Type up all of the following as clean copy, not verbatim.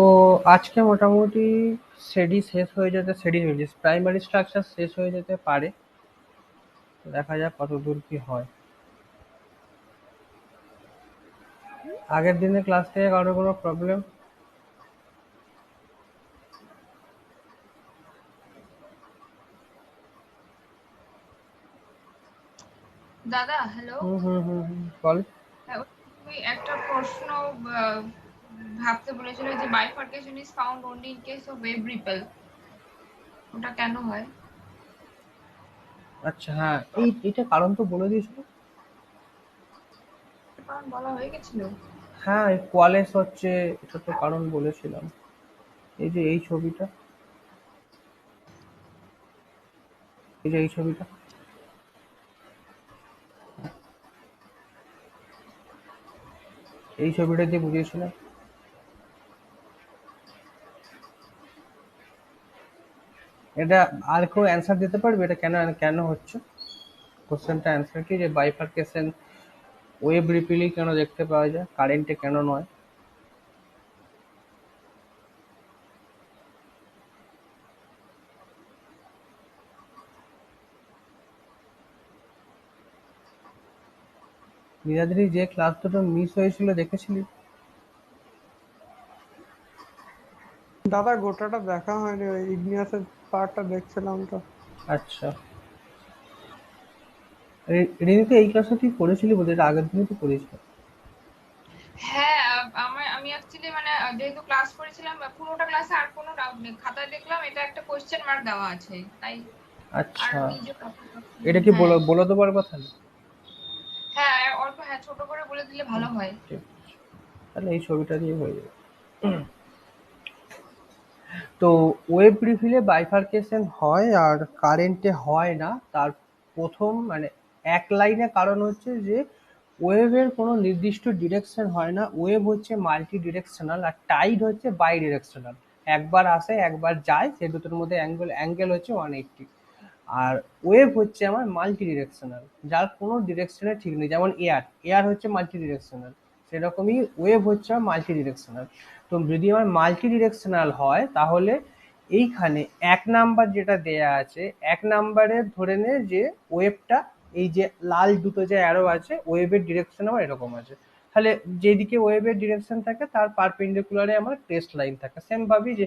ও আজকে মোটামুটি সেডি শেষ হয়ে যেতে সেডি চলছে, প্রাইমারি স্ট্রাকচার শেষ হয়ে যেতে পারে। দেখা যাক কতদূর কি হয়। আগের দিনে ক্লাস থেকে কারো কোনো প্রবলেম? দাদা হ্যালো। হুম হুম হুম হুম, বল। হ্যাঁ, তুমি একটা প্রশ্ন আহ, ভাবতে বলেছিল যে bifurcation is found only in case of web repel, ওটা কেন হয়? আচ্ছা, হ্যাঁ, এইটা কারণ তো বলে দিয়েছিল। কারণ বলা হয়ে গেছিল। হ্যাঁ, এই কোয়ালেস হচ্ছে, এটা তো কারণ বলেছিলাম। এই যে এই ছবিটা, এই যে এই ছবিটা, এই ছবিটা দিয়ে বুঝিয়েছিলাম। এটা আর কেউ অ্যান্সার দিতে পারবে এটা কেন কেন হচ্ছে? কোশ্চেনটা অ্যান্সার কি, যে বাইফার্কেশন ওয়েব রিপিলই কেন দেখতে পাওয়া যায়, কারেন্টে কেন নয়? নীলাদ্রি, যে ক্লাস দুটো মিস হয়েছিল দেখেছিলি? দাদা গোটাটা দেখা হয়নি, ওই ইগনিয়াসের পার্টটা দেখছিলাম তো। আচ্ছা, রিনি তো এই ক্লাসটা তুই করেছিলি বোধ হয়, এটা আগের দিনই তো করেছিল। হ্যাঁ, আমি অ্যাকচুয়ালি মানে যেহেতু ক্লাস করেছিলাম পুরোটা ক্লাসে আর কোনো ডাউট নেই, খাতায় দেখলাম এটা একটা কোশ্চেন মার্ক দেওয়া আছে তাই। আর আচ্ছা, আমি যে এটা কি হ্যাঁ, বলে বলে দেবার কথা না? হ্যাঁ অল্প, হ্যাঁ ছোট করে বলে দিলে ভালো হয়। ঠিক আছে, তাহলে এই ছবিটা দিয়ে হয়ে যাবে। তো ওয়েব রিফিলে বাইফার্কেশন হয় আর কারেন্টে হয় না, তার প্রথম মানে এক লাইনে কারণ হচ্ছে যে ওয়েভের কোনো নির্দিষ্ট ডিরেকশন হয় না। ওয়েভ হচ্ছে মাল্টি ডিরেকশনাল আর টাইড হচ্ছে বাই ডিরেকশনাল। একবার আসে একবার যায়, সে দুটোর মধ্যে অ্যাঙ্গেল অ্যাঙ্গেল হচ্ছে 180। আর ওয়েভ হচ্ছে আমার মাল্টি ডিরেকশনাল, যার কোনো ডিরেকশনে ঠিক নেই। যেমন এয়ার, এয়ার হচ্ছে মাল্টি ডিরেকশনাল, সেরকমই ওয়েভ হচ্ছে আমার মাল্টি ডিরেকশনাল। তো যদি আমার মাল্টি ডিরেকশনাল হয় তাহলে এইখানে এক নাম্বার যেটা দেয়া আছে, এক নাম্বারে ধরে নে যে ওয়েভটা, এই যে লাল দুটো যে অ্যারো আছে, ওয়েভের ডিরেকশন আমার এরকম আছে। তাহলে যেদিকে ওয়েভের ডিরেকশন থাকে তার পারপেন্ডিকুলারে আমার ক্রেস্ট লাইন থাকে। সেম ভাবে যে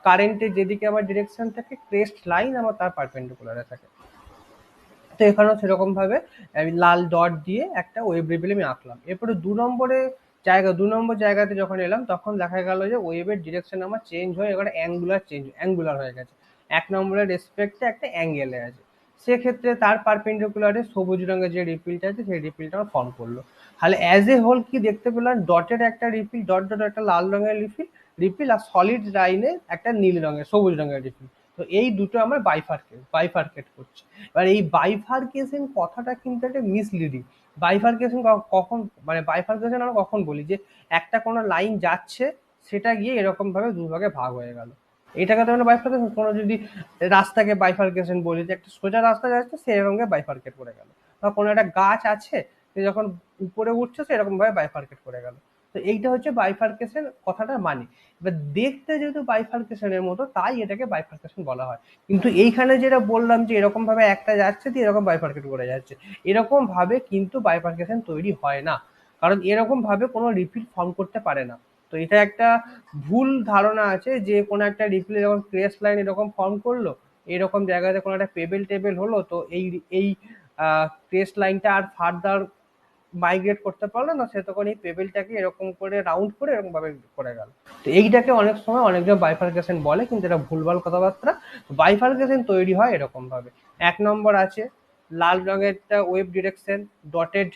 কারেন্টের যেদিকে আমার ডিরেকশন থাকে, ক্রেস্ট লাইন আমার তার পারপেন্ডিকুলারে থাকে। তো এখানেও সেরকম ভাবে আমি লাল ডট দিয়ে একটা ওয়েভ রিপেল আমি আঁকলাম। এরপরে দু নম্বর জায়গাতে যখন এলাম তখন দেখা গেল যে ওয়েভের ডিরেকশন আমার চেঞ্জ হয়ে এখানে অ্যাঙ্গুলার হয়ে গেছে। এক নম্বরের রেসপেক্টে একটা অ্যাঙ্গেলে আছে। সেক্ষেত্রে তার পারপেন্ডিকুলারে সবুজ রঙের যে রিপিলটা আছে সেই রিপিলটা আমার ফর্ম করলো। তাহলে অ্যাজ এ হোল কি দেখতে পেলাম, ডটের একটা রিপিল, ডট ডট একটা লাল রঙের রিপিল রিপিল আর সলিড লাইনে একটা নীল রঙের সবুজ রঙের রিপিল। তো এই দুটো আমার বাইফার্কেট করছে। এবার এই বাইফার্কেশন কথাটা কিন্তু একটা মিসলিডিং। বাইফার্কেশন কখন, মানে বাইফার্কেশন আমরা কখন বলি যে একটা কোনো লাইন যাচ্ছে, সেটা গিয়ে এরকম ভাবে দুভাগে ভাগ হয়ে গেল, এটাকে তো আমরা বাইফার্কেশন। কোনো যদি রাস্তাকে বাইফার্কেশন বলি, যে একটা সোজা রাস্তা যাচ্ছে সে এরকম বাইফার্কেট করে গেল, বা কোনো একটা গাছ আছে সে যখন উপরে উঠছে সে এরকম ভাবে বাইফার্কেট করে গেল। তো এইটা হচ্ছে বাইফার্কেশন কথাটার মানে। এবার দেখতে যেহেতু বাইফার্কেশনের মতো, তাই এটাকে বাইফার্কেশন বলা হয়। কিন্তু এইখানে যেটা বললাম যে এরকম ভাবে একটা যাচ্ছে দিয়ে এরকম বাইফার্কেট করে যাচ্ছে, এরকম ভাবে কিন্তু বাইফার্কেশন তৈরি হয় না। কারণ এরকম ভাবে কোনো রিপিট ফর্ম করতে পারে না। তো এটা একটা ভুল ধারণা আছে যে কোনো একটা রিপিল যখন ক্রেস্ট লাইন এরকম ফর্ম করলো, এরকম জায়গাতে কোনো একটা টেবিল হলো, তো এই এই ক্রেস্ট লাইনটা আর ফার্দার মাইগ্রেট করতে পারলো না, সে তখন এই পেবেলটাকে এরকম করে রাউন্ড করে এরকম ভাবে করে গেল। তো এইটাকে অনেক সময় অনেকজন বাইফার্কেশন বলে, কিন্তু এটা ভুলভাল কথাবার্তা। বাইফার্কেশন তৈরি হয় এরকম ভাবে। এক নম্বর আছে লাল রঙেরটা ওয়েব ডিরেকশন, ডটেড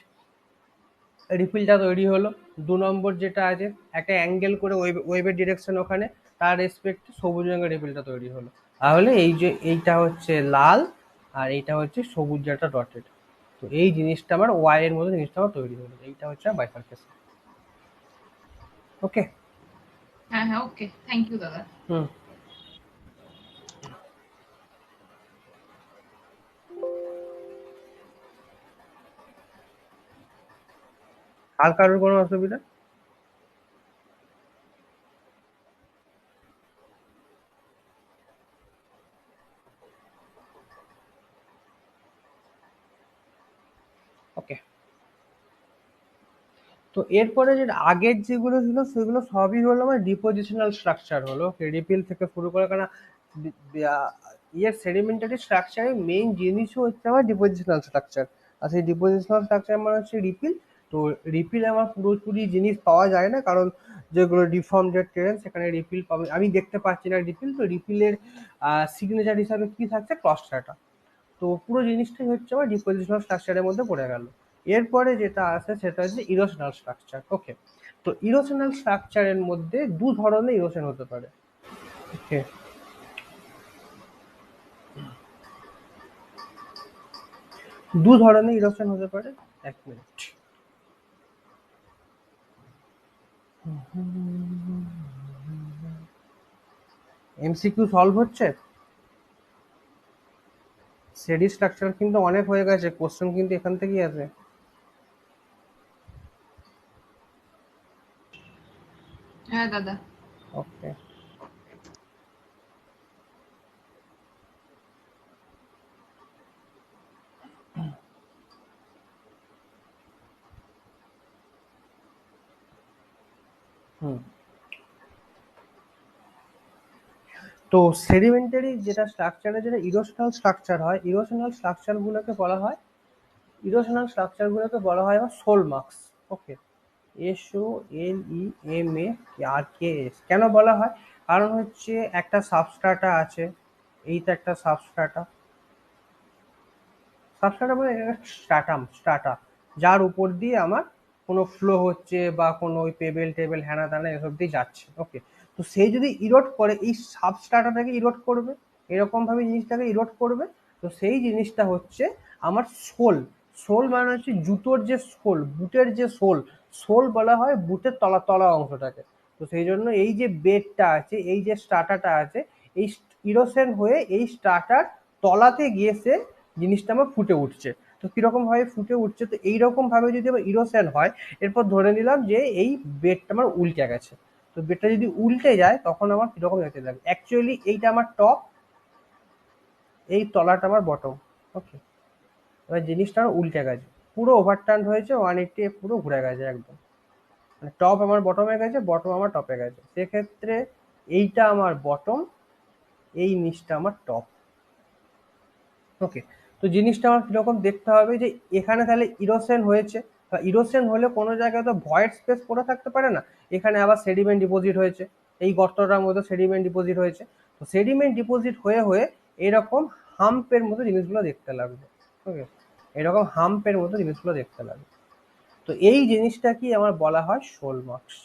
রিফিলটা তৈরি হলো। দু নম্বর যেটা আছে একটা অ্যাঙ্গেল করে ওয়েবের ডিরেকশন ওখানে, তার রেসপেক্ট সবুজ রঙের রিফিলটা তৈরি হলো। তাহলে এই যে এইটা হচ্ছে লাল আর এইটা হচ্ছে সবুজ যেটা ডটেড, তো এই জিনিসটা আমার ওয়াই এর মতো জিনিসটা আমার তৈরি হলো, এইটা হচ্ছে বাইফার্কেশন। ওকে। হ্যাঁ হ্যাঁ, ওকে, থ্যাংক ইউ দাদা। হুম। আর কারোর কোনো অসুবিধা? ওকে, তো এরপরে যে আগের যেগুলো ছিল সেগুলো সবই হলো আমার ডিপোজিশনাল স্ট্রাকচার হলো, রিপিল থেকে শুরু করে, কারণ ইয়ের সেডিমেন্টারি স্ট্রাকচারের মেইন জিনিসও হচ্ছে আমার ডিপোজিশনাল স্ট্রাকচার। আর সেই ডিপোজিশনাল স্ট্রাকচার মানে হচ্ছে রিপিল। তো রিপিল আমার পুরোপুরি জিনিস পাওয়া যায় না, কারণ যেগুলো ডিফর্মড টেরেন সেখানে রিপিল পাবে, আমি দেখতে পাচ্ছি না রিপিল। তো রিপিলের সিগনেচার হিসাবে কি থাকছে, ক্রস স্ট্রাটা। তো পুরো জিনিসটাই হচ্ছে আমার ডিপোজিশনাল স্ট্রাকচারের মধ্যে পড়ে গেল। এরপরে যেটা আছে সেটা হচ্ছে ইরোশনাল স্ট্রাকচার। ওকে, তো ইরোশনাল স্ট্রাকচারের মধ্যে দু ধরনের ইরোশন হতে পারে। ওকে, দু ধরনের ইরোশন হতে পারে। এক মিনিট। এমসিকিউ সলভ হচ্ছে। সেডি স্ট্রাকচার কিন্তু অনেক হয়ে গেছে, কোশ্চেন কিন্তু এখান থেকেই আসে। হ্যাঁ দাদা। ওকে, হুম, তো সেডিমেন্টারি যেটা স্ট্রাকচারে যেটা ইরোশনাল স্ট্রাকচার হয়, ইরোশনাল স্ট্রাকচারগুলোকে বলা হয়, ইরোশনাল স্ট্রাকচারগুলোকে বলা হয় আমার সোল মার্কস। ওকে, SOLEMARKS কেন বলা হয়, কারণ হচ্ছে একটা সাবস্ট্রাটা আছে, এইটা একটা সাবস্ট্রাটা, সাবস্ট্রাটা মানে স্ট্রাটাম, স্ট্রাটা, যার উপর দিয়ে আমার কোনো ফ্লো হচ্ছে বা কোনো ওই পেবেল টেবিল হ্যানা ত্যানা এসব দিয়ে যাচ্ছে। ওকে, তো সেই যদি ইরোড করে এই সাবস্ট্রাটাটাকে ইরোড করবে, এরকম ভাবে জিনিসটাকে ইরোড করবে। তো সেই জিনিসটা হচ্ছে আমার সোল। সোল মানে হচ্ছে জুতোর যে সোল, বুটের যে সোল, সোল বলা হয় বুটের তলা তলা অংশটাকে। তো সেই জন্য এই যে বেডটা আছে, এই যে স্ট্রাটাটা আছে, এই ইরোশন হয়ে এই স্ট্রাটার তলাতে গিয়ে সে জিনিসটা আমার ফুটে উঠছে। তো কিরকম ভাবে ফুটে উঠছে, তো এইরকম ভাবে যদি আমার ইরোশন হয়, এরপর ধরে নিলাম যে এই বেডটা আমার উল্টে গেছে। তো বেডটা যদি উল্টে যায় তখন আমার কিরকম দেখতে লাগবে, অ্যাকচুয়ালি এইটা আমার টপ, এই তলাটা আমার বটম। ওকে, এবার জিনিসটা আমার উল্টে গেছে, পুরো ওভারটার্ন হয়েছে, 180 পুরো ঘুরে গেছে একদম, মানে টপ আমার বটমে গেছে, বটম আমার টপে গেছে। সেক্ষেত্রে এইটা আমার বটম, এই নিচটা আমার টপ। ওকে, তো জিনিসটা আমার কিরকম দেখতে হবে, যে এখানে তাহলে ইরোশন হয়েছে, বা ইরোশন হলে কোনো জায়গায় তো ভয়েড স্পেস পড়ে থাকতে পারে না, এখানে আবার সেডিমেন্ট ডিপোজিট হয়েছে, এই গর্তটার মধ্যে সেডিমেন্ট ডিপোজিট হয়েছে। তো সেডিমেন্ট ডিপোজিট হয়ে হয়ে এরকম হাম্পের মতো জিনিসগুলো দেখতে লাগবে। ওকে, এরকম হাম্পের মতো জিনিসগুলো দেখতে লাগবে। তো এই জিনিসটা কি আমার বলা হয় শোল মার্কস।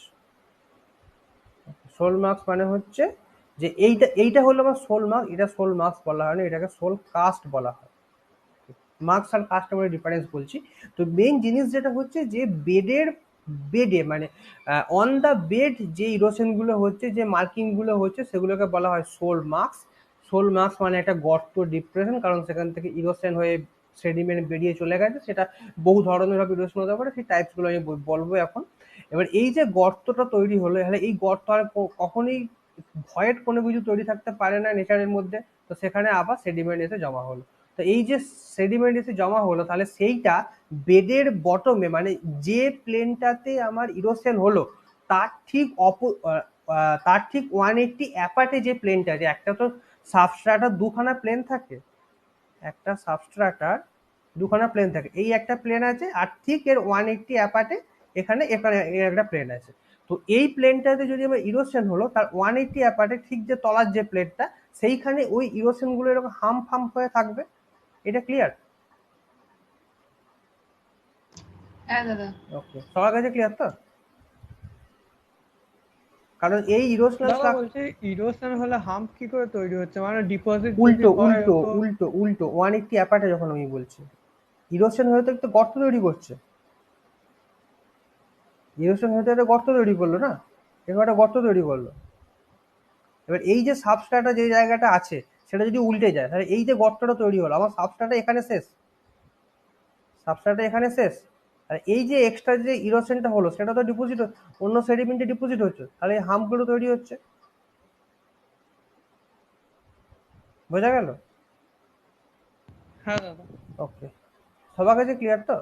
শোল মার্কস মানে হচ্ছে যে এইটা এইটা হলো আমার শোল মার্ক, এটা শোল মার্কস বলা হয় না, এটাকে শোল কাস্ট বলা হয়। মার্কস আর কাস্টের মধ্যে ডিফারেন্স বলছি। তো মেইন জিনিস যেটা হচ্ছে যে বেডের, বেডে মানে অন দ্য বেড যে ইরোশন গুলো হচ্ছে, যে মার্কিং গুলো হচ্ছে, সেগুলোকে বলা হয় সোল মার্কস। সোল মার্কস মানে একটা গর্ত, ডিপ্রেশন, কারণ সেখান থেকে ইরোশন হয়ে সেডিমেন্ট বেরিয়ে চলে গেছে, সেটা বহু ধরনের ভাবে ইরোশন হতে পারে, সেই টাইপস গুলো আমি বলবো এখন। এবার এই যে গর্তটা তৈরি হলো, তাহলে এই গর্ত আর কখনোই ভয়েড কোনো কিছু তৈরি থাকতে পারে না নেচারের মধ্যে। তো সেখানে আবার সেডিমেন্ট এসে জমা হলো। তো এই যে সেডিমেন্ট এসে জমা হলো, তাহলে সেইটা বেডের বটমে, মানে যে প্লেনটাতে আমার ইরোশন হলো তার ঠিক তার ঠিক 180 অ্যাপার্টে যে প্লেনটা আছে, একটা তো সাবস্ট্রাটার দুখানা প্লেন থাকে, একটা সাবস্ট্রাটার দুখানা প্লেন থাকে, এই একটা প্লেন আছে, আর ঠিক এর 180 অ্যাপার্টে এখানে এখানে এর একটা প্লেন আছে। তো এই প্লেনটাতে যদি আমার ইরোশন হলো, তার 180 অ্যাপার্টে ঠিক যে তলার যে প্লেটটা, সেইখানে ওই ইরোশন গুলো এরকম হাম্প হাম্প হয়ে থাকবে। এটা ক্লিয়ার? হ্যাঁ দাদা। ওকে, সবার কাছে ক্লিয়ার তো? কারণ এই ইরোশনাল দাদা বলছি ইরোশন হলে হাম্প কি করে তৈরি হচ্ছে, মানে ডিপোজিট যদি উল্টো হয় উল্টো তো? উল্টো উল্টো 180 অ্যাপার্টে যখন আমি বলছি, ইরোশন হয়ে তো একটা গর্ত তৈরি করছে, ইরোশন হয়ে তো একটা গর্ত তৈরি করলো না, এবার একটা গর্ত তৈরি করলো। এবার এই যে সাবস্ট্রাটা যে জায়গাটা আছে, সেটা যদি উল্টে যায়, তাহলে এই যে গর্তটা তৈরি হলো, আমার সাবস্ট্রাটা এখানে শেষ, সাবস্ট্রাটা এখানে শেষ। আর এই যে এক্সট্রা যে ইরোশনটা হলো, সেটা তো ডিপোজিট, অন্য সেডিমেন্টে ডিপোজিট হচ্ছে, তাহলে এই হাম্পগুলো তৈরি হচ্ছে। বোঝা গেল? হ্যাঁ দাদা। ওকে, সবার কাছে ক্লিয়ার তো?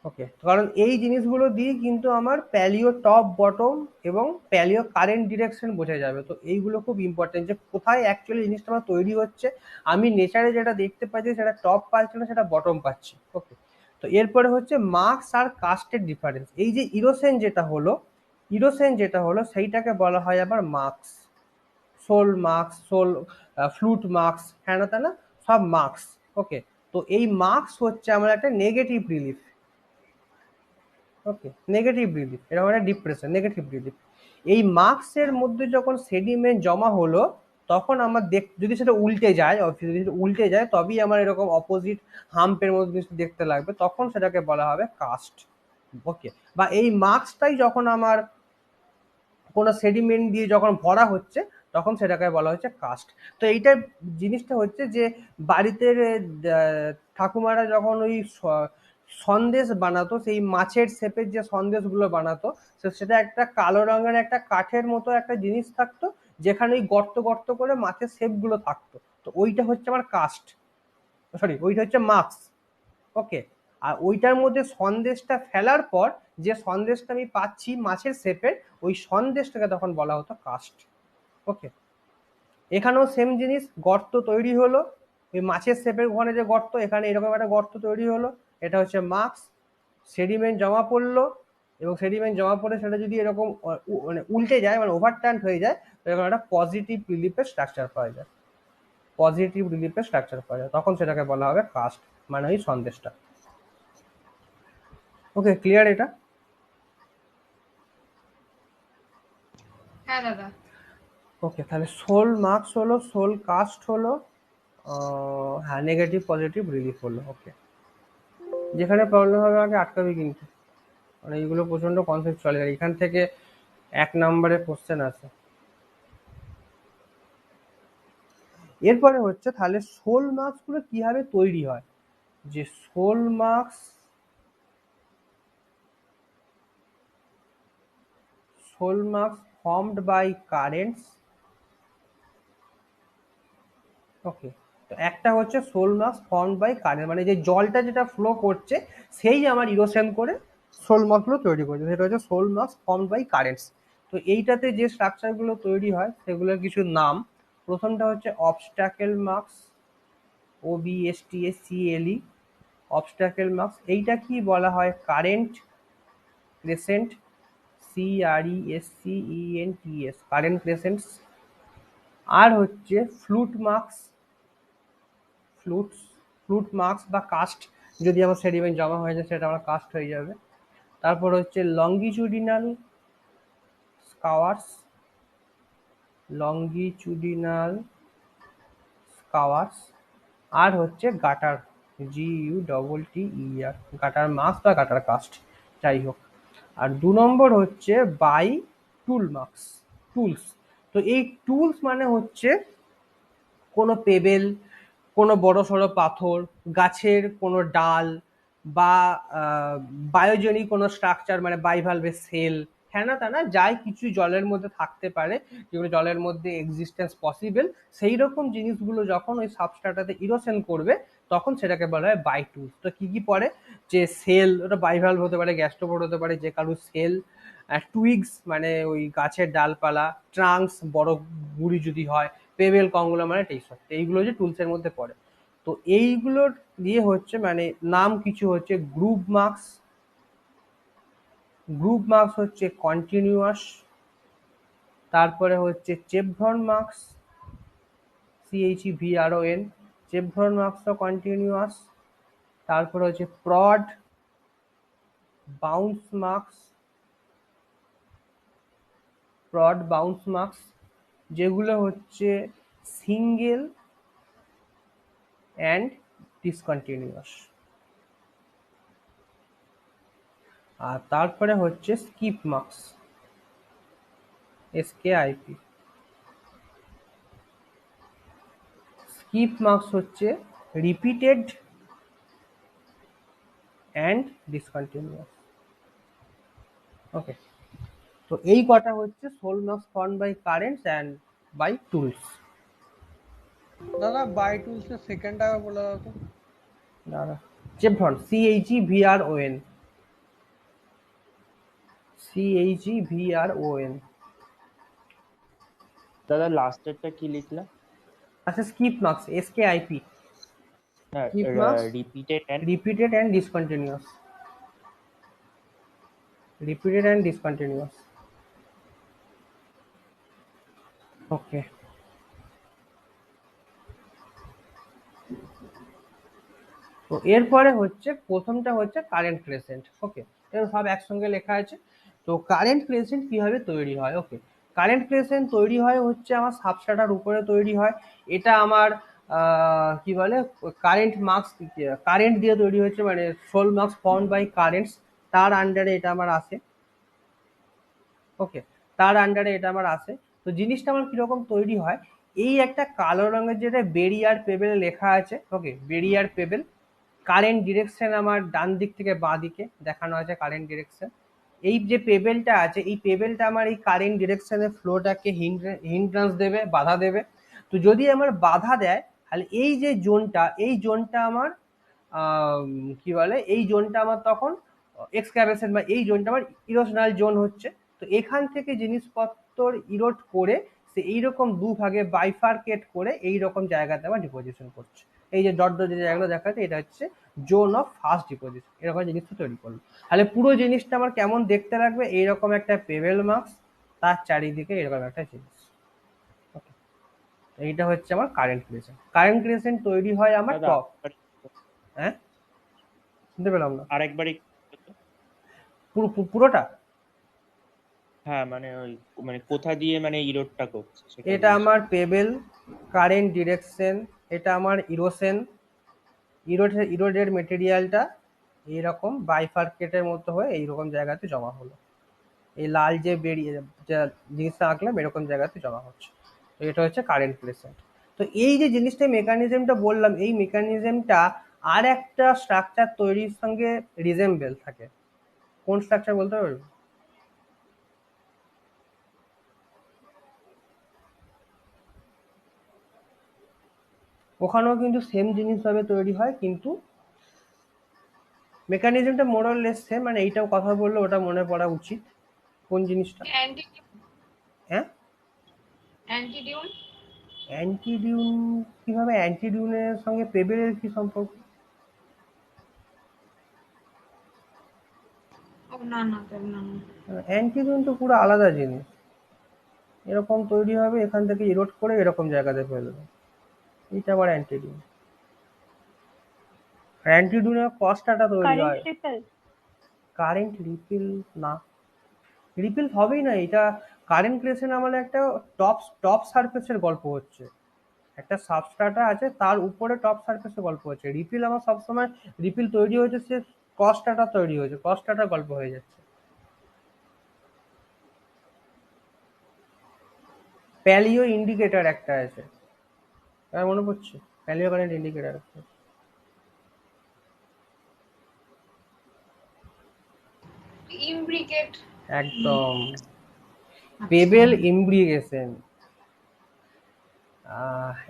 ওকে, কারণ এই জিনিসগুলো দিয়ে কিন্তু আমার প্যালিও টপ বটম এবং প্যালিও কারেন্ট ডিরেকশন বোঝা যাবে। তো এইগুলো খুব ইম্পর্টেন্ট, যে কোথায় অ্যাকচুয়ালি জিনিসটা আমার তৈরি হচ্ছে, আমি নেচারে যেটা দেখতে পাচ্ছি সেটা টপ পাচ্ছি না, সেটা বটম পাচ্ছি। ওকে, তো এরপরে হচ্ছে মার্কস আর কাস্টের ডিফারেন্স। এই যে ইরোসেন যেটা হলো সেইটাকে বলা হয় আবার marks. Sole marks, flute marks, হ্যাঁ না তা না, সব মার্কস। ওকে, তো এই মার্কস হচ্ছে আমার একটা নেগেটিভ রিলিফ। ওকে, নেগেটিভ রিলিফ, এটা মানে ডিপ্রেশন, নেগেটিভ রিলিফ। এই মার্কসের মধ্যে যখন সেডিমেন্ট জমা হলো, তখন আমার যদি সেটা উল্টে যায়, যদি সেটা উল্টে যায় তবেই আমার এরকম অপোজিট হাম্পের মধ্যে কিছু দেখতে লাগবে, তখন সেটাকে বলা হবে কাস্ট। ওকে, বা এই মার্কসটাই যখন আমার কোনো সেডিমেন্ট দিয়ে যখন ভরা হচ্ছে, তখন সেটাকে বলা হচ্ছে কাস্ট। তো এইটার জিনিসটা হচ্ছে যে বাড়িতে ঠাকুমারা যখন ওই সন্দেশ বানাতো, সেই মাছের শেপের যে সন্দেশগুলো বানাতো, সেটা একটা কালো রঙের একটা কাঠের মতো একটা জিনিস থাকতো, যেখানে ওই গর্ত গর্ত করে মাছের শেপগুলো থাকতো। তো ওইটা হচ্ছে আমার কাস্ট, সরি ওইটা হচ্ছে মার্কস। ওকে, আর ওইটার মধ্যে সন্দেশটা ফেলার পর যে সন্দেশটা আমি পাচ্ছি মাছের শেপের, ওই সন্দেশটাকে তখন বলা হতো কাস্ট। ওকে, এখানেও সেম জিনিস, গর্ত তৈরি হলো, ওই মাছের শেপের ওখানে যে গর্ত, এখানে এরকম একটা গর্ত তৈরি হলো, এটা হচ্ছে মার্কস। সেডিমেন্ট জমা পড়লো, এবং সেডিমেন্ট জমা পড়ে সেটা যদি এরকম মানে উল্টে যায়, মানে ওভারটার্ন হয়ে যায়, এরকম একটা পজিটিভ রিলিফের স্ট্রাকচার পাওয়া যায়, তখন সেটাকে বলা হবে কাস্ট, মানে ওই সন্দেশটা। ওকে, ক্লিয়ার এটা? হ্যাঁ দাদা। ওকে, তাহলে সোল মার্কস হলো, সোল কাস্ট হলো, হ্যাঁ নেগেটিভ পজিটিভ রিলিফ হলো। ওকে, যেখানে প্রবলেম হবে আগে আটকাবি কিন্তু, মানে এইগুলো প্রচন্ড কনসেপচুয়াল, আর এখান থেকে 1 নম্বরের কোশ্চেন আছে। এরপরে হচ্ছে তাহলে সোল মার্কস গুলো কিভাবে তৈরি হয়, যে sole marks formed by currents. Okay, তো একটা হচ্ছে soul marks formed by current, মানে যে জলটা যেটা ফ্লো করছে সেই আমার ইরোশন করে সোল মার্কসগুলো তৈরি করছে, সেটা হচ্ছে soul marks formed by currents. তো এইটাতে যে স্ট্রাকচারগুলো তৈরি হয় সেগুলোর কিছু নাম। প্রথমটা হচ্ছে obstacle marks, OBSTACLE, obstacle marks. এইটা কি বলা হয়, কারেন্ট ক্রেসেন্ট, CRESCENTS, কারেন্ট ক্রেসেন্টস। আর হচ্ছে flute marks, floats flute marks বা কাস্ট, যদি আমার সেডিমেন্ট জমা হয়ে যায় সেটা আমার কাস্ট হয়ে যাবে। তারপর হচ্ছে লঙ্গিচুডিনাল স্কাওয়ার্স, লঙ্গিচুডিনাল স্কাওয়ার্স। আর হচ্ছে গাটার, GUTTER, গাটার মার্কস বা গাটার কাস্ট, যাই হোক। আর 2 নম্বর হচ্ছে বাই টুল মার্কস, টুলস। তো এই টুলস মানে হচ্ছে কোনো পেবেল, কোনো বড় সড়ো পাথর, গাছের কোনো ডাল, বা বায়োজেনিক কোনো স্ট্রাকচার, মানে বাইভালভের সেল, হ্যাঁ না তা না, যাই কিছু জলের মধ্যে থাকতে পারে, যেগুলো জলের মধ্যে এক্সিস্টেন্স পসিবল, সেই রকম জিনিসগুলো যখন ওই সাবস্ট্রাটাতে ইরোশন করবে, তখন সেটাকে বলা হয় বাই টুলস। তো কি কি পড়ে, যে সেল, ওটা বাইভালভ হতে পারে, গ্যাস্ট্রোপোড হতে পারে, যে কারোর সেল, টুইগস মানে ওই গাছের ডালপালা, ট্রাঙ্কস বড় গুড়ি যদি হয়, পেবেল কংগ্লোমারেট, এইসব, এইগুলো যে টুলসের মধ্যে পড়ে। তো এইগুলোর দিয়ে হচ্ছে মানে নাম কিছু হচ্ছে গ্রুপ মার্কস হচ্ছে কন্টিনিউয়াস, তারপরে হচ্ছে চেভরন মার্কস, CHEVRON, চেভরন মার্কসও কন্টিনিউয়াস। তারপরে হচ্ছে প্রড বাউন্স মার্কস, যেগুলো হচ্ছে সিঙ্গেল অ্যান্ড ডিসকন্টিনিউয়াস। আর তারপরে হচ্ছে skip marks, SKIP। Skip marks হচ্ছে রিপিটেড অ্যান্ড ডিসকন্টিনিউয়াস। ওকে, তো এই কটা হচ্ছে সোল মার্কস ফর্মড বাই কারেন্টস অ্যান্ড বাই টুলস। দাদা বাই টুলস এর সেকেন্ড আগে বলে দাও তো। Chevron, CHEVRON, CHEVRON। দাদা লাস্টেরটা কি লিখলা? আচ্ছা, স্কিপ মার্কস, SKIP, না, skip marks, repeated and repeated and discontinuous, repeated and discontinuous। Okay, তো এরপরে হচ্ছে প্রথমটা হচ্ছে কারেন্ট ক্রেসেন্ট। ওকে, এর সব একসঙ্গে লেখা আছে। তো কারেন্ট ক্রেসেন্ট কিভাবে তৈরি হয়? ওকে, কারেন্ট ক্রেসেন্ট তৈরি হয় হচ্ছে আমার সাবস্ট্রাটার উপরে তৈরি হয়। এটা আমার কি বলে, কারেন্ট মার্কস, কারেন্ট দিয়ে তৈরি হচ্ছে, মানে sole marks form by currents, তার আন্ডারে এটা আমার আসে। ওকে, তার আন্ডারে এটা আমার আসে। তো জিনিসটা আমার কিরকম তৈরি হয়, এই একটা কালো রঙের যেটা বেরিয়ার পেবেল লেখা আছে, ওকে, বেরিয়ার পেবেল, কারেন্ট ডিরেকশন আমার ডান দিক থেকে বাঁ দিকে দেখানো আছে কারেন্ট ডিরেকশন। এই যে পেবেলটা আছে, এই পেবেলটা আমার এই কারেন্ট ডিরেকশনের ফ্লোটাকে হিন্ড্রান্স দেবে, বাধা দেবে। তো যদি আমার বাধা দেয়, তাহলে এই যে জোনটা, এই জোনটা আমার কি বলে, এই জোনটা আমার তখন এক্সক্যাভেশন, বা এই জোনটা আমার ইরোশনাল জোন হচ্ছে। তো এখান থেকে জিনিসপত্র ইরোড করে সে এইরকম দুভাগে বাইফার্কেট করে এইরকম জায়গাতে আমার ডিপোজিশন করছে। এই যে ডট ডট যে জায়গাগুলো দেখাচ্ছে, এটা হচ্ছে জোন অফ ফার্স্ট ডিপোজিশন। এরকম জিনিসটা তৈরি করলো। তাহলে পুরো জিনিসটা আমার কেমন দেখতে লাগবে, এইরকম একটা পেবেল মার্কস, তার চারিদিকে এরকম একটা জিনিস। ওকে, এইটা হচ্ছে আমার কারেন্ট ক্রিয়েশন। কারেন্ট ক্রিয়েশন তৈরি হয় আমার দাদা টপ। হ্যাঁ, শুনতে পেলাম না। আরেকবারই পুরোটা? হ্যাঁ, মানে ওই মানে কোথা দিয়ে মানে ইরোডটা করছে সেটা এটা বলছি। আমার পেবেল, কারেন্ট ডিরেকশন, এটা আমার ইরোশন, ইরোডের মেটেরিয়ালটা এইরকম বাইফার্কেটের মতো হয়ে এইরকম জায়গাতে জমা হলো। এই লাল যে বেরিয়ে যা জিনিসটা আঁকলাম, এরকম জায়গাতে জমা হচ্ছে। তো এটা হচ্ছে কারেন্ট ক্রিয়েশন। তো এই যে জিনিসটা মেকানিজমটা বললাম, এই মেকানিজমটা আর একটা স্ট্রাকচার তৈরির সঙ্গে রিজেম্বল থাকে। কোন স্ট্রাকচার বলতে পারবে? ওখানেও কিন্তু সেম জিনিসভাবে তৈরি হয়, কিন্তু মেকানিজমটা মোর লেস সেম। মানে এইটাও কথা বললে ওটা মনে পড়া উচিত। কোন জিনিসটা? হ্যাঁ, অ্যান্টিডিউন। অ্যান্টিডিউন? কিভাবে অ্যান্টিডিউনের সঙ্গে পেবেলের কি সম্পর্ক? ও না না না। অ্যান্টিডিউন তো পুরো আলাদা জিনিস। এরকম তৈরি হবে, এখান থেকে ইরোড করে এরকম জায়গাতে ফেলবে, এটা আবার অ্যান্টিডিউন। অ্যান্টিডিউনের কস্টাটা তৈরি কারেন্ট হয়। রিপেল। Current repeal? না, রিপিল হবেই না। এটা কারেন্ট ক্রিয়েশন আমার একটা টপ সারফেসের গল্প হচ্ছে। একটা সাবস্ট্রাটা আছে, তার উপরে টপ সারফেসের গল্প হচ্ছে। রিপিল আমার সবসময়, রিপিল তৈরি হয়েছে সে কস্টাটা তৈরি হয়েছে, কস্টাটার গল্প হয়ে যাচ্ছে। প্যালিও ইন্ডিকেটর একটা আছে, আমার মনে পড়ছে, প্যালিও কারেন্ট ইন্ডিকেটর একটা। ইমব্রিকেট। একদম, পেবেল ইমব্রিগেশন।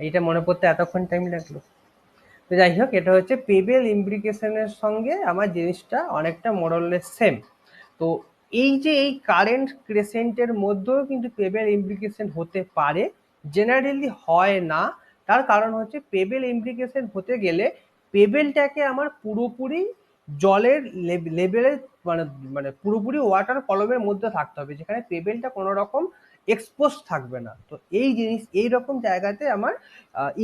এইটা মনে পড়তে এতক্ষণ টাইম লাগলো। তো যাই হোক, এটা হচ্ছে পেবেল ইমব্রিকেশনের সঙ্গে আমার জিনিসটা অনেকটা মোরলেস সেম। তো এই যে এই কারেন্ট ক্রেসেন্টের মধ্যেও কিন্তু পেবেল ইমব্রিকেশন হতে পারে, জেনারেলি হয় না। তার কারণ হচ্ছে পেবেল ইমব্রিকেশন হতে গেলে পেবেলটাকে আমার পুরোপুরি জলের লেভেলে, মানে মানে পুরোপুরি ওয়াটার কলমের মধ্যে থাকতে হবে, যেখানে পেবেলটা কোনো রকম এক্সপোজ থাকবে না। তো এই জিনিস, এইরকম জায়গাতে আমার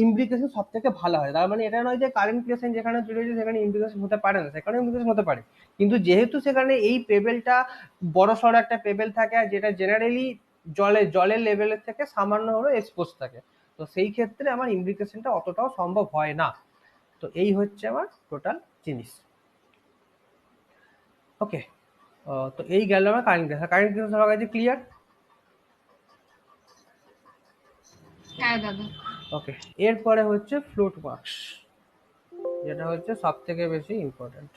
ইমব্রিকেশন সব থেকে ভালো হয়। তার মানে এটা নয় যে কারেন্ট ক্রিয়েশন যেখানে তৈরি হয়েছে সেখানে ইমব্রিকেশন হতে পারে না, সেখানে ইমব্রিকেশন হতে পারে। কিন্তু যেহেতু সেখানে এই পেবেলটা বড় সড়ো একটা পেবেল থাকে, আর যেটা জেনারেলি জলের লেভেলের থেকে সামান্য হলেও এক্সপোজ থাকে, তো সেই ক্ষেত্রে আমার ইমব্রিকেশনটা অতটাও সম্ভব হয় না। তো এই হচ্ছে আমার টোটাল জিনিস। ওকে, তো এই গেল আমার কারেন্ট ক্রিয়েশন। কারেন্ট ক্রিয়েশন সবার কাছে ক্লিয়ার? হ্যাঁ দাদা। ওকে, এরপরে হচ্ছে ফ্লুট মার্কস, যেটা হচ্ছে সব থেকে বেশি ইম্পর্টেন্ট।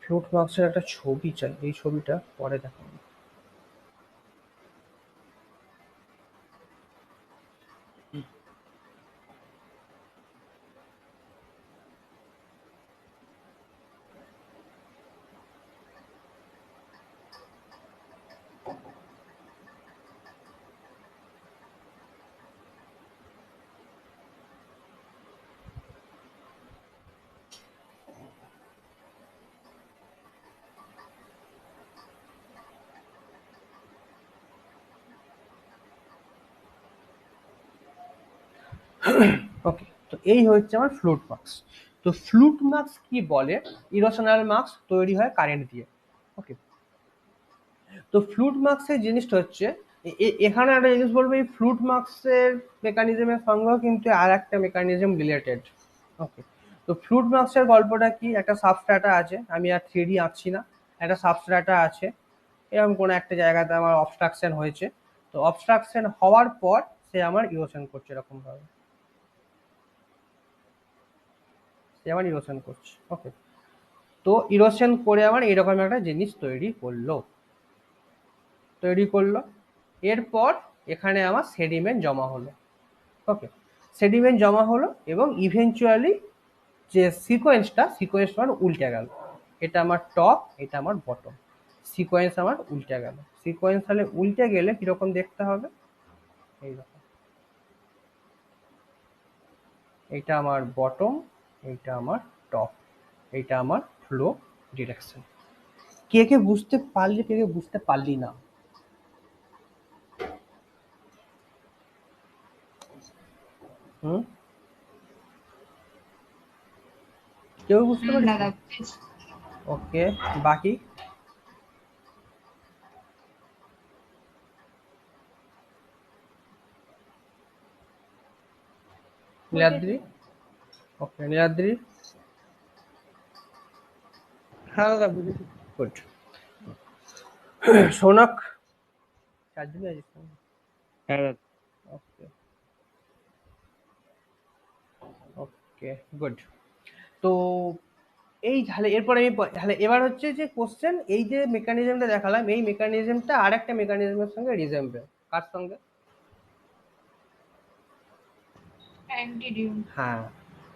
ফ্লুট মার্কসের একটা ছবি চাই, এই ছবিটা পরে দেখাবো। ওকে, তো এই হচ্ছে আমার ফ্লুইড মার্কস। তো ফ্লুইড মার্কস কি বলে, ইরোশনাল মার্কস তৈরি হয় কারেন্ট দিয়ে। ওকে, তো ফ্লুইড মার্কসের জিনিসটা হচ্ছে এখানে একটা জিনিস বলবো, এই ফ্লুইড মার্কসের মেকানিজমের সঙ্গেও কিন্তু আর একটা মেকানিজম রিলেটেড। ওকে, তো ফ্লুইড মার্কসের গল্পটা কি, একটা সাবস্ট্রাটা আছে, আমি আর 3D আঁকছি না, একটা সাবস্ট্রাটা আছে, এরকম কোনো একটা জায়গাতে আমার অবস্ট্রাকশন হয়েছে, তো অবস্ট্রাকশন হওয়ার পর সে আমার ইরোশন করছে, এরকম ভাবে সে আমার ইরোশন করছে। ওকে, তো ইরোশন করে আমার এরকম একটা জিনিস তৈরি করলো, এরপর এখানে আমার সেডিমেন্ট জমা হলো। ওকে, সেডিমেন্ট জমা হলো এবং ইভেনচুয়ালি যে সিকোয়েন্সটা মানে উল্টে গেল, এটা আমার টপ, এটা আমার বটম, সিকোয়েন্স আমার উল্টে গেল। সিকোয়েন্স তাহলে উল্টে গেলে কিরকম দেখতে হবে, এইরকম, এইটা আমার বটম, এইটা আমার টপ, এইটা আমার ফ্লো ডিরেকশন। কে কে বুঝতে পারলি, কে কে বুঝতে পারলি না? হুম, কেউ বুঝতে পারিস? দাদা বুঝেছি। ওকে, বাকি নীলাদ্রি? ওকে, নীলাদ্রি, হ্যাঁ দাদা বুঝেছি। গুড। সোনক, চারজনই আছিস? হ্যাঁ দাদা। ওকে, ওকে, গুড। তো এই তাহলে এরপরে আমি তাহলে এবার হচ্ছে যে কোশ্চেন, এই যে মেকানিজমটা দেখালাম, এই মেকানিজমটা আর একটা মেকানিজমের সঙ্গে রিজেম্বল, কার সঙ্গে? অ্যান্টিডিউন। হ্যাঁ,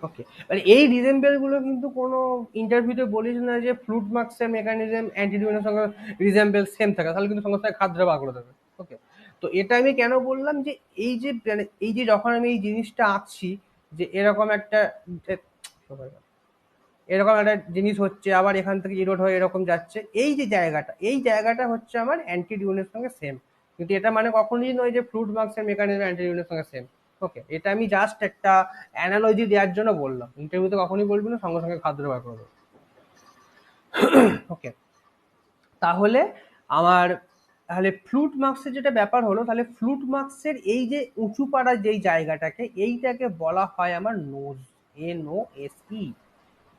ওকে, মানে এই রিজেম্বল গুলো কিন্তু কোনো ইন্টারভিউতে বলিস না যে ফ্লুইড মার্কসের মেকানিজম অ্যান্টিডিউনের সঙ্গে রিজেম্বল সেম থাকে, তাহলে কিন্তু সঙ্গে সঙ্গে খাদ্রে বার করে দেবে। ওকে, তো এটা আমি কেন বললাম যে এই যে মানে এই যে যখন আমি এই জিনিসটা আঁকছি, যে এরকম একটা এরকম একটা জিনিস হচ্ছে, আবার এখান থেকে ইরোড হয়ে এরকম যাচ্ছে, এই জায়গাটা হচ্ছে আমার অ্যান্টিডিউনের সঙ্গে সেম, কিন্তু এটা মানে কখনোই নয় যে ফ্লুইড মার্কসের মেকানিজম অ্যান্টিডিউনের সঙ্গে সেম। ওকে, এটা আমি জাস্ট একটা অ্যানালজি দেওয়ার জন্য বললাম, ইন্টারভিউতে কখনোই বলবি না সঙ্গে সঙ্গে খাদ্য বার করবে। ওকে, তাহলে আমার তাহলে ফ্লুইড মার্কসের যেটা ব্যাপার হলো, তাহলে ফ্লুইড মার্কসের এই যে উঁচু পাড়া যেই জায়গাটাকে, এইটাকে বলা হয় আমার নোজ, NOSE,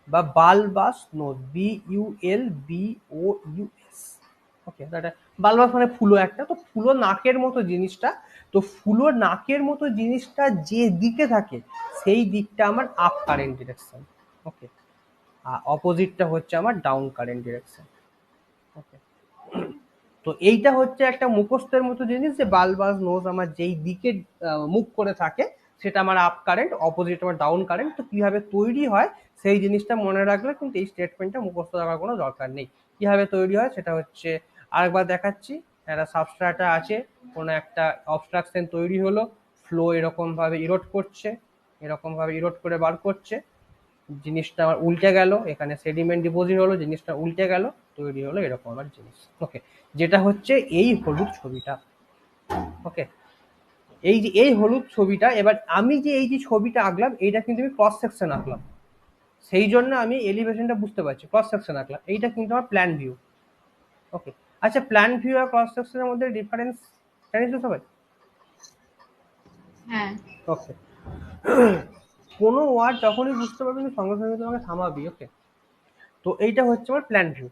বা বালবাস নোজ, BULBOUS। ওকে, বালবাস মানে ফুলো একটা, তো ফুলো নাকের মতো জিনিসটা, তো ফুলো নাকের মতো জিনিসটা যে দিকে থাকে সেই দিকটা আমার আপ কারেন্ট ডিরেকশন। ওকে, আর অপোজিটটা হচ্ছে আমার ডাউন কারেন্ট ডিরেকশন। ওকে, তো এইটা হচ্ছে একটা মুখস্থের মতো জিনিস, যে বালবাস নোজ আমার যেই দিকে মুখ করে থাকে সেটা আমার আপ কারেন্ট, অপোজিট আমার ডাউন কারেন্ট। তো কিভাবে তৈরি হয় সেই জিনিসটা মনে রাখলে কিন্তু এই স্টেটমেন্টটা মুখস্থ রাখার কোনো দরকার নেই। কিভাবে তৈরি হয় সেটা হচ্ছে আরেকবার দেখাচ্ছি। একটা সাবস্ট্রাটা আছে, কোনো একটা অবস্ট্রাকশন তৈরি হলো, ফ্লো এরকম ভাবে ইরোড করছে, এরকম ভাবে ইরোড করে বার করছে, জিনিসটা আমার উল্টে গেল, এখানে সেডিমেন্ট ডিপোজিট হলো, জিনিসটা উল্টে গেল, তৈরি হলো এরকম আমার জিনিস। ওকে, যেটা হচ্ছে এই হলুদ ছবিটা। ওকে, এই যে এই হলুদ ছবিটা, এবার আমি যে এই যে ছবিটা আঁকলাম, এইটা কিন্তু আমি ক্রস সেকশন আঁকলাম, সেই জন্য আমি এলিভেশনটা বুঝতে পারছি, ক্রস সেকশন আঁকলাম, এইটা কিন্তু আমার প্ল্যান ভিউ। ওকে, আচ্ছা, প্ল্যান ভিউ আর ক্রস সেকশনের মধ্যে ডিফারেন্স জানিস তো সবাই? হ্যাঁ। ওকে, কোনো ওয়ার্ড যখনই বুঝতে পারবি তুই সঙ্গে সঙ্গে তোমাকে থামাবি। ওকে, তো এইটা হচ্ছে আমার প্ল্যান ভিউ।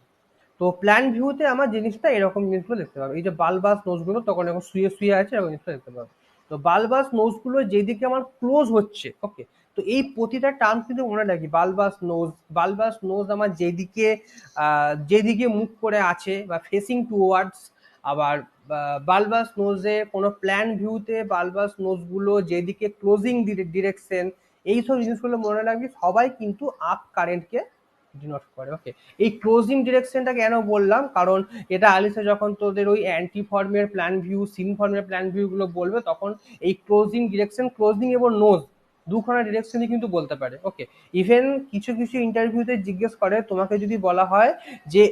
তো প্ল্যান ভিউতে আমার জিনিসটা এরকম জিনিসগুলো দেখতে পাবে, এই যে বালবাস নোজগুলো তখন এখন শুয়ে শুয়ে আছে, এরকম জিনিসটা দেখতে পাবে। তো বালবাস নোজগুলো যেদিকে আমার ক্লোজ হচ্ছে, ওকে, তো এই প্রতিটা টার্ম কিন্তু মনে রাখি, বালবাস নোজ আমার যেদিকে মুখ করে আছে বা ফেসিং টুয়ার্ডস। আবার বালবাস নোজে কোনো প্ল্যান ভিউতে বালবাস নোজগুলো যেদিকে ক্লোজিং ডিরেকশন, এইসব জিনিসগুলো মনে রাখবি, সবাই কিন্তু আপ কারেন্টকে ডিনোট করে। ওকে, এই ক্লোজিং ডিরেকশনটা কেন বললাম, কারণ এটা আলিসা যখন তোদের ওই অ্যান্টি ফর্মের প্ল্যান ভিউ, সিন ফর্মের প্ল্যান ভিউ গুলো বলবে, তখন এই ক্লোজিং ডিরেকশন, ক্লোজিং এবং নোজ দুখানা ডিরেকশনই কিন্তু বলতে পারে। ওকে, ইভেন কিছু কিছু ইন্টারভিউতে জিজ্ঞেস করে, তোমাকে যদি বলা হয় যে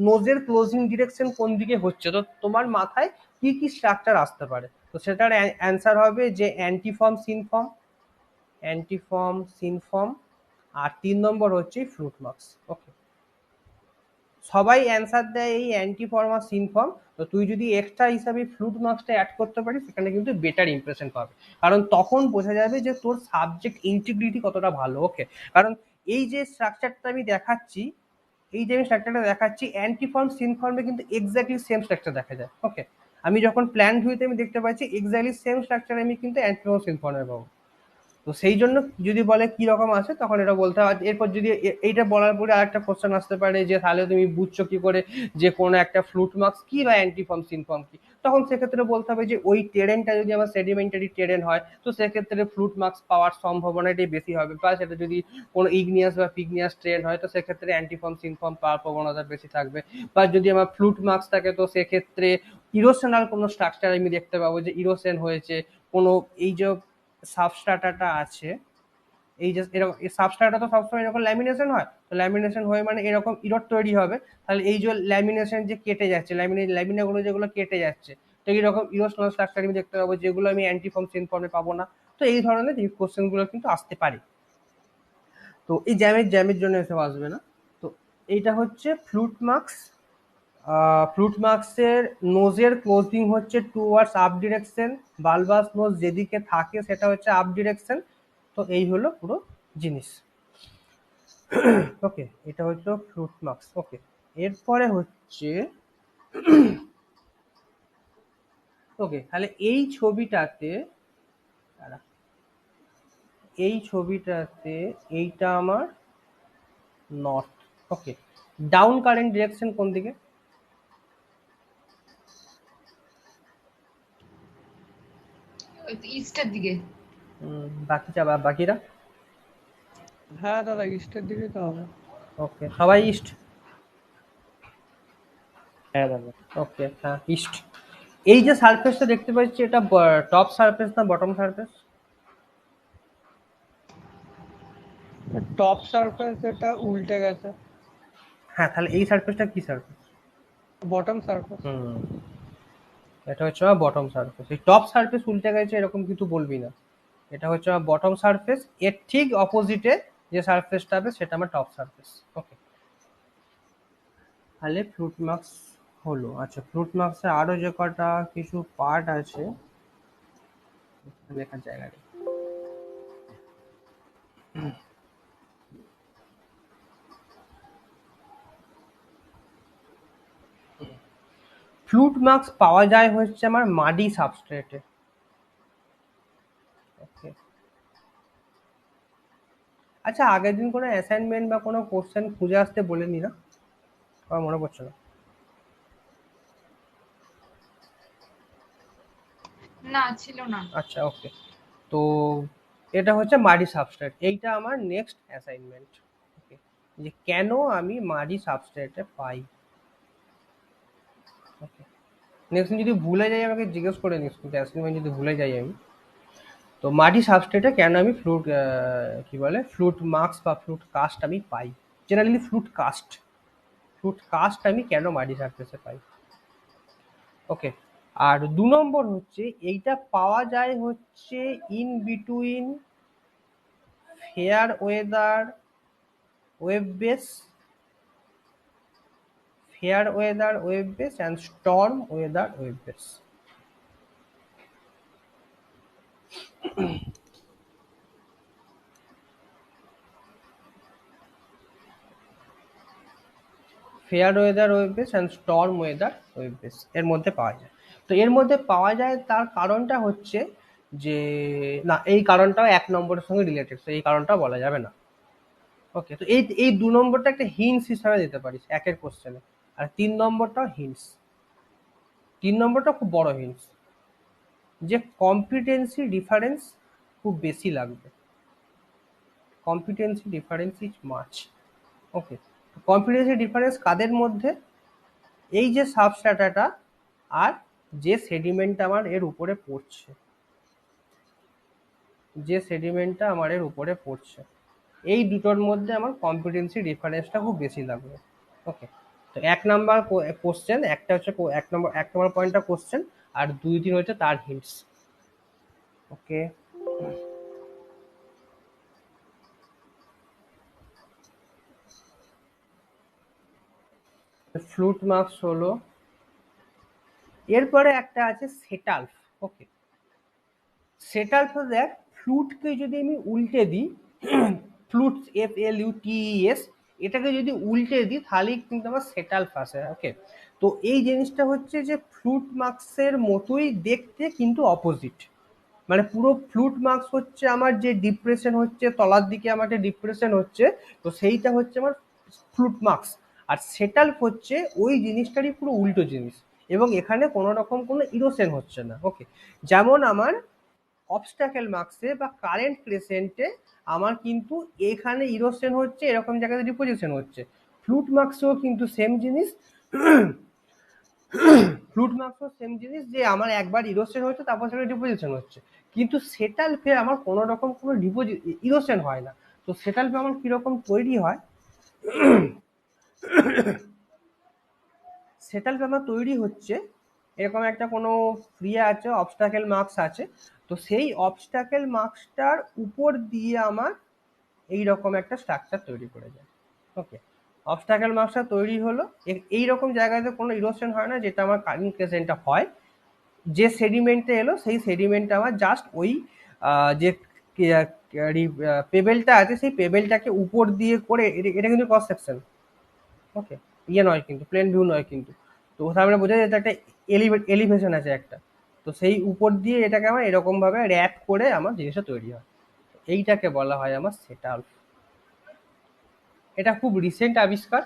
নোজের ক্লোজিং ডিরেকশন কোন দিকে হচ্ছে, তো তোমার মাথায় কি কি স্ট্রাকচার আসতে পারে? তো তো সেটার অ্যান্সার হবে যে অ্যান্টিফর্ম সিনফর্ম, অ্যান্টিফর্ম সিনফর্ম, আর 3 নম্বর হচ্ছে ফ্লুট মার্কস। ওকে, সবাই অ্যান্সার দেয় এই অ্যান্টিফর্ম আর সিনফর্ম। তো তুই যদি এক্সট্রা হিসাবে ফ্লুট মার্কসটা অ্যাড করতে পারিস সেখানে কিন্তু বেটার ইমপ্রেশন পাবে, কারণ তখন বোঝা যাবে যে তোর সাবজেক্ট ইন্টিগ্রিটি কতটা ভালো। ওকে, কারণ এই যে স্ট্রাকচারটা আমি দেখাচ্ছি, অ্যান্টিফর্ম সিনফর্মে কিন্তু এক্স্যাক্টলি সেম স্ট্রাকচার দেখা যায়। ওকে, আমি যখন প্ল্যান ভিউতে আমি দেখতে পাচ্ছি এক্স্যাক্টলি সেম স্ট্রাকচার আমি কিন্তু অ্যান্টিফর্ম সিনফর্মে পাবো। তো সেই জন্য যদি বলে কি রকম আছে তখন এটা বলতে হবে। এরপর যদি এইটা বলার পরে আরেকটা কোশ্চেন আসতে পারে যে তাহলে তুমি বুঝছো কি করে যে কোনো একটা ফ্লুট মার্কস কি বা অ্যান্টিফর্ম সিনফর্ম কি, তখন সেক্ষেত্রে বলতে হবে যে ওই টেরেনটা যদি আমার সেডিমেন্টারি টেরেন হয় তো সেক্ষেত্রে ফ্লুট মার্কস পাওয়ার সম্ভাবনাটাই বেশি হবে, বা সেটা যদি কোনো ইগনিয়াস বা পিগনিয়াস ট্রেন হয় তো সেক্ষেত্রে অ্যান্টিফর্ম সিনফর্ম পাওয়ার প্রবণতা বেশি থাকবে। বা যদি আমার ফ্লুট মার্কস থাকে তো সেক্ষেত্রে ইরোশনাল কোনো স্ট্রাকচার আমি দেখতে পাবো যে ইরোশন হয়েছে কোনো, এই যে সাবস্ট্রাটাটা আছে, এই যে এরকম সাবস্ট্রাটা তো সবসময় এরকম ল্যামিনেশন হয়, তো ল্যামিনেশন হয়ে মানে এরকম ইরোড তৈরি হবে। তাহলে এই যে ল্যামিনেশন যে কেটে যাচ্ছে, ল্যামিনাগুলো যেগুলো কেটে যাচ্ছে, তো এইরকম ইরোশনাল স্ট্রাকচার আমি দেখতে পাবো যেগুলো আমি অ্যান্টিফর্ম সিনফর্মে পাবো না। তো এই ধরনের এই কোশ্চেনগুলো কিন্তু আসতে পারে। তো এই জ্যামের জন্য এসব আসবে না। তো এইটা হচ্ছে ফ্লুট মার্কস। ফ্লুট মার্কসের নোজের ক্লোজিং হচ্ছে টুয়ার্ডস আপ ডিরেকশন, বালবাস নোজ যেদিকে থাকে সেটা হচ্ছে আপ ডিরেকশন। তো এই হলো পুরো জিনিস। ওকে, এটা হচ্ছে ফ্লুট মার্কস। ওকে, এরপরে হচ্ছে ওকে, তাহলে এই ছবিটাতে দাঁড়া, এই ছবিটাতে এইটা আমার নর্থ। ওকে, ডাউন কারেন্ট ডিরেকশন কোন দিকে? ইস্টের দিকে। বাকিরা? হ্যাঁ দাদা, ইস্টের দিকে তো হবে। ওকে, সবাই ইস্ট। হ্যাঁ দাদা। ওকে, হ্যাঁ ইস্ট। এই যে সারফেসটা দেখতে পাচ্ছি এটা টপ সারফেস না বটম সারফেস? টপ সারফেস এটা উল্টে গেছে, হ্যাঁ, তাহলে এই সারফেসটা কি সারফেস? Bottom surface. হুম, এটা হচ্ছে আমার বটম সারফেস। এই টপ সারফেস উল্টে গেছে এরকম কিছু বলবি না, এটা হচ্ছে আমার বটম সারফেস, এর ঠিক অপোজিটে যে সারফেসটা হবে সেটা আমার টপ সারফেস। ওকে, তাহলে ফ্লুট মার্কস হলো। আচ্ছা, ফ্লুট মার্কসে আরো যে কটা কিছু পার্ট আছে লেখার জায়গা নেই। ফ্লুট মার্কস পাওয়া যায় হচ্ছে আমার মাডি সাবস্ট্রেটে। ওকে, আচ্ছা আগের দিন কোনো অ্যাসাইনমেন্ট বা কোনো কোশ্চেন খুঁজে আসতে বলেনি না? আমার মনে পড়ছে না। না, ছিল না। আচ্ছা, ওকে। তো এটা হচ্ছে মাডি সাবস্ট্রেট, এইটা আমার নেক্সট অ্যাসাইনমেন্ট। ওকে, যে কেন আমি মাডি সাবস্ট্রেটে পাই। ওকে, নেক্সট যদি ভুলে যাই আমাকে জিজ্ঞেস করে নিস, কিন্তু অ্যাসাইনমেন্ট যদি ভুলে যাই আমি। তো মাডি সাবস্ট্রেটে কেন আমি কি বলে ফ্লুট মার্কস বা ফ্লুট কাস্ট আমি পাই, জেনারেলি ফ্লুট কাস্ট আমি কেন মাডি সারফেসে পাই। ওকে, আর 2 নম্বর হচ্ছে এইটা পাওয়া যায় হচ্ছে in between fair weather wave base, and storm weather wave base. Fair weather wave base and storm weather wave base এর মধ্যে পাওয়া যায়। তো এর মধ্যে পাওয়া যায় তার কারণটা হচ্ছে যে, না এই কারণটাও 1 নম্বরের সঙ্গে রিলেটেড, তো এই কারণটা বলা যাবে না। ওকে, তো এই 2 নম্বরটা একটা হিন্টস হিসাবে দিতে পারিস একের কোশ্চেনে, আর 3 নম্বরটাও হিন্টস। 3 নম্বরটা খুব বড় হিন্টস, যে কম্পিটেন্সি ডিফারেন্স খুব বেশি লাগবে, competency difference is much. Okay, competency difference কাদের মধ্যে? এই যে সাবস্ট্রাটাটা আর যে সেডিমেন্টটা আমার এর উপরে পড়ছে, এই দুটোর মধ্যে আমার কম্পিটেন্সি ডিফারেন্সটা খুব বেশি লাগবে। ওকে, তো 1 নাম্বার কোশ্চেন, একটা হচ্ছে 1 নম্বর পয়েন্টটা কোশ্চেন, আর 2-3 হচ্ছে তার হিন্টস। ওকে, ফ্লুট মার্কস হলো। এরপরে একটা আছে সেটালফ। ওকে, সেটালফ দেখ, ফ্লুটকে যদি আমি উল্টে দিই, ফ্লুট FLUTES, এটাকে যদি উল্টে দিই তাহলেই কিন্তু আমার সেটালফ আসে। ওকে, তো এই জিনিসটা হচ্ছে যে ফ্লুট মার্কসের মতোই দেখতে কিন্তু অপোজিট। মানে পুরো ফ্লুট মার্কস হচ্ছে আমার যে ডিপ্রেশন হচ্ছে, তলার দিকে আমার যে ডিপ্রেশন হচ্ছে, তো সেইটা হচ্ছে আমার ফ্লুট মার্কস। আর সেটালফ হচ্ছে ওই জিনিসটারই পুরো উল্টো জিনিস, এবং এখানে কোনো রকম কোনো ইরোশন হচ্ছে না। ওকে, যেমন আমার অবস্টাকেল মার্কসে বা কারেন্ট ক্রেসেন্টে আমার কিন্তু এখানে ইরোশন হচ্ছে, এরকম জায়গাতে ডিপোজিশন হচ্ছে। ফ্লুট মার্কসেও কিন্তু সেম জিনিস, ফ্লুট মার্কসও সেম জিনিস, যে আমার একবার ইরোশন হচ্ছে তারপর সেটা ডিপোজিশন হচ্ছে। কিন্তু সেটালফে আমার কোনো রকম কোনো ইরোশন হয় না। তো সেটালফে আমার কিরকম তৈরি হয়, সেটালফে আমার তৈরি হচ্ছে এরকম একটা কোনো আছে, অবস্টাকেল মার্কস আছে, তো সেই অবস্টাকেল মার্কসটার উপর দিয়ে আমার এইরকম একটা স্ট্রাকচার তৈরি করে যায়। ওকে, অবস্টাকেল মার্কসটা তৈরি হলো, এইরকম জায়গাতে কোনো ইরোশন হয় না, যেটা আমার কারেন্ট ক্রেসেন্টটা হয়। যে সেডিমেন্টটা এলো সেই সেডিমেন্টটা আমার জাস্ট ওই যে পেবেলটা আছে সেই পেবেলটাকে উপর দিয়ে করে, এটা কিন্তু ক্রস সেকশন। ওকে, ইয়ে নয় কিন্তু, প্লেন ভিউ নয় কিন্তু। তো তার মানে বোঝা যাচ্ছে একটা এলিভেশন আছে একটা, তো সেই উপর দিয়ে এটাকে আমার এরকম ভাবে র্যাপ করে আমার জিনিসটা তৈরি হয়। এইটাকে বলা হয় আমার সেটালফ। এটা খুব রিসেন্ট আবিষ্কার।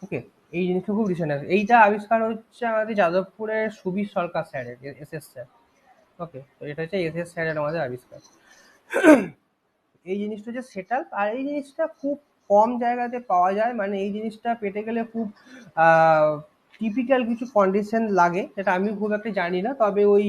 ওকে, এই জিনিসটা খুব রিসেন্ট, এইটা আবিষ্কার হচ্ছে আমাদের যাদবপুরের সুবীর সরকার স্যারের, SS স্যার। ওকে, তো এটা হচ্ছে SS স্যারের আমাদের আবিষ্কার। এই জিনিসটা হচ্ছে সেটালফ, আর এই জিনিসটা খুব কম জায়গাতে পাওয়া যায়। মানে এই জিনিসটা পেতে গেলে খুব টিপিক্যাল কিছু কন্ডিশন লাগে, যেটা আমি খুব একটা জানি না। তবে ওই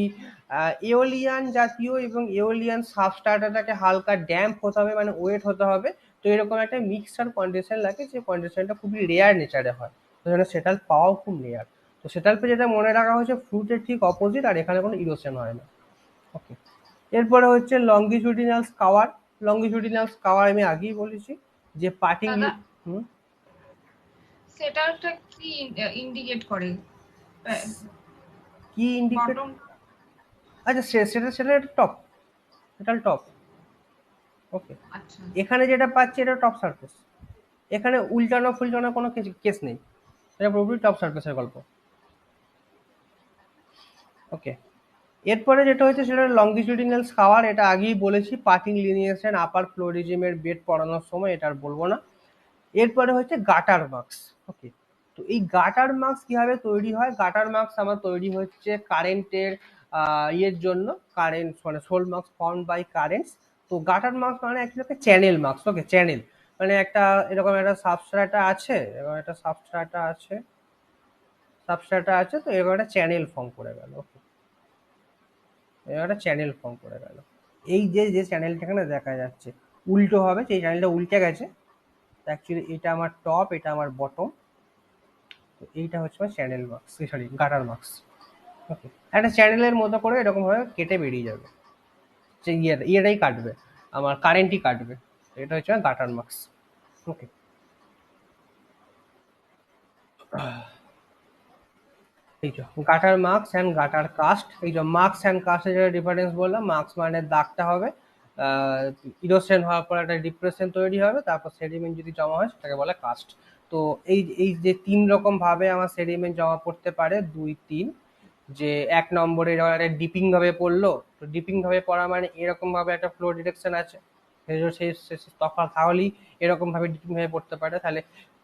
এওলিয়ান জাতীয় এবং এওলিয়ান সাবস্ট্রাটাটাকে হালকা ড্যাম্প হতে হবে, মানে ওয়েট হতে হবে। তো এরকম একটা মিক্সচার কন্ডিশন লাগে, যে কন্ডিশনটা খুবই রেয়ার নেচারে হয়, তো সেটা সেটালফ পাওয়াও খুব রেয়ার। তো সেটালফে যেটা মনে রাখা হয়েছে, ফ্লুটের ঠিক অপোজিট, আর এখানে কোনো ইরোশন হয় না। ওকে, এরপরে হচ্ছে লঙ্গিচুডিনাল স্কাওয়ার। লঙ্গিচুডিনাল স্কাওয়ার আমি আগেই বলেছি যে পার্টিং। দাদা, হুম, সেটাটা কি ইন্ডিকেট করে? কি ইন্ডিকেট? বটম? আচ্ছা, সেটা সেটা একটা টপ, সেটা টপ। ওকে, আচ্ছা, এখানে যেটা পাচ্ছি এটা টপ সারফেস, এখানে উল্টানো ফুলটানো কোনো কেস নেই, এটা পুরোপুরি টপ সারফেসের গল্প। ওকে, এরপরে যেটা হচ্ছে সেটা লঙ্গিচুডিনাল স্কাওয়ার। এটা আগেই বলেছি, পার্টিং লিনিয়েশন আপার ফ্লোরিজিমের বেড পড়ানোর সময়, এটা আর বলবো না। এরপরে হচ্ছে গাটার মার্কস। ওকে, তো এই গাটার মার্কস কিভাবে তৈরি হয়? গাটার মার্কস আমার তৈরি হচ্ছে কারেন্টের ইয়ের জন্য, কারেন্ট মানে sole marks form by currents. তো গাটার মার্কস মানে একটা চ্যানেল মার্কস। ওকে, চ্যানেল মানে একটা এরকম একটা সাবস্ট্রাটা আছে, এরকম একটা সাবস্ট্রাটা আছে, সাবস্ট্রাটা আছে, তো এরকম একটা চ্যানেল ফর্ম করে গেল। ওকে, এরকম একটা চ্যানেল ফর্ম করে গেল। এই যে যে চ্যানেলটা এখানে দেখা যাচ্ছে উল্টো হবে, সেই চ্যানেলটা উল্টে গেছে। অ্যাকচুয়ালি এটা আমার টপ, এটা আমার বটম। তো এইটা হচ্ছে আমার channel marks, sorry gutter marks. Okay, একটা চ্যানেলের মতো করে এরকম ভাবে কেটে বেরিয়ে যাবে, যে ইয়েটাই কাটবে, আমার কারেন্টই কাটবে। এটা হচ্ছে আমার গাটার মার্কস। ওকে, এই যে gutter marks and gutter cast. এই যে মার্কস অ্যান্ড কাস্টের যেটা ডিফারেন্স বললাম, মার্কস মানে দাগটা হবে, ইরোশন হওয়ার পর একটা ডিপ্রেশন তৈরি হবে, তারপর সেডিমেন্ট যদি জমা হয় সেটাকে বলে কাস্ট। তো এই এই যে 3 রকম ভাবে আমার সেডিমেন্ট জমা পড়তে পারে, 2-3। যে 1 নম্বরে এরকম একটা ডিপিং ভাবে পড়লো, তো ডিপিং ভাবে পড়া মানে এরকম ভাবে একটা ফ্লো ডিরেকশন আছে, তখন তাহলেই এরকম ভাবে ডিপিং ভাবে পড়তে পারে। তাহলে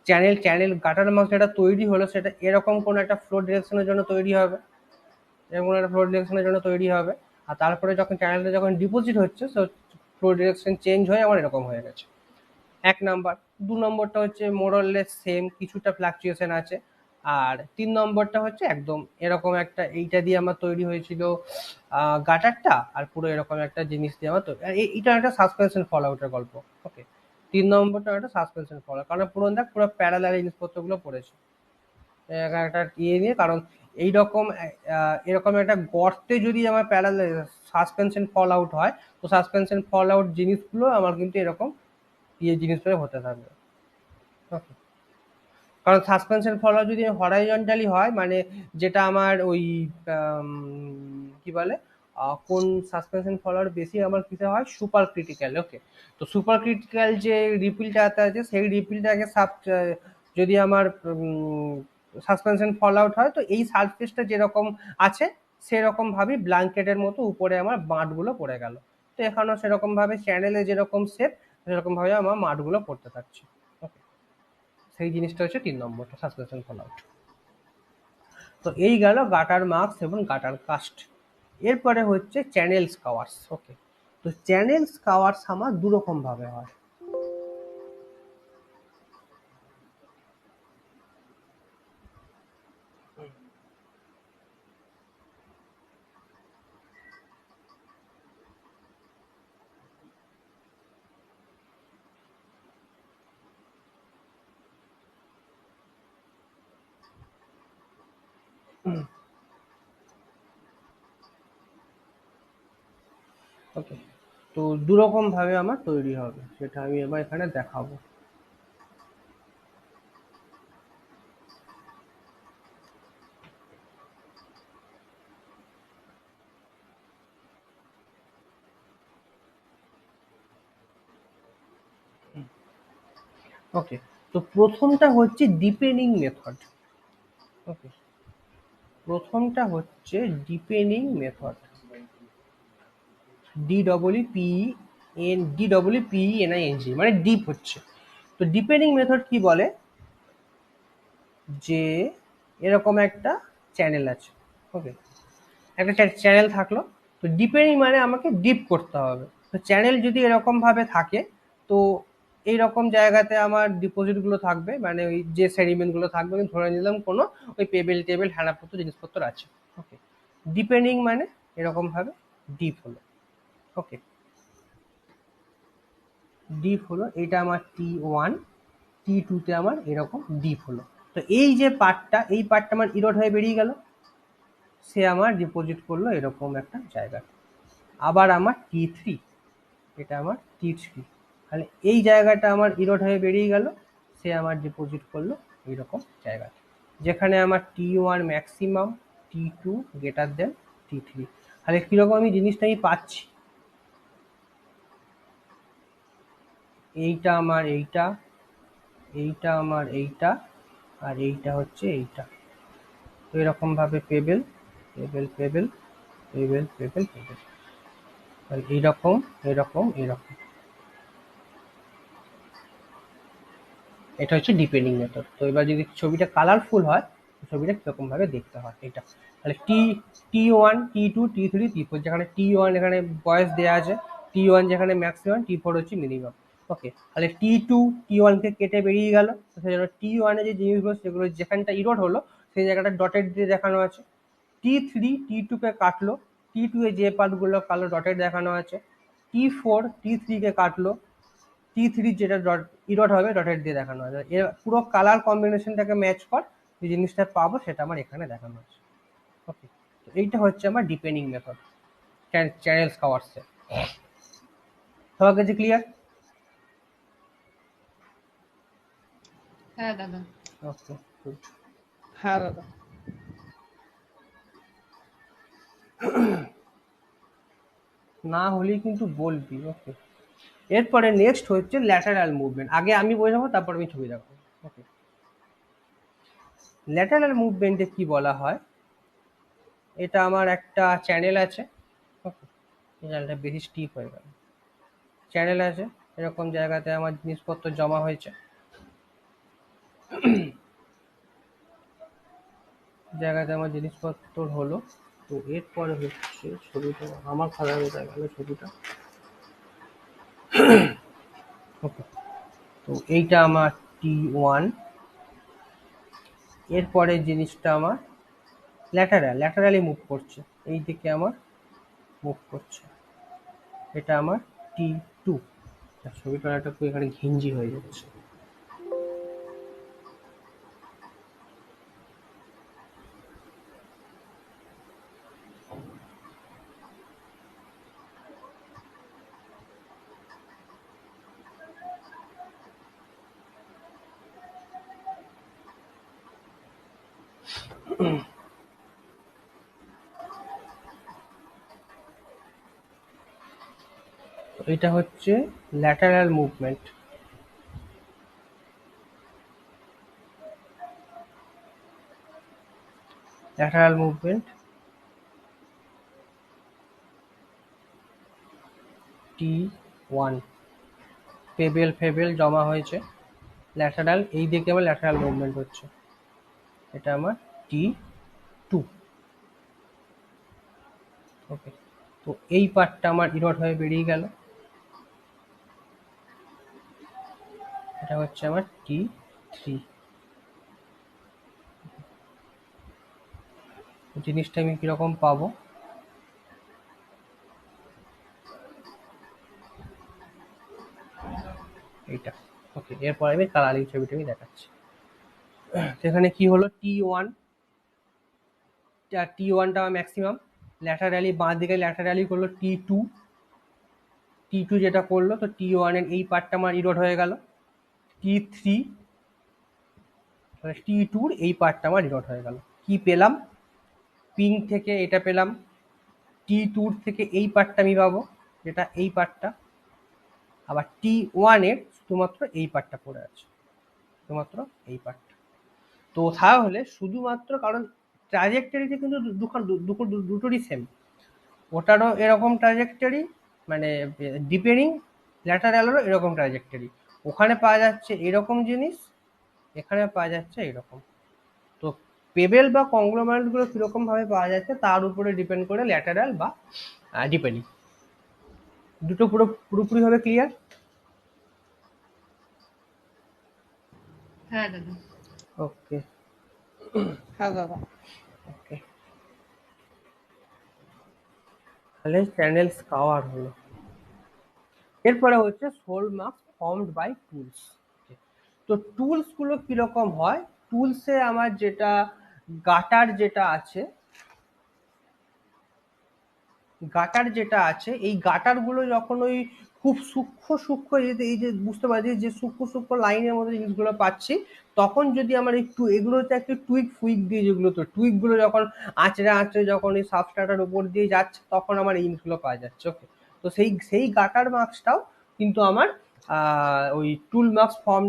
চ্যানেল গাটার মার্কস যেটা তৈরি হলো সেটা এরকম কোনো একটা ফ্লো ডিরেকশনের জন্য তৈরি হবে, এরকম কোনো একটা ফ্লো ডিরেকশনের জন্য তৈরি হবে। আর তারপরে যখন চ্যানেলটা যখন ডিপোজিট হচ্ছে, তো ফ্লো ডিরেকশন চেঞ্জ হয়ে আমার এরকম হয়ে গেছে। 1 নাম্বার। 2 নম্বরটা হচ্ছে মোরলেস সেম, কিছুটা ফ্লাকচুয়েশন আছে। আর 3 নম্বরটা হচ্ছে একদম এরকম একটা, এইটা দিয়ে আমার তৈরি হয়েছিল গাটারটা, আর পুরো এরকম একটা জিনিস দিয়ে আমার এইটা একটা সাসপেনশন ফল আউটের গল্প। ওকে, 3 নম্বরটা একটা সাসপেনশন ফল, কারণ পুরো দেখ পুরো প্যারালাল জিনিসপত্রগুলো পড়েছে একটা ইয়ে নিয়ে। কারণ এইরকম এরকম একটা গর্তে যদি আমার সাসপেনশন ফল আউট হয়, তো সাসপেনশন ফল আউট জিনিসগুলো আমার কিন্তু এরকম জিনিসগুলো হতে থাকবে। ওকে, কারণ সাসপেনশন ফল আউট যদি হরাইজন্টালি হয়, মানে যেটা আমার ওই কি বলে, কোন সাসপেনশন ফল আউট বেশি আমার কিসে হয়, সুপার ক্রিটিক্যাল। ওকে, তো সুপার ক্রিটিক্যাল যে রিপিলটা আছে সেই রিপিলটাকে যদি আমার সাসপেনশন ফল আউট হয়, তো এই সারফেসটা যেরকম আছে সেরকম ভাবে ব্ল্যাঙ্কেটের মতো উপরে আমার বাঁটগুলো পড়ে গেল। তো এখানেও সেরকম ভাবে চ্যানেলে যেরকম শেপ সেরকম ভাবে আমার মাঠগুলো পড়তে থাকছে। ওকে, সেই জিনিসটা হচ্ছে 3 নম্বরটা, সাসপেনশন ফল আউট। তো এই গেল গাটার মার্কস এবং গাটার কাস্ট। এরপরে হচ্ছে চ্যানেল স্কাওয়ার্স। ওকে, তো চ্যানেল স্কাওয়ার্স আমার দু রকম ভাবে হয়। ওকে, তো দু রকম ভাবে আমার তৈরি হবে, সেটা আমি এবার এখানে দেখাবো। ওকে, তো প্রথমটা হচ্ছে ডিপেনিং মেথড। ওকে, প্রথমটা হচ্ছে ডিপেনিং মেথড, DEEPENING, মানে ডিপ হচ্ছে। তো ডিপেনিং মেথড কি বলে, যে এরকম একটা চ্যানেল আছে। ওকে, একটা চ্যানেল থাকলো, তো ডিপেনিং মানে আমাকে ডিপ করতে হবে। তো চ্যানেল যদি এরকম ভাবে থাকে, তো এইরকম জায়গাতে আমার ডিপোজিটগুলো থাকবে, মানে ওই যে সেডিমেন্টগুলো থাকবে, আমি ধরে নিলাম কোনো ওই পেবেল টেবিল হ্যানাপত্র জিনিসপত্র আছে। ওকে, ডিপেনিং মানে এরকম ভাবে ডিপ হলো। ওকে, ডিপ হলো, এটা আমার T1, T2-তে আমার এরকম ডিপ হলো। তো এই যে পার্টটা, এই পার্টটা আমার ইরোড হয়ে বেরিয়ে গেল, সে আমার ডিপোজিট করলো এরকম একটা জায়গা। আবার আমার T3, এটা আমার T3, তাহলে এই জায়গাটা আমার ইরোড হয়ে বেরিয়ে গেল, সে আমার ডিপোজিট করলো এইরকম জায়গা, যেখানে আমার T1 maximum, T2 greater than T3। তাহলে কিরকম আমি জিনিসটা আমি পাচ্ছি, এইটা আমার এইটা, এইটা আমার এইটা, আর এইটা হচ্ছে এইটা। তো এরকম ভাবে payable payable payable payable payable payable, এইরকম এরকম এরকম। এটা হচ্ছে ডিপেন্ডিং মেথড। তো এবার যদি ছবিটা কালারফুল হয়, ছবিটা কিরকম ভাবে দেখতে হয় এটা, তাহলে T1 T2 T3 T4, যেখানে T1 এখানে বয়স দেওয়া আছে, T1 যেখানে ম্যাক্সিমাম, T4 হচ্ছে মিনিমাম। ওকে, তাহলে T2 T1 কে কেটে বেরিয়ে গেল, সেই জন্য T1 এ যে জিনিসগুলো সেগুলো যেখানটা ইরোড হলো সেই জায়গাটা ডটেড দিয়ে দেখানো আছে। T3 T2 কে কাটলো, T2 এ যে পার্টগুলো কালো ডটেড দেখানো আছে। T4 T3 কে কাটলো, T3 যেটা ইরোড হবে ডটেড দিয়ে দেখানো আছে। এর পুরো কালার কম্বিনেশনটাকে ম্যাচ কর, যে জিনিসটা পাবো সেটা আমার এখানে দেখানো আছে। ওকে, তো এইটা হচ্ছে আমার ডিপেন্ডিং মেথড চ্যানেল স্কাওয়ার্সে। সবার কাছে ক্লিয়ার? হ্যাঁ দাদা। ওকে, গুড। হ্যাঁ দাদা। না হলেই কিন্তু বলবি। ওকে, এরপরে নেক্সট হচ্ছে ল্যাটারাল মুভমেন্ট। আগে আমি বোঝাবো, তারপর আমি ছবি দেখাবো। ওকে, ল্যাটারাল মুভমেন্টে কি বলা হয়, এটা আমার একটা চ্যানেল আছে। ওকে, চ্যানেলটা বেশি স্টিপ হয়ে গেল। চ্যানেল আছে, এরকম জায়গাতে আমার জিনিসপত্র জমা হয়েছে, জায়গাতে আমার জিনিসপত্র হলো। তো এরপরে হচ্ছে ছবিটা আমার খারাপ হয়ে গেল ছবিটা। ওকে, তো এইটা আমার T1। এরপরে জিনিসটা আমার ল্যাটারালি মুভ করছে, এই দিকে আমার মুভ করছে, এটা আমার T2। ছবিটা একটা এখানে ঘিঞ্জি হয়ে যাচ্ছে। এটা হচ্ছে lateral movement. Lateral movement T1, payable জমা হয়েছে, ল্যাটারাল, এই দিকে আমার ল্যাটারাল মুভমেন্ট হচ্ছে, এটা আমার T2। ওকে, তো এই পার্টটা আমার ইরোড হয়ে বেরিয়ে গেল, এটা হচ্ছে আমার T3। জিনিসটা আমি কিরকম পাবো, এইটা। ওকে, এরপর আমি কালারিং ছবিটা আমি দেখাচ্ছি। সেখানে কি হলো, T1, T1টা আমার ম্যাক্সিমাম, ল্যাটারালি বাঁ দিকে ল্যাটারালি করলো T2, T2 যেটা করলো, তো T1 এর এই পার্টটা আমার ইরোড হয়ে গেল, T3, T2 এই পার্টটা আমার ইরোড হয়ে গেল। কি পেলাম, পিঙ্ক থেকে এটা পেলাম, T2 থেকে এই পার্টটা আমি পাবো, যেটা এই পার্টটা, আবার T1 এর শুধুমাত্র এই পার্টটা পড়ে আছে, শুধুমাত্র এই পার্টটা। তো তাহলে শুধুমাত্র, কারণ ট্রাজেক্টরিতে কিন্তু দুটোরই সেম, ওটারও এরকম ট্রাজেক্টরি, মানে ডিপেন্ডিং, ল্যাটারালেরও এরকম ট্রাজেক্টরি, ওখানে পাওয়া যাচ্ছে এরকম জিনিস, এখানে পাওয়া যাচ্ছে এরকম। তো পেবেল বা কংগ্লোমারেটগুলো কীরকম ভাবে পাওয়া যাচ্ছে তার উপরে ডিপেন্ড করে ল্যাটারাল বা ডিপেন্ডিং। দুটো পুরোপুরি ভাবে ক্লিয়ার? হ্যাঁ দাদা। ওকে, হ্যাঁ দাদা। ওকে, তাহলে চ্যানেলস কভার হলো। এরপরে হচ্ছে soul marks formed by tools. তো টুলস গুলো কিরকম হয়, টুলসে আমার যেটা গাটার যেটা আছে, এই গাটারগুলো যখন ওই খুব সূক্ষ্ম এই যে বুঝতে পারছি যে সূক্ষ্ম লাইনের মধ্যে জিনিসগুলো পাচ্ছি, তখন যদি আমার একটু এগুলোতে একটু টুইক ফুইক দিয়ে, যেগুলো তো টুইকগুলো যখন আঁচড়ে যখন এই সাবস্ট্রাটার উপর দিয়ে যাচ্ছে, তখন আমার এই জিনিসগুলো পাওয়া যাচ্ছে। ওকে, তো সেই গাটার মার্কসটাও কিন্তু আমার ওই tool marks form,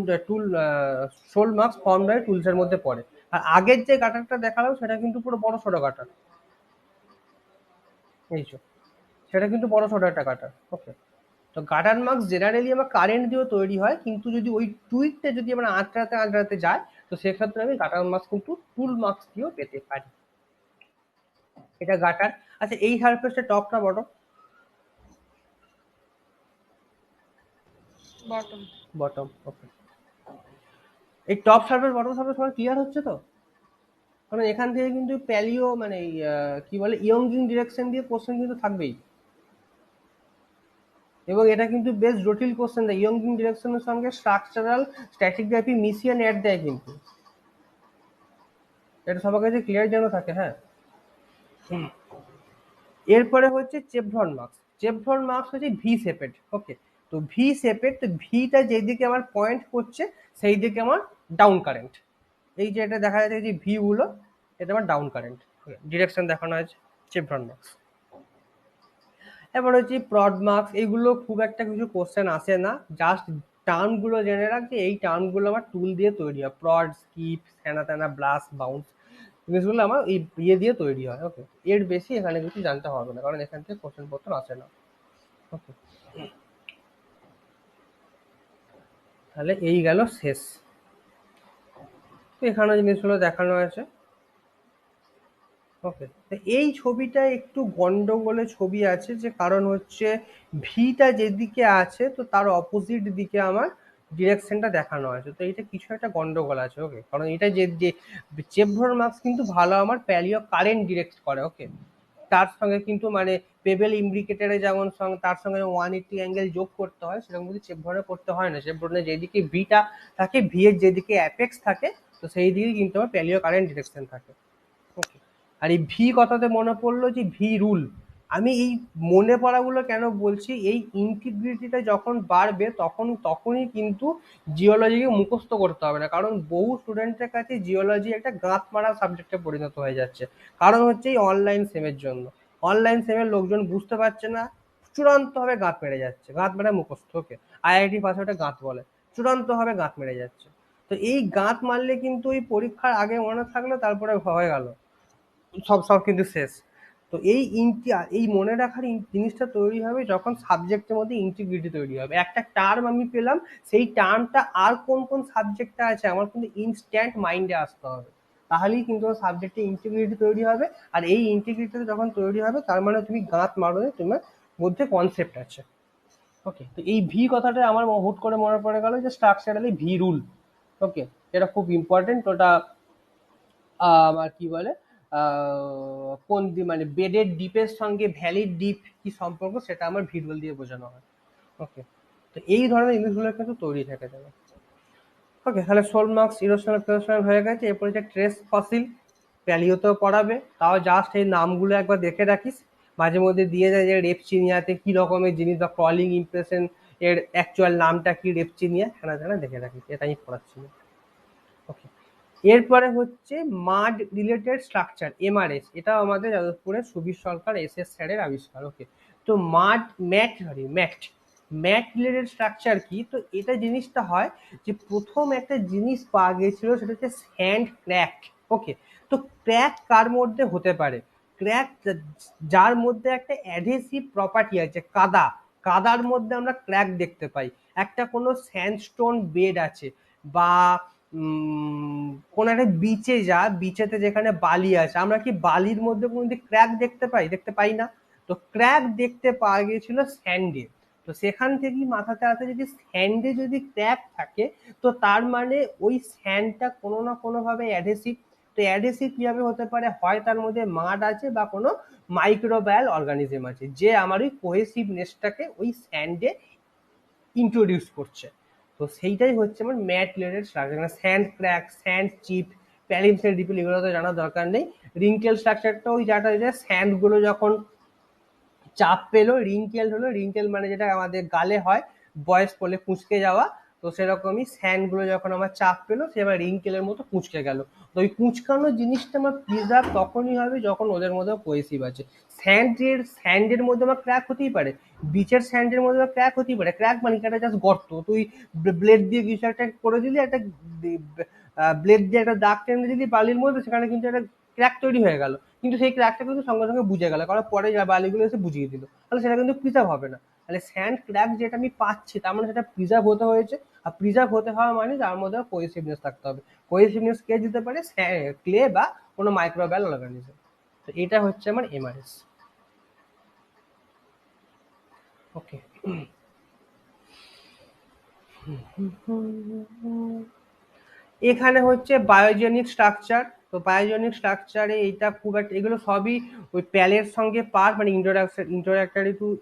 sole marks form by টুলসের মধ্যে পড়ে। আর আগের যে গাটারটা দেখালাম সেটা কিন্তু পুরো বড় সড়ো গাটার, এইসব, সেটা কিন্তু বড় ছোট একটা গাটার। ওকে, তো গাটার মার্কস জেনারেলি আমার কারেন্ট দিয়েও তৈরি হয়, কিন্তু যদি ওই টুইকটা যদি আমরা আঁচড়াতে যায়, তো সেক্ষেত্রে আমি গাটার মার্কস কিন্তু টুল মার্কস দিয়েও পেতে পারি। এটা গাটার। আচ্ছা, এই সারফেসটা টপ না বটম? বটম। বটম। ওকে, এই টপ সারফেস বটম সারফেস সবার ক্লিয়ার হচ্ছে তো? কারণ এখান থেকে কিন্তু প্যালিও মানে কি বলে ইয়ংজিং ডিরেকশন দিয়ে কোশ্চেন কিন্তু থাকবেই, এবং এটা কিন্তু বেশ জটিল কোশ্চেন দেয়। ইয়ংজিং ডিরেকশনের সঙ্গে স্ট্রাকচারাল স্ট্র্যাটিগ্রাফি মিশিয়ে নেট দেয় কিন্তু, এটা সবার কাছে ক্লিয়ার যেন থাকে। হ্যাঁ, এরপরে হচ্ছে চেভরন মার্কস। চেভরন মার্কস হচ্ছে ভি শেপেড। ওকে, তো ভি শেপেড, তো ভিটা যেদিকে আমার পয়েন্ট করছে সেই দিকে আমার ডাউন কারেন্ট। এই যে এটা দেখা যাচ্ছে যে ভি গুলো, এটা আমার ডাউন কারেন্ট ডিরেকশন দেখানো আছে, চেভরন মার্কস। এবার হচ্ছে প্রড মার্কস, এইগুলো খুব একটা কিছু কোশ্চেন আসে না, জাস্ট টার্মগুলো জেনে রাখছি, এই টার্মগুলো আমার টুল দিয়ে তৈরি হয়, প্রড, স্কিপ, হ্যানা ত্যানা, ব্লাস্ট, বাউন্স, জিনিসগুলো আমার এই ইয়ে দিয়ে তৈরি হয়। ওকে, এর বেশি এখানে কিছু জানতে হবে না, কারণ এখান থেকে কোশ্চেন পত্র আসে না। ওকে, তাহলে এই গেল শেষ। তো এখানে জিনিসগুলো দেখানো আছে। ওকে, তো এই ছবিটা একটু গন্ডগোলের ছবি আছে, যে কারণ হচ্ছে ভিটা যেদিকে আছে তো তার অপোজিট দিকে আমার ডিরেকশনটা দেখানো আছে, তো এইটা কিছু একটা গন্ডগোল আছে। ওকে, কারণ এটা যে চেভরন মার্কস কিন্তু ভালো আমার প্যালিও কারেন্ট ডিরেক্ট করে। ওকে, তার সঙ্গে কিন্তু মানে পেবেল ইন্ডিকেটারে যেমন তার সঙ্গে 180 অ্যাঙ্গেল যোগ করতে হয়, সেরকম কিন্তু চেভরনে করতে হয় না। চেভরনে যেদিকে ভিটা থাকে, ভি এর যেদিকে অ্যাপেক্স থাকে, তো সেই দিকে কিন্তু আমার প্যালিও কারেন্ট ডিরেকশন থাকে। ওকে, আর এই ভি কথাতে মনে পড়লো যে ভি রুল, আমি এই মনে পড়াগুলো কেন বলছি, এই ইন্টিগ্রিটিটা যখন বাড়বে তখনই কিন্তু জিওলজিকে মুখস্থ করতে হবে না, কারণ বহু স্টুডেন্টের কাছে জিওলজি একটা গাঁত মারা সাবজেক্টে পরিণত হয়ে যাচ্ছে। কারণ হচ্ছে এই অনলাইন সেমের জন্য। অনলাইন সেমের লোকজন বুঝতে পারছে না, চূড়ান্তভাবে গাঁত মেরে যাচ্ছে, গাঁত মেরে মুখস্থ। ওকে, আইআইটি পাশে ওটা গাঁত বলে, চূড়ান্তভাবে গাঁত মেরে যাচ্ছে। তো এই গাঁত মারলে কিন্তু ওই পরীক্ষার আগে মনে থাকলো, তারপরে হয়ে গেল, সব সব কিন্তু শেষ। তো এই মনে রাখার জিনিসটা তৈরি হবে যখন সাবজেক্টের মধ্যে ইন্টিগ্রিটি তৈরি হবে। একটা টার্ম আমি পেলাম, সেই টার্মটা আর কোন কোন সাবজেক্টে আছে আমার কিন্তু ইনস্ট্যান্ট মাইন্ডে আসতে হবে, তাহলেই কিন্তু সাবজেক্টে ইন্টিগ্রিটি তৈরি হবে। আর এই ইন্টিগ্রিটি যখন তৈরি হবে তার মানে তুমি গাঁত মারোনি, তোমার মধ্যে কনসেপ্ট আছে। ওকে, তো এই ভি কথাটা আমার হুট করে মনে পড়ে গেল যে স্ট্রাকচারালি ভি রুল। ওকে, এটা খুব ইম্পর্টেন্ট। ওটা আমার কি বলে কোন মানে বেডের ডিপের সঙ্গে ভ্যালিড ডিপ কি সম্পর্ক, সেটা আমার ভিজুয়াল দিয়ে বোঝানো হয়। ওকে, তো এই ধরনের জিনিসগুলো কিন্তু তৈরি থেকে যাবে। ওকে, তাহলে সোল মার্কস ইরোশনাল ফিরোশনাল হয়ে গেছে। এরপরে যে ট্রেস ফসিল প্যালিওতেও পড়াবে, তাও জাস্ট এই নামগুলো একবার দেখে রাখিস। মাঝে মধ্যে দিয়ে যায় যে রেপচিনিয়াতে কি রকমের জিনিস বা ক্রলিং ইমপ্রেশন এর অ্যাকচুয়াল নামটা কি, রেপচিনিয়া, হ্যাঁ জানা দেখে রাখিস, এটা আমি পড়াচ্ছি। ওকে, এরপরে হচ্ছে মাড রিলেটেড স্ট্রাকচার, এমআরএস। এটা আমাদের যাদবপুরের সুবীর সরকার এস স্যারের আবিষ্কার। ওকে, তো ম্যাট রিলেটেড স্ট্রাকচার কি, তো এটা জিনিসটা হয় যে প্রথম একটা জিনিস পাওয়া গেছিল, সেটা হচ্ছে স্যান্ড ক্র্যাক। ওকে, তো ক্র্যাক কার মধ্যে হতে পারে? ক্র্যাক যার মধ্যে একটা অ্যাডহেসিভ প্রপার্টি আছে, কাদার মধ্যে আমরা ক্র্যাক দেখতে পাই। একটা কোনো স্যান্ডস্টোন বেড আছে, বা কোন একটা বিচেতে যেখানে বালি আছে, আমরা কি বালির মধ্যে কোনোদিন ক্র্যাক দেখতে পাই না? তো ক্র্যাক দেখতে পাওয়া গিয়েছিল স্যান্ডে। তো সেখান থেকেই মাথাতে আসে, যদি স্যান্ডে যদি ক্র্যাক থাকে, তো তার মানে ওই স্যান্ডটা কোনো না কোনো ভাবে অ্যাডহেসিভ। তো অ্যাডহেসিভ কিভাবে হতে পারে? হয় তার মধ্যে মাড আছে বা কোনো মাইক্রোবায়াল অর্গানিজম আছে, যে আমার ওই কোহেসিভনেসটাকে ওই স্যান্ডে ইন্ট্রোডিউস করছে। তো সেইটাই হচ্ছে আমার mat related structure. Sand crack, sand chip, প্যালিমসেল ডিপিল, এগুলো তো জানার দরকার নেই। রিঙ্কেল স্ট্রাকচারটা ওই যাটা স্যান্ড গুলো যখন চাপ পেলো, রিঙ্কেল হলো। রিঙ্কেল মানে যেটা আমাদের গালে হয় বয়স পড়লে কুঁচকে যাওয়া, তো সেরকমই স্যান্ড গুলো যখন আমার চাপ পেলো, সে আবার রিঙ্কেলের মতো কুঁচকে গেল। তো ওই কুঁচকানো জিনিসটা আমার প্রিজার্ভ তখনই হবে যখন ওদের মধ্যে কোহেসিভ আছে। স্যান্ডের মধ্যে আমার ক্র্যাক হতেই পারে, বিচের স্যান্ডের মধ্যে ক্র্যাক হতেই পারে। ক্র্যাক মানে একটা জাস্ট গর্ত, তুই ব্লেড দিয়ে কিছু একটা করে দিলি, একটা ব্লেড দিয়ে একটা দাগ টেনে দিলি বালির মধ্যে, সেখানে কিন্তু একটা ক্র্যাক তৈরি হয়ে গেল। কিন্তু সেই ক্র্যাকটা কিন্তু সঙ্গে সঙ্গে বুঝে গেল, কারণ পরে বালিগুলো এসে বুঝিয়ে দিল, তাহলে সেটা কিন্তু প্রিজার্ভ হবে না। তাহলে স্যান্ড ক্র্যাক যেটা আমি পাচ্ছি, তার মানে সেটা প্রিজার্ভ হতে হয়েছে। আর প্রিজার্ভ হতে হওয়া মানে তার মধ্যে কোহেসিভনেস থাকতে হবে। কোহেসিভনেস কে দিতে পারে? ক্লে বা কোনো মাইক্রোবায়াল অর্গানিজম। তো এটা হচ্ছে আমার এমআরএস। ওকে, এখানে হচ্ছে বায়োজেনিক স্ট্রাকচার। তো বায়োজেনিক স্ট্রাকচারে এইটা খুব একটা, এগুলো সবই ওই প্যালের সঙ্গে পার্ট, মানে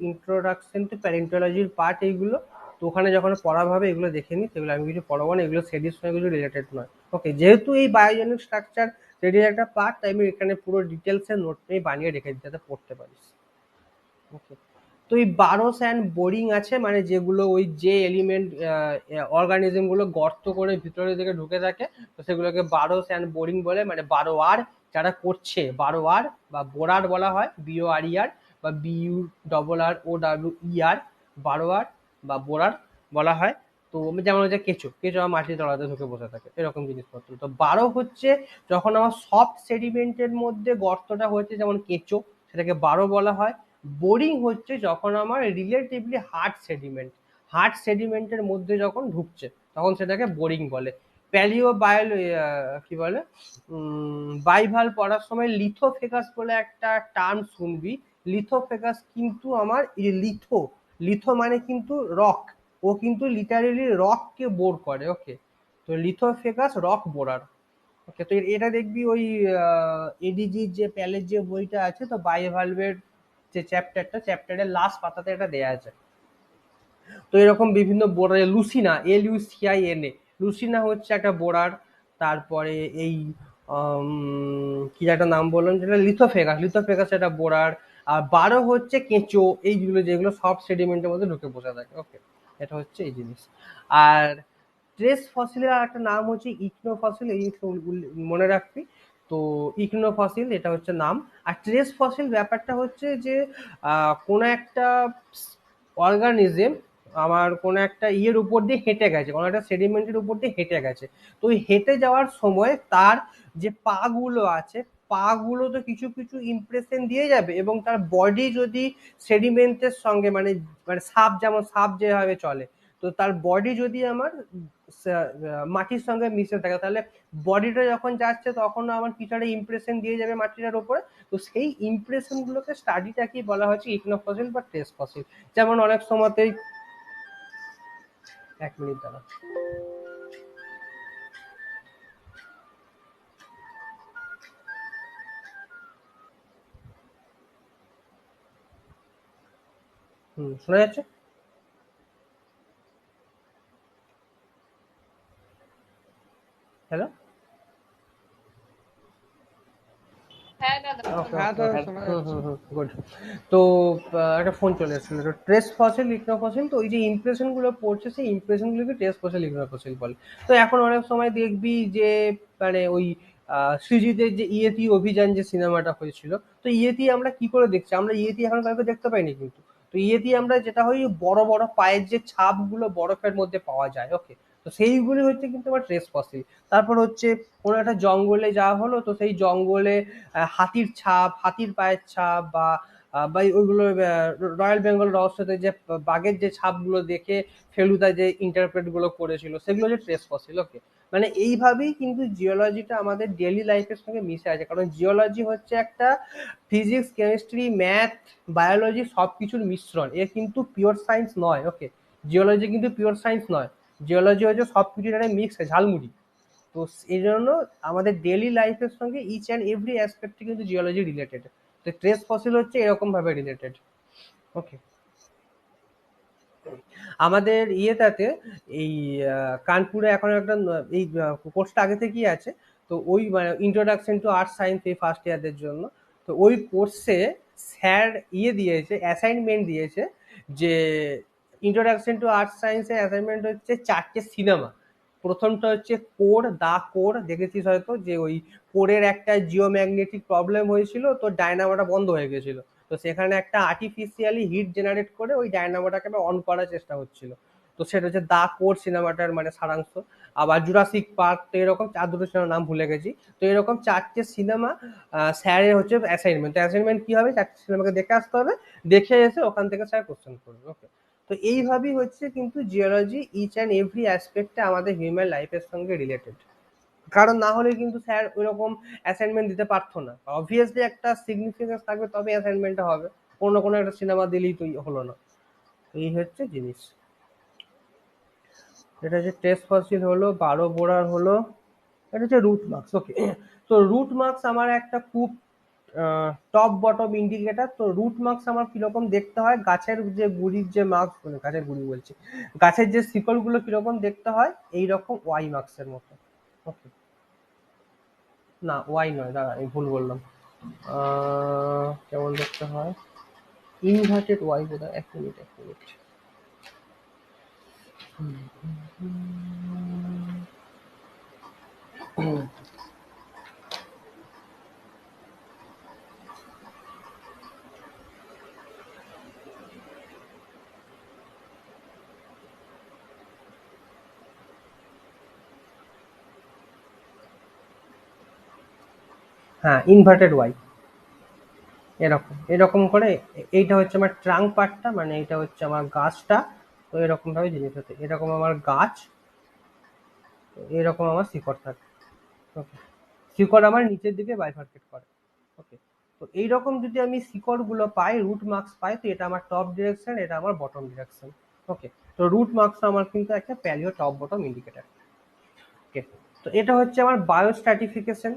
ইন্ট্রোডাকশন টু প্যালেন্টোলজির পার্ট এইগুলো। তো ওখানে যখন পড়াবো হবে এগুলো দেখে নিই, সেগুলো আমি কিছু পড়াবো না, এগুলো সেটির সঙ্গে কিছু রিলেটেড নয়। ওকে, যেহেতু এই বায়োজেনিক স্ট্রাকচার সেটির একটা পার্ট, তাই আমি এখানে পুরো ডিটেলসের নোট নিয়ে বানিয়ে রেখে দিতে, যাতে পড়তে পারিস। ওকে, তো এই বারোস অ্যান্ড বোরিং আছে, মানে যেগুলো ওই যে এলিমেন্ট অর্গানিজম গুলো গর্ত করে ভিতরে দিকে ঢুকে থাকে, তো সেগুলোকে বারোস অ্যান্ড বোরিং বলে। মানে বারোয়ার যারা করছে, বারোয়ার বা বোরার বলা হয়, BORER বা BURROWER, বারোয়ার বা বোরার বলা হয়। তো যেমন হচ্ছে কেঁচো আমার মাটির তলাতে ঢুকে বসে থাকে, এরকম জিনিসপত্র। তো বারো হচ্ছে যখন আমার সফট সেডিমেন্টের মধ্যে গর্তটা হচ্ছে, যেমন কেঁচো, সেটাকে বারো বলা হয়। বোরিং হচ্ছে যখন আমার রিলেটিভলি হার্ড সেডিমেন্টের মধ্যে যখন ঢুকছে, তখন সেটাকে বোরিং বলে। কি বলে, বাইভাল পড়ার সময় লিথোফেকাস বলে একটা টার্ম শুনবি। লিথোফেকাস কিন্তু আমার লিথো মানে কিন্তু রক, ও কিন্তু লিটারেলি রককে বোর করে। ওকে, তো লিথোফেকাস রক বোরার। ওকে, তো এটা দেখবি ওই এডিজি যে প্যালের যে বইটা আছে, তো বায়োভালভের যে চ্যাপ্টারের লাস্ট পাতাতে এটা দেয়া আছে। তো এরকম বিভিন্ন বোরার, LUCINA, লুসিনা হচ্ছে একটা বোরার। তারপরে এই কি একটা নাম বললাম, যেটা লিথোফেকাস একটা বোরার। আর 12 হচ্ছে কেঁচো, এইগুলো যেগুলো সব সেডিমেন্টের মধ্যে ঢুকে বসে থাকে। ওকে, এটা হচ্ছে এই জিনিস। আর ট্রেস ফসিলের আর একটা নাম হচ্ছে ইকনো ফসিল, এই মনে রাখবি। তো ইকনো ফসিল এটা হচ্ছে নাম। আর ট্রেস ফসিল ব্যাপারটা হচ্ছে যে কোনো একটা অর্গানিজম আমার কোনো একটা ইয়ের উপর দিয়ে হেঁটে গেছে, কোনো একটা সেডিমেন্টের উপর দিয়ে হেঁটে গেছে। তো ওই হেঁটে যাওয়ার সময় তার যে পা গুলো আছে, পা গুলো তো কিছু কিছু ইমপ্রেশন দিয়ে যাবে, এবং তার বডি যদি সেডিমেন্টের সঙ্গে মানে মানে সাপ, যেমন সাপ যেভাবে চলে, তো তার বডি যদি আমার মাটির সঙ্গে মিশে থাকে, তাহলে বডিটা যখন যাচ্ছে তখন আমার কিছু একটা ইমপ্রেশন দিয়ে যাবে মাটিটার উপরে। তো সেই ইমপ্রেশন গুলোকে স্টাডিটাকেই বলা হচ্ছে ইকনোফসিল বা ট্রেস ফসিল। যেমন অনেক সময়তেই, এক মিনিট দাঁড়া, শোনা যাচ্ছে? হ্যালো? হ্যাঁ দাদা। ওকে হ্যাঁ ওকে দাদা ওকে, শোনা যাচ্ছে। গুড। তো একটা ফোন চলে এসেছিল, তো ট্রেস ফসিল ইকনো ফসিল, তো ওই যে ইমপ্রেশন গুলো পড়ছে সেই ইমপ্রেশন গুলোকে ট্রেস ফসিল ইকনো ফসিল বলে। তো এখন অনেক সময় দেখবি যে মানে ওই সৃজিতের যে ইয়েতি অভিযান যে সিনেমাটা হয়েছিল, তো ইয়েতি আমরা কি করে দেখছি, আমরা ইয়েতি এখন কাউকে দেখতে পাইনি কিন্তু। তো ইয়েতি আমরা যেটা হয় বড় বড় পায়ের যে ছাপ গুলো বরফের মধ্যে পাওয়া যায়, ওকে, তো সেইগুলি হচ্ছে কিন্তু আমার ট্রেস ফসিল। তারপর হচ্ছে কোনো একটা জঙ্গলে যাওয়া হলো, তো সেই জঙ্গলে হাতির ছাপ, হাতির পায়ের ছাপ, বা ওইগুলো রয়্যাল বেঙ্গল রহস্যতে যে বাঘের যে ছাপগুলো দেখে ফেলুদা যে ইন্টারপ্রেট গুলো করেছিল, সেগুলো যে ট্রেস ফসিল। ওকে, মানে এইভাবেই কিন্তু জিওলজিটা আমাদের ডেইলি লাইফের সঙ্গে মিশে আছে, কারণ জিওলজি হচ্ছে একটা ফিজিক্স, কেমিস্ট্রি, ম্যাথ, বায়োলজি সবকিছুর মিশ্রণ, এ কিন্তু পিওর সায়েন্স নয়। ওকে, জিওলজি কিন্তু পিওর সায়েন্স নয়, জিওলজি হচ্ছে সবকিছুর একটা মিক্স, ঝালমুড়ি। তো এই জন্য আমাদের ডেইলি লাইফের সঙ্গে ইচ অ্যান্ড এভরি অ্যাসপেক্টে কিন্তু জিওলজি রিলেটেড। তো ট্রেস ফসিল হচ্ছে এরকম ভাবে রিলেটেড। ওকে, আমাদের ইয়েটাতে এই কানপুরে এখন একটা এই কোর্সটা আগে থেকেই আছে। তো ওই মানে ইন্ট্রোডাকশন টু আর্ট সায়েন্স এই ফার্স্ট ইয়ারদের জন্য। তো ওই কোর্সে স্যার ইয়ে দিয়েছে, অ্যাসাইনমেন্ট দিয়েছে যে ইন্ট্রোডাকশন টু আর্ট সায়েন্সের অ্যাসাইনমেন্ট হচ্ছে 4টে সিনেমা। প্রথমটা হচ্ছে কোর, দা কোর, দেখেছিস হয়তো, যে ওই কোরের একটা জিওম্যাগনেটিক প্রবলেম হয়েছিল, তো ডায়নামোটা বন্ধ হয়ে গেছিল। তো সেখানে একটা আর্টিফিশিয়ালি হিট জেনারেট করে ওই ডায়নামোটাকে অন করার চেষ্টা হচ্ছিল। তো সেটা হচ্ছে দা কোর সিনেমাটার মানে সারাংশ। আবার জুরাসিক পার্ক, তো এরকম দুটো সিনেমার নাম ভুলে গেছি। তো এরকম 4টে সিনেমা স্যারের হচ্ছে অ্যাসাইনমেন্ট। তো অ্যাসাইনমেন্ট কি হবে, 4টে সিনেমাকে দেখে আসতে হবে, দেখে এসে ওখান থেকে স্যার কোশ্চেন করবে। ওকে, তো এইভাবেই হচ্ছে কিন্তু জিওলজি ইচ অ্যান্ড এভরি অ্যাসপেক্টে আমাদের হিউম্যান লাইফের সঙ্গে রিলেটেড। কারণ না হলে কিন্তু স্যার ওইরকম অ্যাসাইনমেন্ট দিতে পারতো না। অবভিয়াসলি একটা সিগনিফিকেন্স থাকবে, তবে অ্যাসাইনমেন্টটা হবে। কোনো কোনো একটা সিনেমা দিলেই তো হলো না। এই হচ্ছে জিনিস। এটা হচ্ছে টেস্ট ফসিল হলো, 12 বোরার হলো, এটা হচ্ছে রুট মার্কস। ওকে, তো রুট মার্কস আমার একটা খুব টপ বটম ইন্ডিকেটার। তো রুট মার্কস আমার কিরকম দেখতে হয়, গাছের যে গুড়ির যে মার্কস, মানে গাছের গুড়ি বলছি, গাছের যে শিকড় গুলো কিরকম দেখতে হয়, এইরকম ওয়াই মার্কসের মতো। ওকে, না ওয়াই নয়, দাঁড়া আমি ভুল বললাম। কেমন দেখতে হয়, ইনভার্টেড ওয়াই বোধ হয়, এক মিনিট এক মিনিট। হ্যাঁ, ইনভার্টেড ওয়াই, এরকম এরকম করে। এইটা হচ্ছে আমার ট্রাঙ্ক পার্টটা, মানে এটা হচ্ছে আমার গাছটা। তো এরকম ভাবে জিনিস হচ্ছে, এরকম আমার গাছ, তো এরকম আমার শিকড় থাকে। ওকে, শিকড় আমার নিচের দিকে বাইফার্কেট করে। ওকে, তো এইরকম যদি আমি শিকড় গুলো পাই, রুট মার্কস পাই, তো এটা আমার টপ ডিরেকশন, এটা আমার বটম ডিরেকশন। ওকে, তো রুট মার্কস আমার কিন্তু একটা প্যালিও টপ বটম ইন্ডিকেটার। ওকে, তো এটা হচ্ছে আমার বায়ো স্ট্র্যাটিফিকেশন।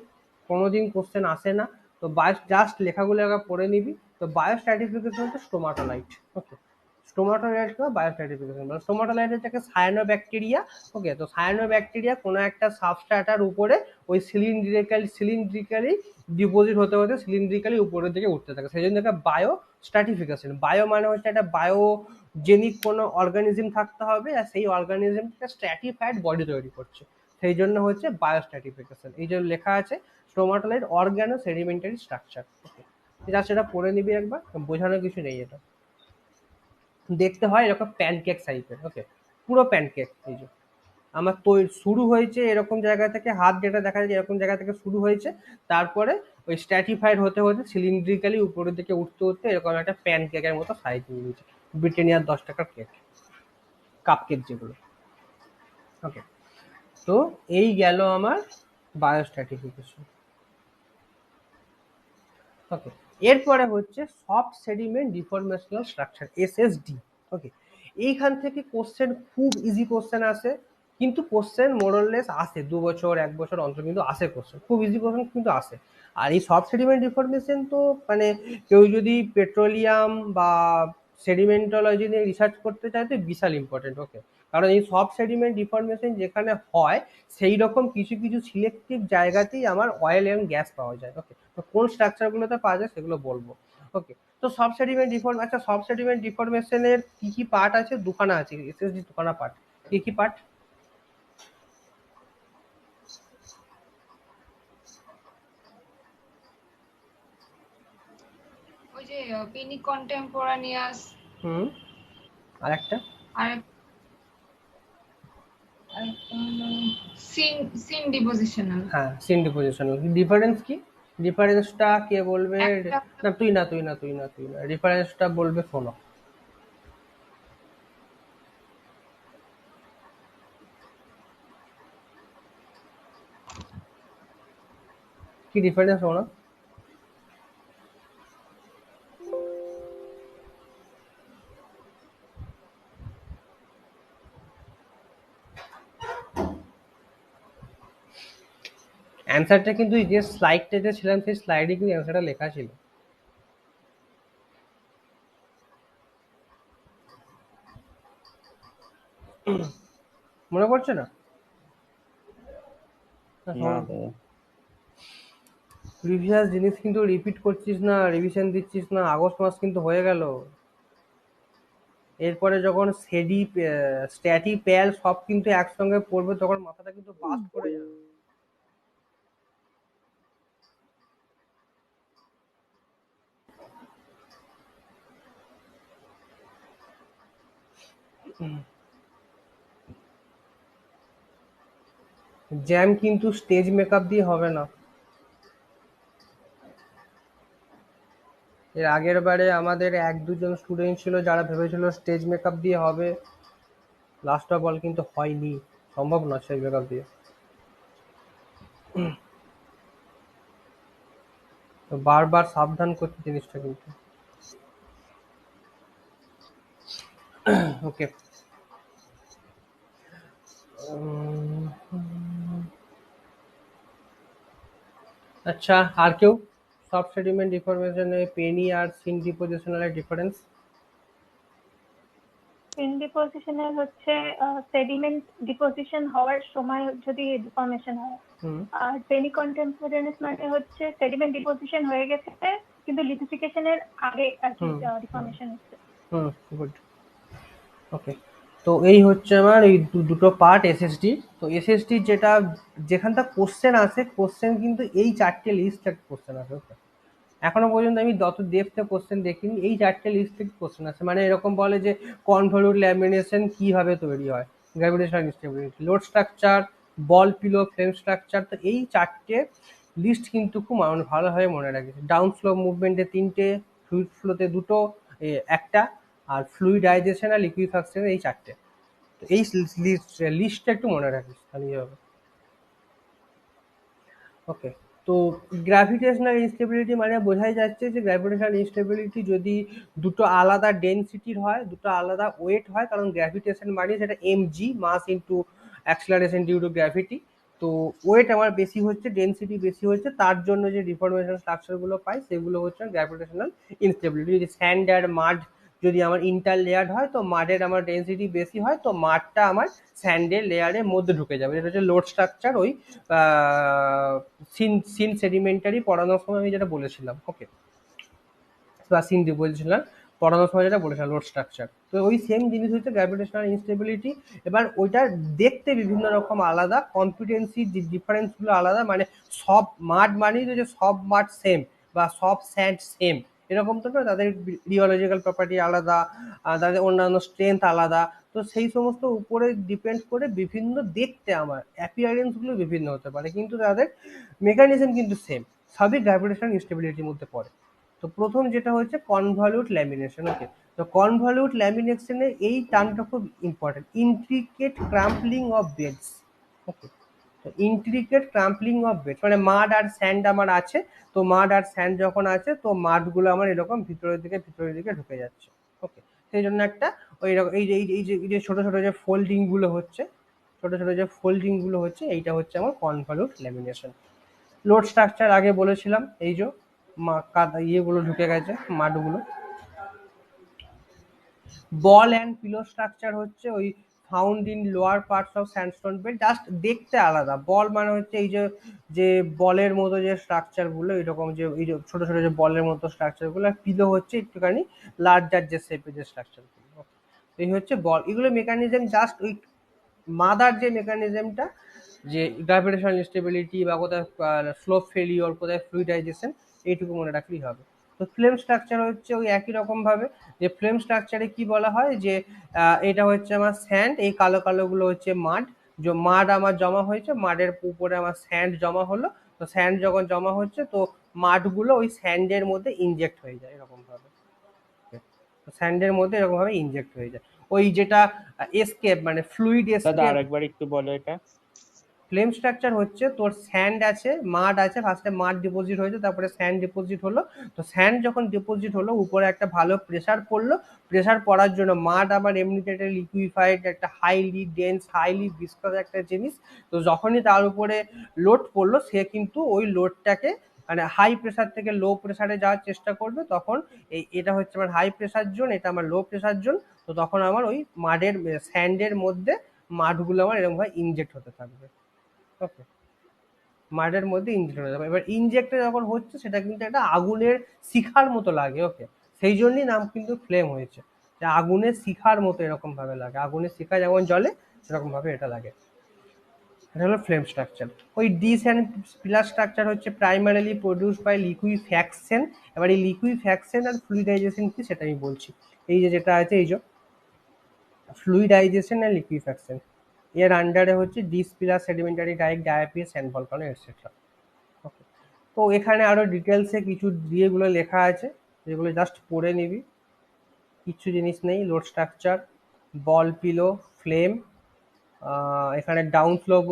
কোনোদিন কোশ্চেন আসে না, তো বায়ো জাস্ট লেখাগুলো একবার পড়ে নিবি। তো বায়ো স্ট্র্যাটিফিকেশন হচ্ছে স্টোমাটোলাইট। ওকে, স্টোমাটোলাইট বা বায়োস্ট্র্যাটিফিকেশন, মানে স্টোমাটোলাইট হচ্ছে একটা সায়ানোব্যাকটেরিয়া। ওকে, তো সায়ানোব্যাকটেরিয়া কোনো একটা সাবস্ট্রাটার উপরে ওই সিলিন্ড্রিক্যালি ডিপোজিট হতে হতে সিলিন্ড্রিক্যালি উপরের দিকে উঠতে থাকে, সেই জন্য একটা বায়ো স্ট্র্যাটিফিকেশন। বায়ো মানে হচ্ছে একটা বায়োজেনিক কোনো অর্গানিজম থাকতে হবে, আর সেই অর্গানিজমটা স্ট্র্যাটিফাইড বডি তৈরি করছে, সেই জন্য হচ্ছে বায়োস্ট্র্যাটিফিকেশন। এই যে লেখা আছে স্টোমাটোলাইট অর্গানো সেডিমেন্টারি স্ট্রাকচার। ওকে, জাস্ট এটা পড়ে নিবি একবার, বোঝানোর কিছু নেই। এটা দেখতে হয় এরকম প্যানকেক টাইপের। ওকে, পুরো প্যানকেক। এই যে আমার শুরু হয়েছে এরকম জায়গা থেকে, হাত যেটা দেখা যায় এরকম জায়গা থেকে শুরু হয়েছে, তারপরে ওই স্ট্র্যাটিফাইড হতে হতে সিলিন্ড্রিক্যালি উপরের দিকে উঠতে উঠতে এরকম একটা প্যানকেকের মতো সাইজ নিয়ে নিয়েছে। ব্রিটানিয়ার 10 টাকার কেক, কাপ কেক যেগুলো। ওকে, তো এই গেল আমার বায়োস্ট্র্যাটিফিকেশন। ওকে, এরপরে হচ্ছে সফট সেডিমেন্ট ডিফরমেশনাল স্ট্রাকচার, এসএসডি। ওকে, এইখান থেকে কোশ্চেন, খুব ইজি কোশ্চেন আসে, কিন্তু কোশ্চেন মোরলেস আসে 2 বছর 1 বছর অন্তর, কিন্তু আসে কোশ্চেন, খুব ইজি কোশ্চেন কিন্তু আসে। আর এই সফট সেডিমেন্ট ডিফরমেশন তো মানে কেউ যদি পেট্রোলিয়াম বা সেডিমেন্টোলজি নিয়ে রিসার্চ করতে চায় তো বিশাল ইম্পর্টেন্ট। ওকে, কারণ এই সফট সেডিমেন্ট ডিফরমেশন যেখানে হয় সেই রকম কিছু কিছু সিলেক্টিভ জায়গাতেই আমার অয়েল এন্ড গ্যাস পাওয়া যায়। ওকে, তো কোন স্ট্রাকচারগুলোতে পাওয়া যায় সেগুলো বলবো। ওকে, তো সফট সেডিমেন্ট আচ্ছা, সফট সেডিমেন্ট ডিফরমেশনের কি কি পার্ট আছে? দুখানা আছে, এসএসডি দুখানা পার্ট। কি কি পার্ট? ওই যে পেনি কন্টেম্পোরানিয়াস, হুম, আর একটা আর সিন সিন ডিপোজিশনাল। হ্যাঁ, সিন ডিপোজিশনাল। ডিফারেন্স কি? ডিফারেন্সটা কে বলবে? একটা না তুই না, তুই না, তুই না, তুই না, ডিফারেন্সটা বলবে শোনো। কি ডিফারেন্স শোনো? অ্যান্সারটা কিন্তু যে স্লাইডটাতে ছিলাম সেই স্লাইডে কিন্তু অ্যান্সারটা লেখা ছিল। মনে পড়ছে না? না দাদা। প্রিভিয়াস জিনিস কিন্তু রিপিট করছিস না, রিভিশন দিচ্ছিস না। আগস্ট মাস কিন্তু হয়ে গেল, এরপরে যখন সেডি স্ট্যাটি প্যাল সব কিন্তু একসঙ্গে পড়বে তখন মাথাটা কিন্তু বাস্ট করে যাবে। জ্যাম কিন্তু স্টেজ মেকআপ দিয়ে হবে না। এর আগের বারে আমাদের 1-2 জন স্টুডেন্ট ছিল যারা ভেবেছিল স্টেজ মেকআপ দিয়ে হবে, লাস্ট অফ অল কিন্তু হয়নি, সম্ভব না স্টেজ মেকআপ দিয়ে। তো বারবার সাবধান করছি জিনিসটা কিন্তু। ওকে, আচ্ছা, আর কেউ? সফট সেডিমেন্ট ডিফরমেশনে পেনি আর সিন ডিপোজিশনালের ডিফারেন্স? সিন ডিপোজিশনের হচ্ছে সেডিমেন্ট ডিপোজিশন হওয়ার সময় যদি ডিফর্মেশন হয়, হুম আর পেনি কন্টেম্পোরানিয়াস মানে হচ্ছে সেডিমেন্ট ডিপোজিশন হয়ে গেছে কিন্তু লিথিফিকেশনের আগে আর কি ডিফর্মেশন হচ্ছে। হুম, গুড। ওকে, তো এই হচ্ছে আমার এই দুটো পার্ট এসএসডি। তো এসএসডি যেটা যেখানটা কোশ্চেন আসে, কোশ্চেন কিন্তু এই 4টে লিস্ট থেকে কোশ্চেন আসে। ওকে, এখনো পর্যন্ত আমি যত ডেপথে কোশ্চেন দেখিনি, এই 4টে লিস্ট থেকে কোশ্চেন আসে। মানে এরকম বলে যে কনভলিউট ল্যামিনেশন কিভাবে তৈরি হয়, গ্র্যাভিটেশনাল ইনস্টেবিলিটি, লোড স্ট্রাকচার, বল পিলো, ফ্রেম স্ট্রাকচার। তো এই 4টে লিস্ট কিন্তু খুব ভালোভাবে মনে রাখিস। ডাউন স্লো মুভমেন্টে 3টে, ফ্লুইড ফ্লোতে 2টো, একটা, আর ফ্লুইডাইজেশন আর লিকুইফাকশন এই 4টে। তো এই লিস্টটা একটু মনে রাখিস, তাহলেই হবে। ওকে, তো গ্র্যাভিটেশনাল ইনস্টেবিলিটি মানে বোঝাই যাচ্ছে যে গ্র্যাভিটেশনাল ইনস্টেবিলিটি যদি দুটো আলাদা ডেনসিটির হয়, দুটো আলাদা ওয়েট হয়, কারণ গ্র্যাভিটেশন মানে সেটা MG, mass into acceleration due to gravity. তো ওয়েট আমার বেশি হচ্ছে, ডেনসিটি বেশি হচ্ছে, তার জন্য যে ডিফরমেশন স্ট্রাকচারগুলো পাই সেগুলো হচ্ছে গ্র্যাভিটেশনাল ইনস্টেবিলিটি। যদি স্যান্ড আর মাড যদি আমার ইন্টার লেয়ার হয় তো মাডের আমার ডেন্সিটি বেশি হয়, তো মাডটা আমার স্যান্ডের লেয়ারের মধ্যে ঢুকে যাবে। এটা হচ্ছে লোড স্ট্রাকচার, ওই সিন সেডিমেন্টারি পড়ানোর সময় আমি যেটা বলেছিলাম। ওকে, বা সিন ডিপোজিশন পড়ানোর সময় যেটা বলেছিলাম লোড স্ট্রাকচার, তো ওই সেম জিনিস হচ্ছে গ্র্যাভিটেশনাল ইনস্টেবিলিটি। এবার ওইটা দেখতে বিভিন্ন রকম আলাদা, কম্পিটেন্সি ডিফারেন্সগুলো আলাদা, মানে সব মাড মানেই যে সব মাড সেম বা সব স্যান্ড সেম এরকম তো না, তাদের রিওলজিক্যাল প্রপার্টি আলাদা, তাদের অন্যান্য স্ট্রেংথ আলাদা। তো সেই সমস্ত উপরে ডিপেন্ড করে বিভিন্ন দেখতে আমার অ্যাপিয়ারেন্সগুলো বিভিন্ন হতে পারে, কিন্তু তাদের মেকানিজম কিন্তু সেম, সবই গ্র্যাভিটেশনাল ইনস্টেবিলিটির মধ্যে পড়ে। তো প্রথম যেটা হচ্ছে কনভলিউট ল্যামিনেশন। ওকে, তো কনভলিউট ল্যামিনেশনে এই টার্মটা খুব ইম্পর্টেন্ট, ইন্ট্রিকেট ক্রাম্পলিং অফ বেডস। ওকে, তো ইন্ট্রিকেট ক্রাম্পলিং অফ বেডস মানে মাড আর স্যান্ড আমার আছে, তো মাড আর স্যান্ড যখন আছে তো মাডগুলো আমার এরকম ভিতরের দিকে ঢুকে যাচ্ছে। ওকে, সেই জন্য একটা ওই রকম এই যে ছোট ছোট যে ফোল্ডিংগুলো হচ্ছে, এইটা হচ্ছে আমার কনভলিউট ল্যামিনেশন। লোড স্ট্রাকচার আগে বলেছিলাম, এই যে ইয়েগুলো ঢুকে গেছে মাডগুলো। বল অ্যান্ড পিলো স্ট্রাকচার হচ্ছে ওই found in lower parts of sandstone bed, just দেখতে আলাদা। বল মানে হচ্ছে এই যে বলের মতো যে স্ট্রাকচারগুলো, এরকম যে এই যে ছোট ছোট যে বলের মতো স্ট্রাকচারগুলো, আর পিলো হচ্ছে একটুখানি লার্জার যে শেপের যে স্ট্রাকচারগুলো। এই হচ্ছে বল, এগুলো মেকানিজম জাস্ট ওই মাদার যে মেকানিজমটা, যে গ্র্যাভিটেশনাল ইনস্টেবিলিটি বা কোথায় স্লোপ ফেলিওর, কোথায় ফ্লুইডাইজেশন, এইটুকু মনে রাখলেই হবে। তো ফ্লেম স্ট্রাকচার হচ্ছে ওই একই রকম ভাবে, যে ফ্লেম স্ট্রাকচারে কি বলা হয় যে এটা হচ্ছে আমার স্যান্ড, এই কালো কালোগুলো হচ্ছে মাড, যে মাড আমার জমা হয়েছে, মাডের উপরে আমার স্যান্ড জমা হলো, তো স্যান্ড যখন জমা হচ্ছে তো মাডগুলো ওই স্যান্ডের মধ্যে ইনজেক্ট হয়ে যায় এরকম ভাবে, স্যান্ডের মধ্যে এরকম ভাবে ইনজেক্ট হয়ে যায়। ওই যেটা এসকেপ মানে ফ্লুইড দাদা এসকেপ। আরেকবার একটু বলো এটা। ফ্লেম স্ট্রাকচার হচ্ছে তোর স্যান্ড আছে, মাড আছে, ফার্স্টে মাড ডিপোজিট হয়েছে, তারপরে স্যান্ড ডিপোজিট হলো। তো স্যান্ড যখন ডিপোজিট হলো উপরে একটা ভালো প্রেসার পড়লো, প্রেসার পড়ার জন্য মাড আবার এমনিতে একটা লিকুইফাইড, একটা হাইলি ডেন্স, হাইলি ভিসকাস একটা জিনিস, তো যখনই তার উপরে লোড পড়লো সে কিন্তু ওই লোডটাকে মানে হাই প্রেসার থেকে লো প্রেসারে যাওয়ার চেষ্টা করবে, তখন এটা হচ্ছে আমার হাই প্রেসার জোন, এটা আমার লো প্রেসার জোন, তো তখন আমার ওই মাডের স্যান্ডের মধ্যে মাডগুলো আমার এরকম ভাবে ইনজেক্ট হতে থাকবে। ওকে, মাডের মধ্যে ইনজেক্ট হয়ে যাবে। এবার ইনজেক্টে যখন হচ্ছে সেটা কিন্তু একটা আগুনের শিখার মতো লাগে। ওকে, সেই জন্যই নাম কিন্তু ফ্লেম হয়েছে, যে আগুনের শিখার মতো এরকম ভাবে লাগে, আগুনের শিখা যেমন জ্বলে সেরকম ভাবে এটা লাগে। এটা হলো ফ্লেম স্ট্রাকচার। ওই ডিস অ্যান্ড পিলার স্ট্রাকচার হচ্ছে প্রাইমারিলি প্রডিউস বাই লিকুইফ্যাকশন। এবার এই লিকুইফ্যাকশন আর ফ্লুইডাইজেশন কি সেটা আমি বলছি। এই যে যেটা আছে এই যে ফ্লুইডাইজেশন আর লিকুইফ্যাকশন, এর আন্ডারে হচ্ছে dish pillar sedimentary dike diapirs sand volcano etcetera. Okay, তো এখানে আরো ডিটেলসে কিছু দিয়েগুলো লেখা আছে, যেগুলো জাস্ট পড়ে নিবি, কিচ্ছু জিনিস নেই। লোড স্ট্রাকচার, বল পিলো, ফ্লেম, এখানে ডাউন স্লোপ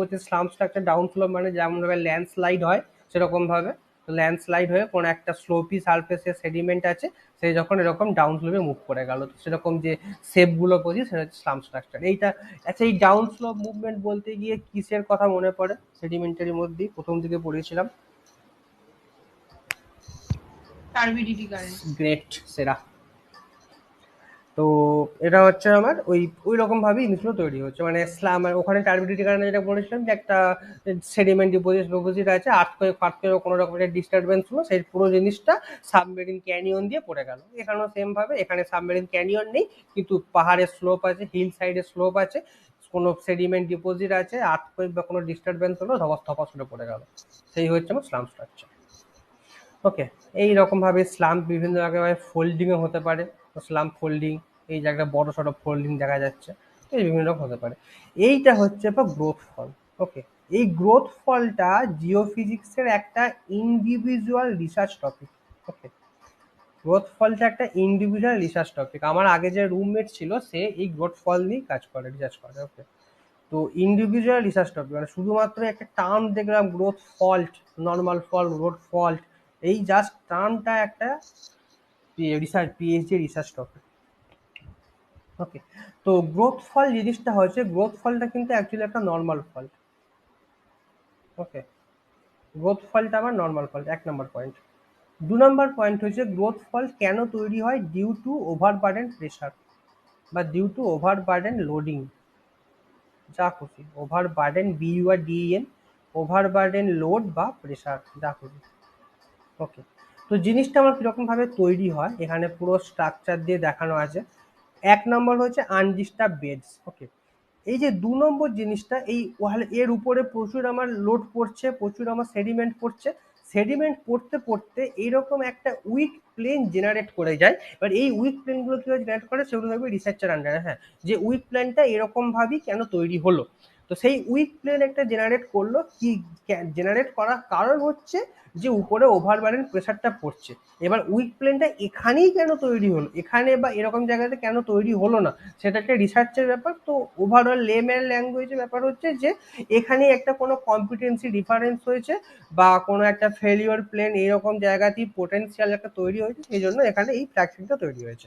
হচ্ছে স্লাম্প স্ট্রাকচার। ডাউন স্লোপ মানে যেমন ভাবে ল্যান্ডস্লাইড হয় সেরকম ভাবে, তো ল্যান্ডস্লাইড হয়ে কোনো একটা স্লোপি সারফেসে সেডিমেন্ট আছে, সে যখন এরকম ডাউন স্লোপে মুভ করে গেল, তো সেরকম যে শেপগুলো করছি সেটা হচ্ছে স্লাম্প স্ট্রাকচার। এইটা আচ্ছা, এই ডাউন স্লোপ মুভমেন্ট বলতে গিয়ে কিসের কথা মনে পড়ে? সেডিমেন্টারির মধ্যেই প্রথম দিকে পড়েছিলাম। Turbidity current. গ্রেট, সেরা। তো এটা হচ্ছে আমার ওই রকম ভাবে জিনিসগুলো তৈরি হচ্ছে, মানে ওখানে টার্বিডিটির কারণে যেটা বলেছিলাম যে একটা সেডিমেন্ট ডিপোজিট আছে, আর্থকোয়েক কোনো রকমের ডিস্টারবেন্স হলো, সেই পুরো জিনিসটা সাবমেরিন ক্যানিয়ন দিয়ে পড়ে গেল। এখানেও সেম ভাবে, এখানে সাবমেরিন ক্যানিয়ন নেই কিন্তু পাহাড়ের স্লোপ আছে, হিল সাইডের স্লোপ আছে, কোনো সেডিমেন্ট ডিপোজিট আছে, আর্থকোয়েক বা কোনো ডিস্টারবেন্স হলো, ধপাস করে পড়ে গেল, সেই হচ্ছে আমার স্লাম স্ট্রাকচার। ওকে, এইরকম ভাবে স্লাম্প বিভিন্ন জায়গায় ফোল্ডিংও হতে পারে, তো স্লাম্প ফোল্ডিং, এই জায়গায় বড় সড়ো ফোল্ডিং দেখা যাচ্ছে, এই বিভিন্ন রকম হতে পারে। এইটা হচ্ছে গ্রোথ ফল। ওকে, এই গ্রোথ ফলটা জিওফিজিক্সের একটা ইন্ডিভিজুয়াল রিসার্চ টপিক। ওকে, গ্রোথ ফলটা একটা ইন্ডিভিজুয়াল রিসার্চ টপিক। আমার আগে যে রুমমেট ছিল সে এই গ্রোথ ফল নিয়ে কাজ করে, রিসার্চ করে। ওকে, তো ইন্ডিভিজুয়াল রিসার্চ টপিক মানে শুধুমাত্র একটা টার্ম দেখলাম গ্রোথ ফল্ট, নর্মাল ফল, গ্রোথ ফল্ট, এই জাস্ট টার্মটা একটা রিসার্চ পিএইচডি রিসার্চ টপিক। ওকে, তো গ্রোথ ফল জিনিসটা হচ্ছে, গ্রোথ ফলটা কিন্তু অ্যাকচুয়ালি একটা নর্মাল ফল। ওকে, গ্রোথ ফলটা আমার নর্মাল ফল, 1 নম্বর পয়েন্ট। নম্বর পয়েন্ট হচ্ছে গ্রোথ ফল্ট কেন তৈরি হয় ডিউ টু ওভারবার্ডেন প্রেসার বা ডিউ টু ওভারবার্ডেন লোডিং, যা খুশি, ওভারবার্ডেন BURDEN, ওভারবার্ডেন লোড বা প্রেসার, যা খুশি। ওকে, তো জিনিসটা আমার কিরকম ভাবে তৈরি হয় এখানে পুরো স্ট্রাকচার দিয়ে দেখানো আছে। 1 নম্বর হচ্ছে আনডিস্টার্ব বেডস। ওকে, এই যে 2 নম্বর জিনিসটা, এই এর উপরে প্রচুর আমার লোড পড়ছে, প্রচুর আমার সেডিমেন্ট পড়ছে, সেডিমেন্ট পড়তে পড়তে এইরকম একটা উইক প্লেন জেনারেট করে যায়। এবার এই উইক প্লেনগুলো কিভাবে জেনারেট করে সেগুলো থাকবে রিসার্চের আন্ডারে। হ্যাঁ, যে উইক প্লেনটা এরকম ভাবেই কেন তৈরি হলো, তো সেই উইক প্লেন একটা জেনারেট করলো, কি জেনারেট করার কারণ হচ্ছে যে উপরে ওভারবারেন্ট প্রেসারটা পড়ছে। এবার উইক প্লেনটা এখানেই কেন তৈরি হলো, এখানে বা এরকম জায়গাতে কেন তৈরি হলো না, সেটা একটা রিসার্চের ব্যাপার। তো ওভারঅল লেম্যান ল্যাঙ্গুয়েজের ব্যাপার হচ্ছে যে এখানে একটা কোনো কম্পিটেন্সি ডিফারেন্স হয়েছে বা কোনো একটা ফেলিওর প্লেন এইরকম জায়গাতেই পোটেন্সিয়াল একটা তৈরি হয়েছে, সেই জন্য এখানে এই ফ্র্যাকচারিংটা তৈরি হয়েছে।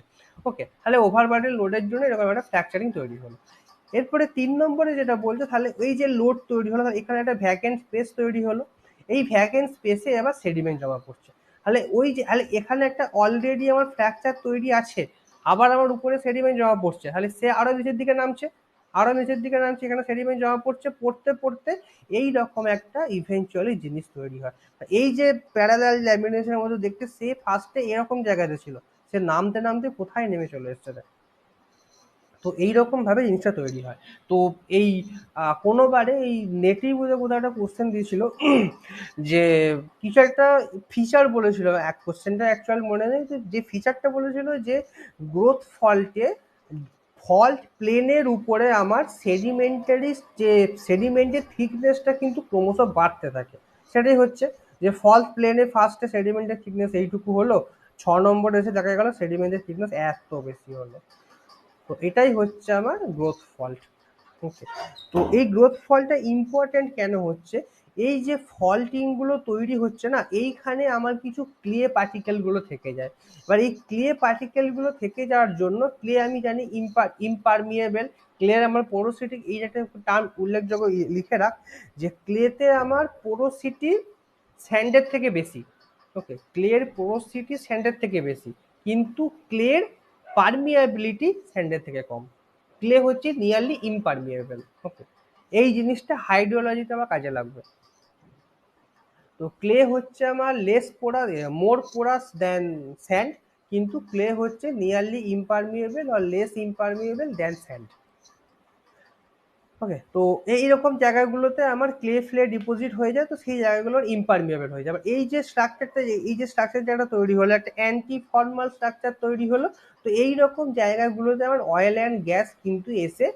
ওকে, তাহলে ওভারবার্ডেন লোডের জন্য এরকম একটা ফ্র্যাকচারিং তৈরি হলো। এরপরে 3 নম্বরে যেটা বলছে, তাহলে এই যে লোড তৈরি হলো, এখানে একটা ভ্যাকেন্ট স্পেস তৈরি হলো, এই ভ্যাকেন্ট স্পেসে আবার সেডিমেন্ট জমা পড়ছে। তাহলে ওই যে এখানে একটা অলরেডি আমার ফ্র্যাকচার তৈরি আছে, আবার আমার উপরে সেডিমেন্ট জমা পড়ছে, তাহলে সে আরো নিচের দিকে নামছে, আরো নিচের দিকে নামছে, এখানে সেডিমেন্ট জমা পড়ছে, পড়তে পড়তে এই রকম একটা ইভেন্চুয়ালি জিনিস তৈরি হয়। এই যে প্যারালাল ল্যামিনেশনের মধ্যে দেখতে, সে ফার্স্টে এরকম জায়গাতে ছিল, সে নামতে নামতে কোথায় নেমে চলে এসছে। তো এইরকম ভাবে জিনিসটা তৈরি হয়। তো এই কোনোবারে এই নেটিভ কোথাও একটা কোশ্চেন দিয়েছিল যে কিছু একটা ফিচার বলেছিল, এক কোশ্চেনটা অ্যাকচুয়াল মনে নেই, যে ফিচারটা বলেছিল যে গ্রোথ ফল্টে ফল্ট প্লেনের উপরে আমার সেডিমেন্টারি যে সেডিমেন্টের থিকনেসটা কিন্তু ক্রমশ বাড়তে থাকে। সেটাই হচ্ছে যে ফল্ট প্লেনে ফার্স্টে সেডিমেন্টের থিকনেস এইটুকু হলো, 6 নম্বরে এসে দেখা গেল সেডিমেন্টের থিকনেস এত বেশি হলো। তো এটাই হচ্ছে আমার গ্রোথ ফল্ট। ওকে, তো এই গ্রোথ ফলটা ইম্পর্টেন্ট কেন হচ্ছে, এই যে ফল্টিং গুলো তৈরি হচ্ছে না, এইখানে আমার কিছু ক্লে পার্টিকেল গুলো থেকে যায়। এবার এই ক্লে পার্টিকেল গুলো থেকে যাওয়ার জন্য, ক্লে আমি জানি ইমপারমিয়েবল, ক্লের আমার পোরোসিটি, এই একটা টার্ম উল্লেখযোগ্য লিখে রাখ, যে ক্লেতে আমার পোরোসিটি স্যান্ডের থেকে বেশি। ওকে, ক্লের পোরোসিটি স্যান্ডের থেকে বেশি, কিন্তু ক্লের পারমিয়াবিলিটি স্যান্ডের থেকে কম। ক্লে হচ্ছে নিয়ারলি ইমপারমিয়েবল। ওকে, এই জিনিসটা হাইড্রোলজিতে আমার কাজে লাগবে। তো ক্লে হচ্ছে আমার লেস পোরাস, মোর পোরাস দেন স্যান্ড, কিন্তু ক্লে হচ্ছে নিয়ারলি ইমপারমিয়েবল আর লেস ইমপারমিয়েবল দেন স্যান্ড। ওকে, তো এইরকম জায়গাগুলোতে আমার ক্লে ফ্লে ডিপোজিট হয়ে যায়, তো সেই জায়গাগুলোর ইমপারমিয়েবল হয়ে যাবে। এই যে স্ট্রাকচারটা, এই যে স্ট্রাকচারটা তৈরি হলো, একটা অ্যান্টি ফর্মাল স্ট্রাকচার তৈরি হলো, তো এই রকম জায়গাগুলোতে আমার অয়েল অ্যান্ড গ্যাস কিন্তু এসে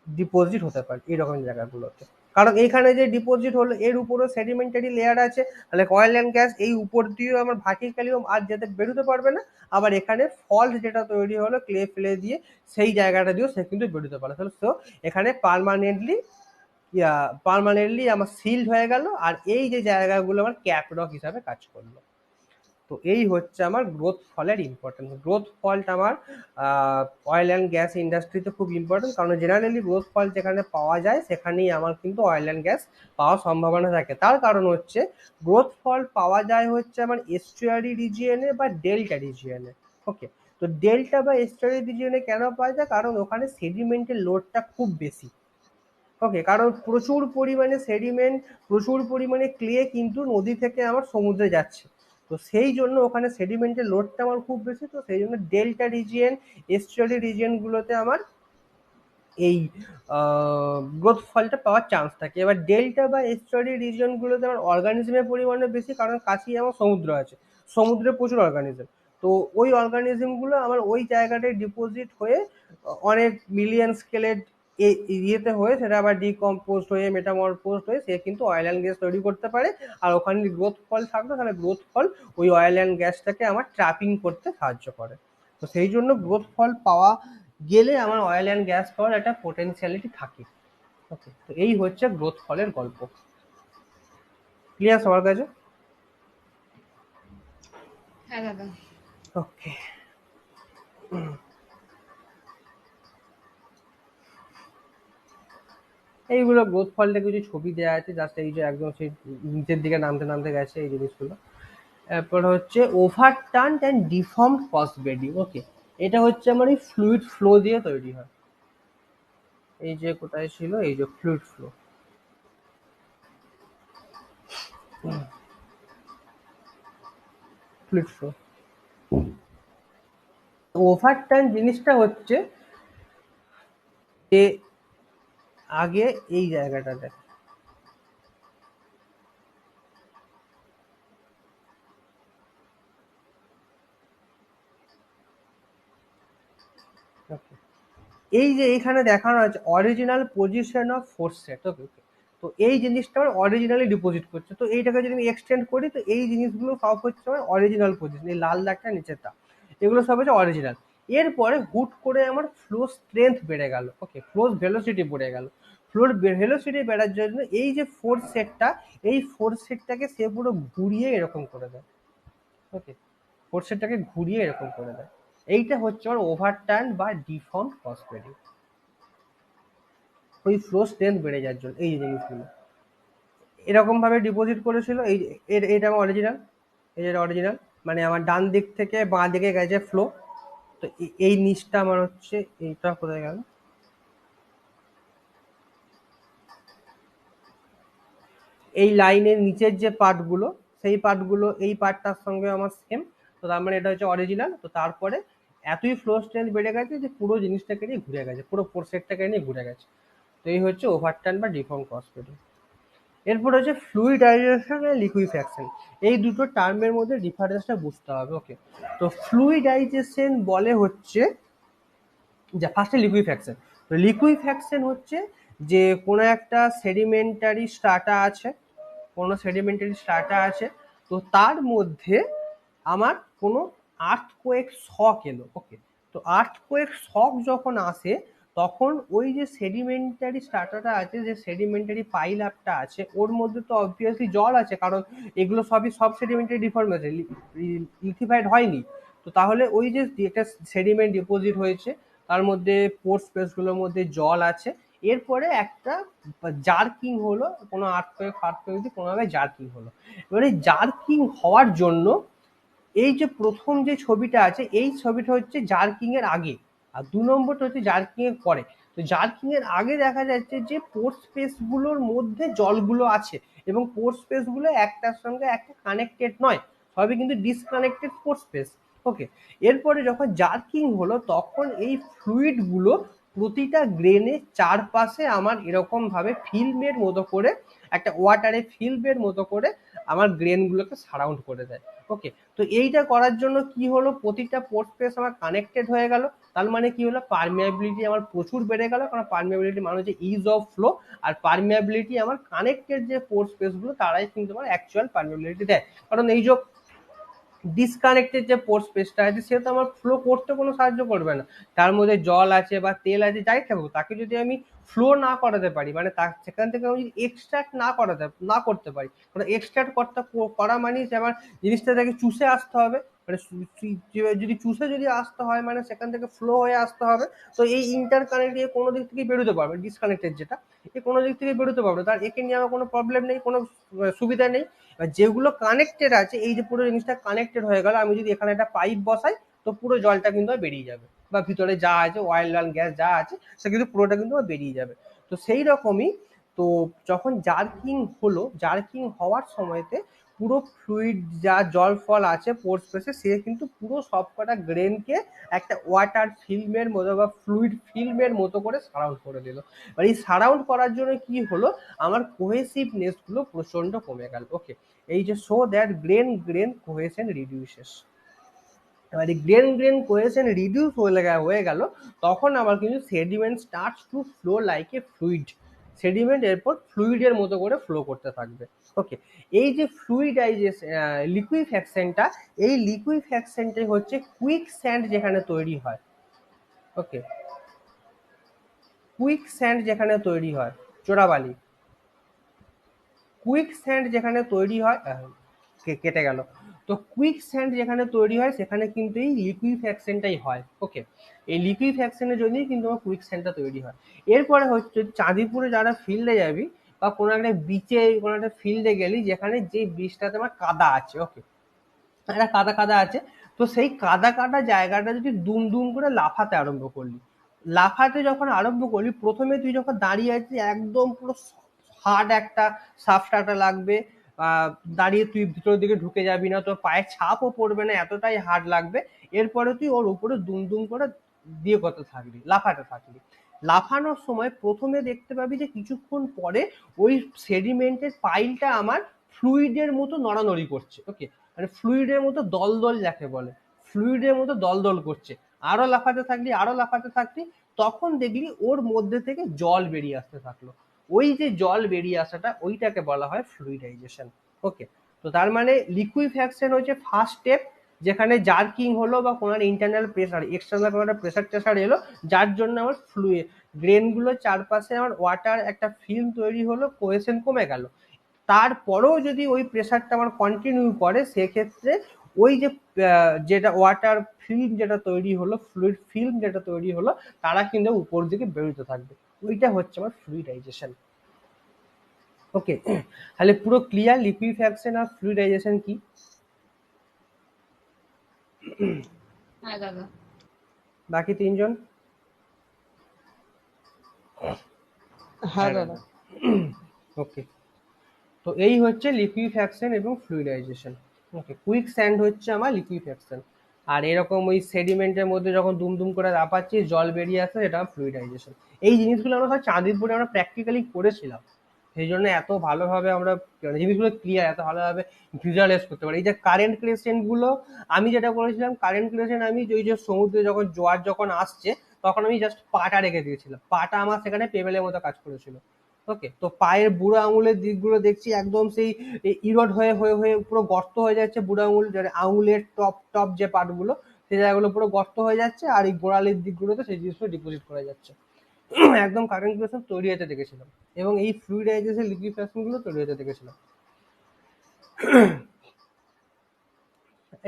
ডিপোজিট হতে পারে এইরকম জায়গাগুলোতে। কারণ এইখানে যে ডিপোজিট হলো এর উপরও সেডিমেন্টারি লেয়ার আছে, তাহলে অয়েল অ্যান্ড গ্যাস এই উপর দিয়েও আমার ভার্টিক্যালিও আর যেতে বেরোতে পারবে না, আবার এখানে ফল্ট যেটা তৈরি হলো ক্লে ফ্লে দিয়ে, সেই জায়গাটা দিয়েও সে কিন্তু বেরোতে পারে। তাহলে তো এখানে পার্মানেন্টলি আমার সিল্ড হয়ে গেল, আর এই যে জায়গাগুলো আমার ক্যাপ রক হিসাবে কাজ করলো। তো এই হচ্ছে আমার গ্রোথ ফলের ইম্পর্টেন্স। গ্রোথ ফল্ট আমার অয়েল অ্যান্ড গ্যাস ইন্ডাস্ট্রিতে খুব ইম্পর্টেন্ট, কারণ জেনারেলি গ্রোথ ফল্ট যেখানে পাওয়া যায় সেখানেই আমার কিন্তু অয়েল অ্যান্ড গ্যাস পাওয়ার সম্ভাবনা থাকে। তার কারণ হচ্ছে গ্রোথ ফল্ট পাওয়া যায় হচ্ছে আমার এস্টুয়ারি রিজিয়নে বা ডেল্টা রিজিয়নে। ওকে, তো ডেল্টা বা এস্টুয়ারি রিজিয়নে কেন পাওয়া যায়, কারণ ওখানে সেডিমেন্টের লোডটা খুব বেশি। ওকে, কারণ প্রচুর পরিমাণে সেডিমেন্ট, প্রচুর পরিমাণে ক্লে কিন্তু নদী থেকে আমার সমুদ্রে যাচ্ছে, তো সেই জন্য ওখানে সেডিমেন্টের লোডটা আমার খুব বেশি। তো সেই জন্য ডেল্টা রিজিয়ন, এস্টুয়ারি রিজিয়নগুলোতে আমার এই গ্রোথ ফলটা পাওয়ার চান্স থাকে। এবার ডেল্টা বা এস্টুয়ারি রিজিয়নগুলোতে আমার অর্গানিজমের পরিমাণে বেশি, কারণ কাছেই আমার সমুদ্র আছে, সমুদ্রে প্রচুর অর্গানিজম, তো ওই অর্গানিজমগুলো আমার ওই জায়গাটায় ডিপোজিট হয়ে অনেক মিলিয়ন স্কেলের ইয়েতে হয়ে সেটা আবার ডিকম্পোজ হয়ে মেটামরফোজ হয়ে সে কিন্তু অয়েল অ্যান্ড গ্যাস তৈরি করতে পারে। আর ওখানে গ্রোথ ফল থাকবে, তাহলে গ্রোথ ফল ওই অয়েল অ্যান্ড গ্যাসটাকে আমার ট্র্যাপিং করতে সাহায্য করে। তো সেই জন্য গ্রোথ ফল পাওয়া গেলে আমার অয়েল অ্যান্ড গ্যাস পাওয়ার একটা পোটেনশিয়ালিটি থাকে। ওকে, তো এই হচ্ছে গ্রোথ ফলের গল্প। ক্লিয়ার সবার কাছে? হ্যাঁ দাদা। ওকে, এইগুলো গ্রোথ ফলটা কিছু ছবি দেওয়া আছে, জাস্ট এই যে একদম সেই নিচের দিকে নামতে নামতে গেছে এই জিনিসগুলো। এরপর হচ্ছে overturn and deformed foreset bedding. Okay, এটা হচ্ছে আমার এই ফ্লুইড ফ্লো দিয়ে তৈরি হয়। এই যে কোথায় ছিল, এই যে fluid flow, fluid flow. Overturn জিনিসটা হচ্ছে যে আগে এই জায়গাটাতে okay, এই যে এখানে দেখানো আছে original position of foreset. Okay, তো এই জিনিসটা আমার অরিজিনালি ডিপোজিট করছে। তো এইটাকে যদি আমি এক্সটেন্ড করি, তো এই জিনিসগুলো সব হচ্ছে আমার অরিজিনাল পজিশন, এই লাল দাগটা নিচেরটা, এগুলো সব হচ্ছে অরিজিনাল। এরপরে হুট করে আমার ফ্লো স্ট্রেংথ বেড়ে গেল, ওকে, ফ্লো ভেলোসিটি বেড়ে গেল। ফ্লোর ভেলোসিটি বেড়ার জন্য এই যে ফোর্স সেটটা, এই ফোর্স সেটটাকে সে পুরো ঘুরিয়ে এরকম করে দেয়। ওকে, ফোর্স সেটটাকে ঘুরিয়ে এরকম করে দেয়। এইটা হচ্ছে আমার ওভারটার্ন বা ডিফর্মড ফস বেডিং, ওই ফ্লো স্ট্রেংথ বেড়ে যাওয়ার জন্য। এই জিনিসগুলো এরকম ভাবে ডিপোজিট করেছিল। এই এটা আমার অরিজিনাল, এই যে অরিজিনাল, মানে আমার ডান দিক থেকে বাঁ দিকে গেছে ফ্লো। তো এই নিচটা আমার হচ্ছে, এইটা কোথায় গেল, এই লাইনের নিচের যে পার্টগুলো, সেই পার্টগুলো এই পার্টটার সঙ্গে আমার সেম। তো তার মানে এটা হচ্ছে অরিজিনাল। তো তারপরে এতই ফ্লো স্ট্রেংথ বেড়ে গেছে যে পুরো জিনিসটাকে নিয়ে ঘুরে গেছে, পুরো ফোর্সেটটাকে নিয়ে ঘুরে গেছে। তো এই হচ্ছে ওভারটার্ন বা ডিফর্ম ফস বেডিং। এরপর হচ্ছে ফ্লুইডাইজেশন আর লিকুইফ্যাকশন। এই দুটো টার্মের মধ্যে ডিফারেন্সটা বুঝতে হবে। ওকে, তো ফ্লুইডাইজেশন বলে হচ্ছে যে ফার্স্টে লিকুইফ্যাকশন। তো লিকুইফ্যাকশন হচ্ছে যে কোনো একটা সেডিমেন্টারি স্ট্রাটা আছে, কোনো সেডিমেন্টারি স্ট্রাটা আছে, তো তার মধ্যে আমার কোনো আর্থকোয়েক শক এলো। ওকে, তো আর্থকোয়েক শক যখন আসে, তখন ওই যে সেডিমেন্টারি স্ট্রাটাটা আছে, যে সেডিমেন্টারি পাইল আপটা আছে, ওর মধ্যে তো অবভিয়াসলি জল আছে, কারণ এগুলো সব সেডিমেন্টারি ডিফর্মেশন, লিথিফাইড হয়নি। তো তাহলে ওই যে একটা সেডিমেন্ট ডিপোজিট হয়েছে, তার মধ্যে পোর স্পেসগুলোর মধ্যে জল আছে। এরপরে একটা জার্কিং হলো, কোনো আর্থকোয়েক যদি কোনোভাবে জার্কিং হলো। এবারে জার্কিং হওয়ার জন্য এই যে প্রথম যে ছবিটা আছে, এই ছবিটা হচ্ছে জার্কিং এর আগে, আর 2 নম্বরটা হচ্ছে জার্কিং এর পরে। তো জার্কিং এর আগে দেখা যাচ্ছে যে পোর স্পেস গুলোর মধ্যে জলগুলো আছে, এবং পোর স্পেস গুলো একটার সঙ্গে একটা কানেক্টেড নয়, সবই কিন্তু ডিসকানেক্টেড পোর স্পেস। ওকে, এরপরে যখন জার্কিং হলো, তখন এই ফ্লুইড গুলো প্রতিটা গ্রেনের চারপাশে আমার এরকম ভাবে ফিল্মের মতো করে, একটা ওয়াটারে ফিল্মের মতো করে আমার গ্রেনগুলোকে সারাউন্ড করে দেয়। ওকে, তো এইটা করার জন্য কি হলো, প্রতিটা পোর স্পেস আমার কানেক্টেড হয়ে গেল। তার মানে কি হলো, পারমিয়াবিলিটি আমার প্রচুর বেড়ে গেল, কারণ পারমিয়াবিলিটি মানে হচ্ছে ইজ অফ ফ্লো, আর পারমিয়াবিলিটি আমার কানেক্টেড যে পোর স্পেস গুলো তারাই কিন্তু আমার অ্যাকচুয়াল পারমিয়াবিলিটি দেয়। কারণ এই যে ডিসকানেক্টেড যে পোর স্পেসটা আছে, সে তো আমার ফ্লো করতে কোনো সাহায্য করবে না। তার মধ্যে জল আছে বা তেল আছে, যাই থাকুক, তাকে যদি আমি ফ্লো না করাতে পারি, মানে তার সেখান থেকে আমি যদি এক্সট্রাক্ট না করতে পারি, কারণ এক্সট্রাক্ট করা মানে যে আমার জিনিসটা থেকে চুষে আসতে হবে, মানে যদি চুষে যদি আসতে হয়, মানে সেখান থেকে ফ্লো হয়ে আসতে হবে। তো এই ইন্টার কানেক্ট কোনো দিক থেকে বেরোতে পারবে, ডিসকানেক্টেড যেটা, এ কোনো দিক থেকে বেরোতে পারবে, তার একে নিয়ে আমার কোনো প্রবলেম নেই, কোনো সুবিধা নেই। যেগুলো কানেক্টেড আছে, এই যে পুরো জিনিসটা কানেক্টেড হয়ে গেল, আমি যদি এখানে একটা পাইপ বসাই, তো পুরো জলটা কিন্তু বেরিয়ে যাবে, বা ভিতরে যা আছে অয়েল গ্যাস যা আছে, সে কিন্তু পুরোটা কিন্তু বেরিয়ে যাবে। তো সেই রকমই, তো যখন জার্কিং হলো, জার্কিং হওয়ার সময়তে পুরো ফ্লুইড যা জল ফল আছে পোর স্পেসে, সে কিন্তু পুরো সবকটা গ্রেনকে একটা ওয়াটার ফিল্মের মতো বা ফ্লুইড ফিল্মের মতো করে সারাউন্ড করে দিল। এবার এই সারাউন্ড করার জন্য কি হলো, আমার কোহেসিভনেস গুলো প্রচন্ড কমে গেল। ওকে, এই যে so that grain cohesion reduces. এবার এই গ্রেন কোহেশন রিডিউস হয়ে গেল, তখন আমার কিন্তু sediment starts to flow like a fluid. Sediment এরপর ফ্লুইডের মতো করে ফ্লো করতে থাকবে। ওকে, এই যে ফ্লুইডাইজেশন, লিকুইফ্যাকশনটা, এই লিকুইফ্যাকশনটাই হচ্ছে কুইক স্যান্ড যেখানে তৈরি হয়। ওকে, কুইক স্যান্ড যেখানে তৈরি হয়, চোরাবালি, কুইক স্যান্ড যেখানে তৈরি হয়, কেটে গেল। তো কুইক স্যান্ড যেখানে তৈরি হয়, সেখানে কিন্তু এই লিকুইফ্যাকশনটাই হয়। ওকে, এই লিকুইফ্যাকশনের জন্যই কিন্তু আমার কুইক স্যান্ডটা তৈরি হয়। এরপরে হচ্ছে চাঁদিপুরে যারা ফিল্ডে যাবি, বা কোনো একটা বিচে কোনো একটা ফিল্ডে গেলি, যেখানে যে বিচটাতে আমার কাদা আছে। ওকে, একটা কাদা কাদা আছে। তো সেই কাদা কাদা জায়গাটা যদি দুম দুম করে লাফাতে আরম্ভ করলি, লাফাতে যখন আরম্ভ করলি, প্রথমে তুই যখন দাঁড়িয়ে আছিস একদম পুরো হার্ড একটা সাবস্ট্রাটা লাগবে, দাঁড়িয়ে তুই ভিতরের দিকে ঢুকে যাবি না, তোর পায়ের ছাপও পড়বে না, এতটাই হার্ড লাগবে। এরপরে তুই ওর উপরে দুম দুম করে দিয়ে করতে থাকবি, লাফাতে থাকবি। লাফানোর সময় প্রথমে দেখতে পাবি যে কিছুক্ষণ পরে ওই সেডিমেন্টের পাইলটা আমার ফ্লুইডের মতো নড়ানড়ি করছে। ওকে, মানে ফ্লুইডের মতো দলদল যাকে বলে, ফ্লুইডের মতো দলদল করছে। আরো লাফাতে থাকলি, আরো লাফাতে থাকলি, তখন দেখলি ওর মধ্যে থেকে জল বেরিয়ে আসতে থাকলো। ওই যে জল বেরিয়ে আসাটা, ওইটাকে বলা হয় ফ্লুইডাইজেশন। ওকে, তো তার মানে লিকুইফ্যাকশন হচ্ছে ফার্স্ট স্টেপ, যেখানে জার্কিং হলো বা কোনো ইন্টারনাল প্রেসার, এক্সটার্নাল কোনো একটা প্রেসার টেসার এলো, যার জন্য আমার ফ্লুইড গ্রেনগুলোর চারপাশে আমার ওয়াটার একটা ফিল্ম তৈরি হলো, কোহেশন কমে গেল। তারপরেও যদি ওই প্রেসারটা আমার কন্টিনিউ করে, সেক্ষেত্রে ওই যে যেটা ওয়াটার ফিল্ম যেটা তৈরি হলো, ফ্লুইড ফিল্ম যেটা তৈরি হলো, তারা কিন্তু উপর দিকে বেরোতে থাকবে। ওইটা হচ্ছে আমার ফ্লুইডাইজেশন। ওকে, তাহলে পুরো ক্লিয়ার লিকুইফ্যাকশন আর ফ্লুইডাইজেশন কি? হ্যাঁ দাদা। বাকি তিনজন? হ্যাঁ দাদা। ওকে, তো এই হচ্ছে লিকুইফ্যাকশন এবং ফ্লুইডাইজেশন। ওকে, কুইক স্যান্ড হচ্ছে আমার লিকুইফ্যাকশন, আর এরকম ওই সেডিমেন্টের মধ্যে যখন দুম দুম করে লাফাচ্ছি জল বেরিয়ে আসে, এটা ফ্লুইডাইজেশন। এই জিনিসগুলো আমরা সব চাঁদিরপুরে আমরা প্র্যাকটিক্যালি করেছিলাম, সেই জন্য এত ভালোভাবে আমরা জিনিসগুলো ক্লিয়ার, এত ভালোভাবে ভিজুয়ালাইজ করতে পারি। এই যে কারেন্ট ক্রিয়েশন গুলো আমি যেটা করেছিলাম, কারেন্ট ক্রিয়েশন আমি ওই যে সমুদ্রে যখন জোয়ার যখন আসছে, তখন আমি জাস্ট পাটা রেখে দিয়েছিলাম, পাটা আমার সেখানে পেবেলের মতো কাজ করেছিল। ওকে, তো পায়ের বুড়ো আঙুলের দিকগুলো দেখছি একদম সেই ইরোড হয়ে হয়ে হয়ে পুরো গর্ত হয়ে যাচ্ছে, বুড়ো আঙুল আঙুলের টপ টপ যে পার্টগুলো, সেই জায়গাগুলো পুরো গর্ত হয়ে যাচ্ছে, আর এই গোড়ালির দিকগুলোতে সেই জিনিসগুলো ডিপোজিট করে যাচ্ছে। একদম কারেন্ট ক্রিয়েশন তৈরি হতে দেখেছিলাম, এবং এই ফ্লুইডাইজেশন লিকুইফ্যাকশন গুলো তৈরি হতে দেখেছিলাম।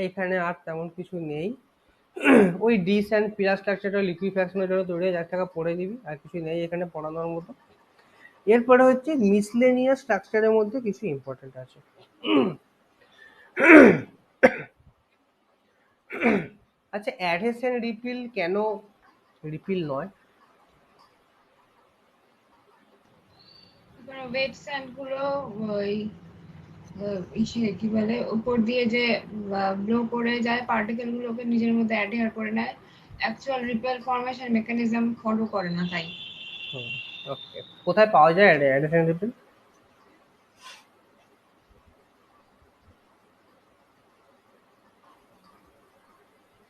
এখানে আর তেমন কিছু নেই। ওই ডিস অ্যান্ড পিলার স্ট্রাকচারটা লিকুইফ্যাকশনের জন্য তৈরি হয়ে 1 টাকা পড়ে দিবি, আর কিছু নেই এখানে পড়ানোর মতো। এরপরে হচ্ছে মিসলেনিয়াস স্ট্রাকচারের মধ্যে কিছু ইম্পর্টেন্ট আছে। আচ্ছা, অ্যাডহেশন রিপিল কেন রিপিল নয়? ওয়েট স্যান্ড গুলো ওই ইসে কি বলে উপর দিয়ে যে ব্লো করে যায় পার্টিকেল গুলোকে নিজের মধ্যে অ্যাডহেয়ার করে নেয়, actual repel formation mechanism follow করে না তাই। ওকে, কোথায় পাওয়া যায় অ্যাডহেশন রিপিল?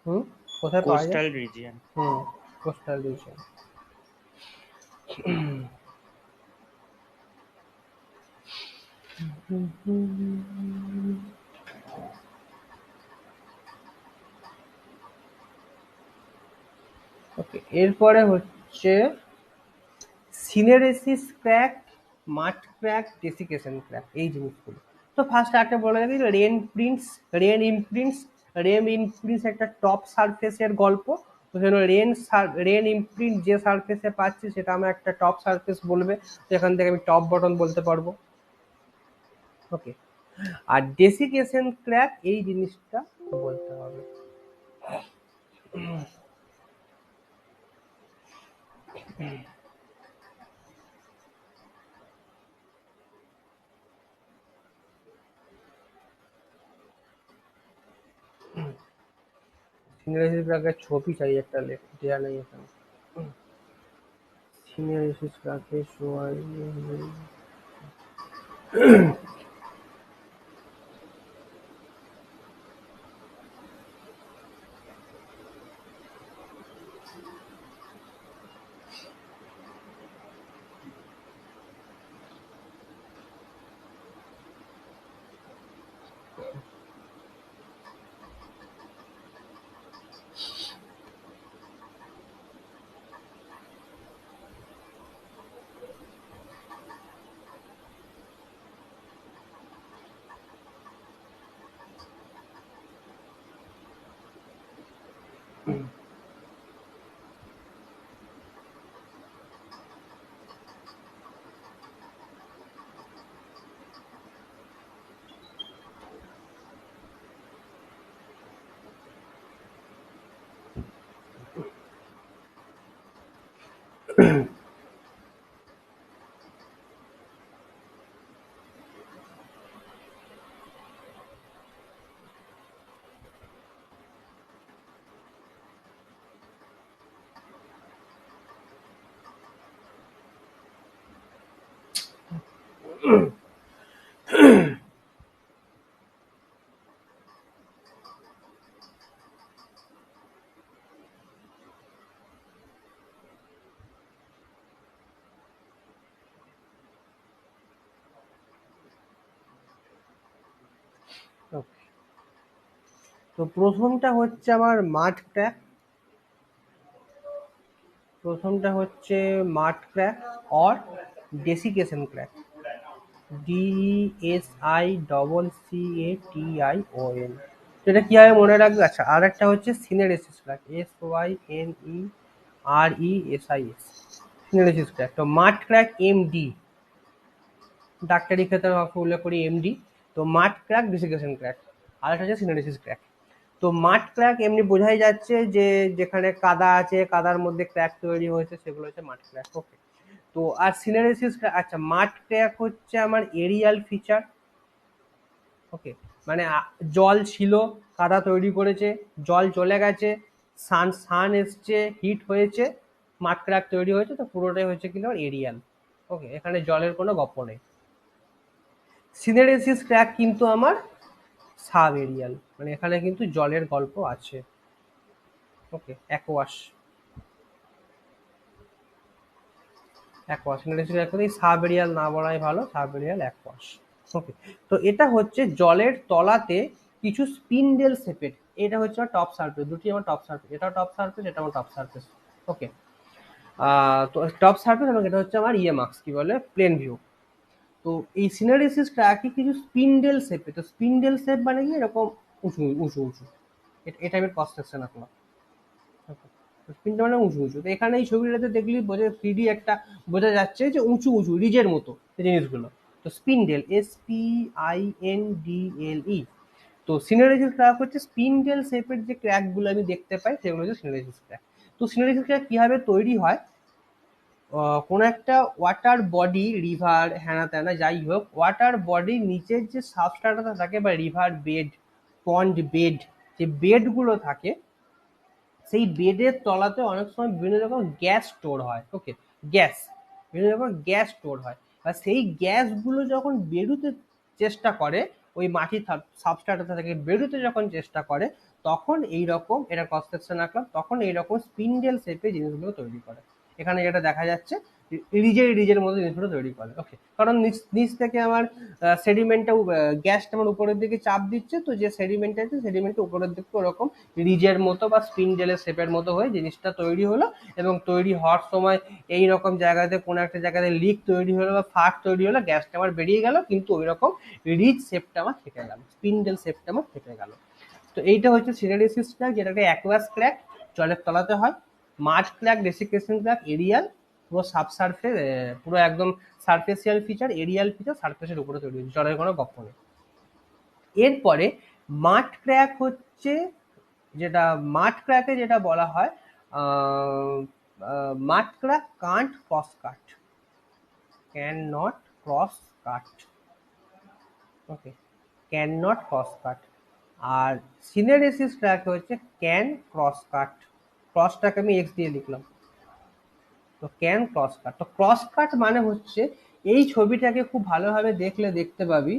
হুম, কোথায় পাওয়া যায়? Coastal region. Coastal region. Okay, এরপরে হচ্ছে syneresis crack, mud crack, desiccation crack, এই জিনিসগুলো। তো ফার্স্ট একটা বলে রাখি, rain prints, rain imprints. Rain imprints একটা টপ সারফেসের গল্প। তো সেজন্য রেন ইমপ্রিন্ট যে সারফেসে পাচ্ছি সেটা আমার একটা টপ সারফেস বলবে, তো এখান থেকে আমি টপ বটন বলতে পারবো। ওকে, আর ডেসিকেশন ক্র্যাক এই জিনিসটা বলতে হবে। সিনারেসিস ক্র্যাকের ছবি চাই একটা, দেয়া নেই এখানে। সিনারেসিস ক্র্যাকের সময় Okay. তো প্রথমটা হচ্ছে আমার মাড ক্র্যাক, প্রথমটা হচ্ছে মাড crack or desiccation crack, DESICCATION। এটা কিভাবে মনে রাখবে? আচ্ছা, আর একটা হচ্ছে সিনারেসিস ক্র্যাক, SYNERESIS, সিনারেসিস ক্র্যাক। তো মাড ক্র্যাক MD, ডাক্তারি ক্ষেত্রে আমরা উল্লেখ করি MD। তো মাড ক্র্যাক ডেসিকেশন ক্র্যাক, আর একটা হচ্ছে সিনারেসিস ক্র্যাক। তো মাড ক্র্যাক এমনি বোঝাই যাচ্ছে যে যেখানে কাদা আছে, কাদার মধ্যে ক্র্যাক তৈরি হয়েছে, সেগুলো হচ্ছে মাড ক্র্যাক। ওকে। তো আর সিনারেসিস, আচ্ছা, মাড ক্র্যাক হচ্ছে আমার এরিয়াল ফিচার। ওকে, মানে জল ছিল, কাদা তৈরি করেছে, জল চলে গেছে, সান এসছে, হিট হয়েছে, মাড ক্র্যাক তৈরি হয়েছে। তো পুরোটাই হচ্ছে কিন্তু এরিয়াল। ওকে, এখানে জলের কোনো গপ্প নেই। সিনারেসিস ক্র্যাক কিন্তু আমার সাব এরিয়াল, মানে এখানে কিন্তু জলের গল্প আছে। ওকে, অ্যাকোয়াস, অ্যাকোয়াস সিনারেসিস ক্র্যাক এই সাব এরিয়াল না বলাই ভালো, সাব এরিয়াল অ্যাকোয়াস। ওকে, তো এটা হচ্ছে জলের তলাতে কিছু স্পিন্ডেল শেপের, এটা হচ্ছে আমার টপ সারফেস, দুটি আমার টপ সারফেস, এটাও টপ সারফেস, এটা আমার টপ সারফেস। ওকে, তো টপ সারফেস এবং এটা হচ্ছে আমার মার্কস কি বলে প্লেন ভিউ। তো এই সিনারেসিস ট্র্যাকে কিছু স্পিন্ডেল শেপে, তো স্পিন্ডেল শেপ মানে কি এরকম উঁচু উঁচু উঁচু, এটা টাইপের কনস্ট্রাকশন আপনার। স্পিনটা মানে উঁচু উঁচু। তো এখানে এই ছবিটাতে দেখলি বোঝা, 3D একটা বোঝা যাচ্ছে যে উঁচু উঁচু রিজের মতো জিনিসগুলো। তো স্পিন্ডেল, SPINDLE। তো সিনারেসিস ক্র্যাক হচ্ছে স্পিন্ডেল শেপের যে ক্র্যাকগুলো আমি দেখতে পাই, সেগুলো হচ্ছে সিনারেসিস ক্র্যাক। তো সিনারেসিস ক্র্যাক কিভাবে তৈরি হয়? কোনো একটা ওয়াটার বডি, রিভার হ্যানা ত্যানা যাই হোক, ওয়াটার বডির নিচের যে সাবস্ট্রাটাটা থাকে, বা রিভার বেড, পন্ড বেড, যে বেডগুলো থাকে, সেই বেডের তলাতে অনেক সময় বিভিন্ন রকম গ্যাস স্টোর হয়। ওকে, গ্যাস, বিভিন্ন রকম গ্যাস স্টোর হয়। আর সেই গ্যাসগুলো যখন বেরোতে চেষ্টা করে, ওই মাটির সাবস্ট্রাটা থেকে বেরোতে যখন চেষ্টা করে, তখন এই রকম, এটা কনস্ট্রাকশন আঁকলাম, তখন এইরকম স্পিন্ডেল শেপে জিনিসগুলো তৈরি করে। এখানে যেটা দেখা যাচ্ছে, রিজের মতো জিনিসগুলো তৈরি করে। ওকে, কারণ নিচ থেকে আমার সেডিমেন্টটা, গ্যাসটা আমার উপরের দিকে চাপ দিচ্ছে, তো যে সেডিমেন্ট আছে সেডিমেন্টটা উপরের দিকে ওরকম রিজের মতো বা স্পিন্ডেলের শেপের মতো হয়ে জিনিসটা তৈরি হলো। এবং তৈরি হওয়ার সময় এই রকম জায়গাতে কোনো একটা জায়গাতে লিক তৈরি হলো বা ফাঁক তৈরি হলো, গ্যাসটা আমার বেরিয়ে গেল, কিন্তু ওই রকম রিজ শেপটা আমার থেকে গেল, স্পিন্ডেল শেপটা আমার থেকে গেল। তো এইটা হচ্ছে সিনারেসিস ক্র্যাক, যেটাকে অ্যাকোয়াস ক্র্যাক, জলের তলাতে হয়। Mud crack, desiccation crack, Arial, পুরো সাবসারফেস, পুরো একদম সারফেসিয়াল ফিচার, এরিয়াল ফিচার, সারফেসের উপরে তৈরি হচ্ছে, জলের কোনো গপ্প নেই। এরপরে মাড ক্র্যাক হচ্ছে, যেটা মাড ক্র্যাকে যেটা বলা হয়, mud crack can't cross cut, can not cross cut. Okay, can not cross cut. আর সিনারেসিস ক্র্যাক হচ্ছে ক্যান ক্রস কাট, ক্রসটাকে আমি এক্স দিয়ে লিখলাম। তো ক্যান ক্রস কাট, তো ক্রস কাট মানে হচ্ছে, এই ছবিটাকে খুব ভালোভাবে দেখলে দেখতে পাবি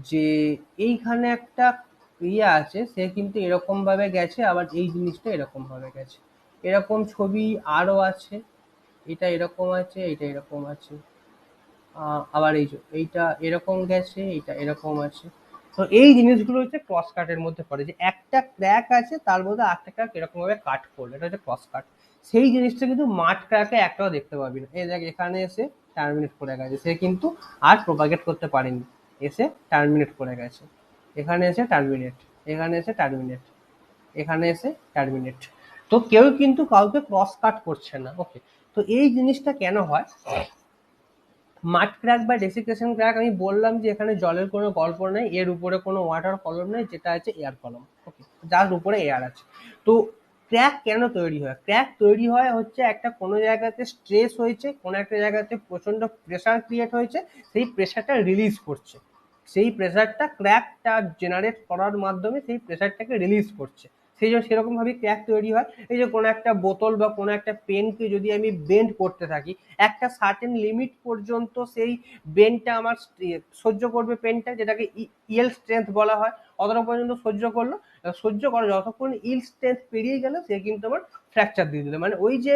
যে এইখানে একটা ইয়ে আছে, সে কিন্তু এরকম ভাবে গেছে, আবার এই জিনিসটা এরকম ভাবে গেছে। এরকম ছবি আরো আছে, এটা এরকম আছে, এটা এরকম আছে, আবার এইটা এরকম গেছে, এটা এরকম আছে। তো এই জিনিসগুলো হচ্ছে ক্রস কাটের মধ্যে পড়ে, যে একটা ক্র্যাক আছে তার মধ্যে আরেকটা ক্র্যাক এরকম ভাবে কাট করলো, এটা হচ্ছে ক্রস কাট। সেই জিনিসটা কিন্তু মাড ক্র্যাকে একটাও দেখতে পাবি না। এই দেখ, এখানে এসে টার্মিনেট করে গেছে, সে কিন্তু আর প্রপাগেট করতে পারেনি, এসে টার্মিনেট করে গেছে। এখানে এসে টার্মিনেট, এখানে এসে টার্মিনেট, এখানে এসে টার্মিনেট। তো কেউ কিন্তু কাউকে ক্রস কাট করছে না। ওকে, তো এই জিনিসটা কেন হয়? মাড ক্র্যাক বা ডেসিকেশন ক্র্যাক, আমি বললাম যে এখানে জলের কোনো গল্প নেই, এর উপরে কোনো ওয়াটার কলম নেই, যেটা আছে এয়ার কলম। ওকে, যার উপরে এয়ার আছে। তো ক্র্যাক কেন তৈরি হয়? ক্র্যাক তৈরি হয় হচ্ছে একটা কোনো জায়গাতে স্ট্রেস হয়েছে, কোনো একটা জায়গাতে প্রচন্ড প্রেসার ক্রিয়েট হয়েছে, সেই প্রেসারটা রিলিজ করছে, সেই প্রেসারটা ক্র্যাকটা জেনারেট করার মাধ্যমে সেই প্রেসারটাকে রিলিজ করছে, সেই জন্য সেরকম ভাবে ক্র্যাক তৈরি হয়। এই যে কোনো একটা বোতল বা কোনো একটা পেনকে যদি আমি বেন্ড করতে থাকি, একটা সার্টেন লিমিট পর্যন্ত সেই বেন্ডটা আমার সহ্য করবে পেনটা, যেটাকে ইয়েল স্ট্রেংথ বলা হয়, অতটা পর্যন্ত সহ্য করলো। সহ্য করা যতক্ষণ ইল স্ট্রেংথ পেরিয়ে গেল সে কিন্তু আমার ফ্র্যাকচার দিয়ে দিল। মানে ওই যে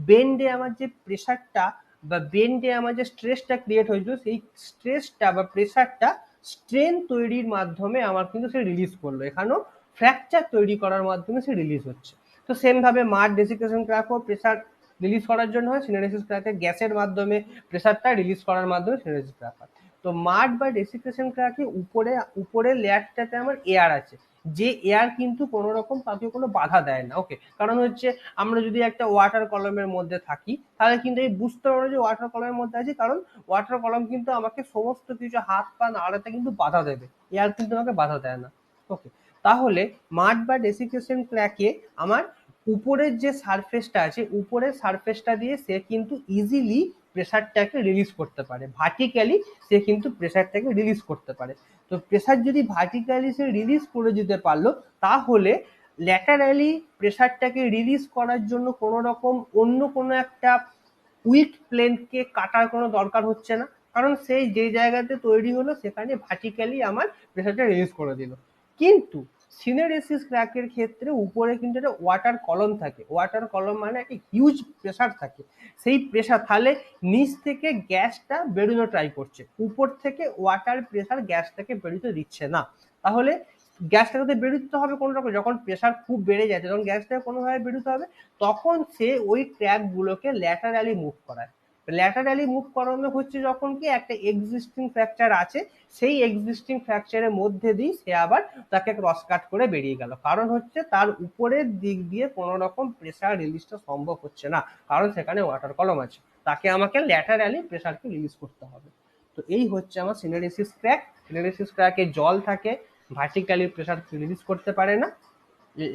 বেন্ডে আমার যে প্রেসারটা বা বেন্ডে আমার যে স্ট্রেসটা ক্রিয়েট হয়েছিল, সেই স্ট্রেসটা বা প্রেসারটা স্ট্রেন তৈরির মাধ্যমে আমার কিন্তু সে রিলিজ করলো, এখানেও ফ্র্যাকচার তৈরি করার মাধ্যমে সে রিলিজ হচ্ছে। তো সেম ভাবে মাড ডেসিকেশন ক্র্যাকও প্রেসার রিলিজ করার জন্য হয়, সিনারেসিস ক্র্যাকে গ্যাসের মাধ্যমে প্রেসারটা রিলিজ করার মাধ্যমে সিনারেসিস ক্র্যাক হয়। তো মাড বা ডেসিকেশন ক্র্যাকে উপরের লেয়ারটাতে আমার এয়ার আছে, যে এয়ার কিন্তু কোনো রকম তাকে কোনো বাধা দেয় না। ওকে, কারণ হচ্ছে আমরা যদি একটা ওয়াটার কলমের মধ্যে থাকি তাহলে কিন্তু এই বুঝতে পারবো যে ওয়াটার কলমের মধ্যে আছি, কারণ ওয়াটার কলম কিন্তু আমাকে সমস্ত কিছু হাত পা নাড়াতে কিন্তু বাধা দেবে, এয়ার কিন্তু আমাকে বাধা দেয় না। ওকে, তাহলে মাড বা ডেসিকেশন ক্র্যাকে আমার উপরের যে সারফেসটা আছে, উপরের সারফেসটা দিয়ে সে কিন্তু ইজিলি প্রেসারটাকে রিলিজ করতে পারে, ভার্টিক্যালি সে কিন্তু প্রেসারটাকে রিলিজ করতে পারে। তো প্রেসার যদি ভার্টিক্যালি সে রিলিজ করে দিতে পারলো, তাহলে ল্যাটারালি প্রেসারটাকে রিলিজ করার জন্য কোনো রকম অন্য কোনো একটা উইক প্লেনকে কাটার কোনো দরকার হচ্ছে না, কারণ সেই যে জায়গাতে তৈরি হলো সেখানে ভার্টিক্যালি আমার প্রেসারটা রিলিজ করে দিল। কিন্তু সিনারেসিস ক্র্যাকের ক্ষেত্রে উপরে কিন্তু একটা ওয়াটার কলম থাকে, ওয়াটার কলম মানে একটা হিউজ প্রেসার থাকে, সেই প্রেসার তাহলে নিচ থেকে গ্যাসটা বেরোনো ট্রাই করছে, উপর থেকে ওয়াটার প্রেসার গ্যাসটাকে বেরোতে দিচ্ছে না। তাহলে গ্যাসটাকে তো বেরোতে হবে কোনো রকম, যখন প্রেসার খুব বেড়ে যাচ্ছে তখন গ্যাসটাকে কোনোভাবে বেরোতে হবে, তখন সে ওই ক্র্যাক গুলোকে ল্যাটারালি মুভ করায়। ল্যাটারালি মুভ করানো হচ্ছে যখন কি একটা এক্সিস্টিং ফ্র্যাকচার আছে, সেই এক্সিস্টিং ফ্র্যাকচারের মধ্যে দিয়ে সে আবার তাকে ক্রস কাট করে বেরিয়ে গেল, কারণ হচ্ছে তার উপরের দিক দিয়ে কোনো রকম প্রেসার রিলিজটা সম্ভব হচ্ছে না, কারণ সেখানে ওয়াটার কলম আছে, তাকে আমাকে ল্যাটারালি প্রেসারকে রিলিজ করতে হবে। তো এই হচ্ছে আমার সিনারেসিস ক্র্যাক। সিনারেসিস ক্র্যাকে জল থাকে, ভার্টিক্যালি প্রেসার রিলিজ করতে পারে না,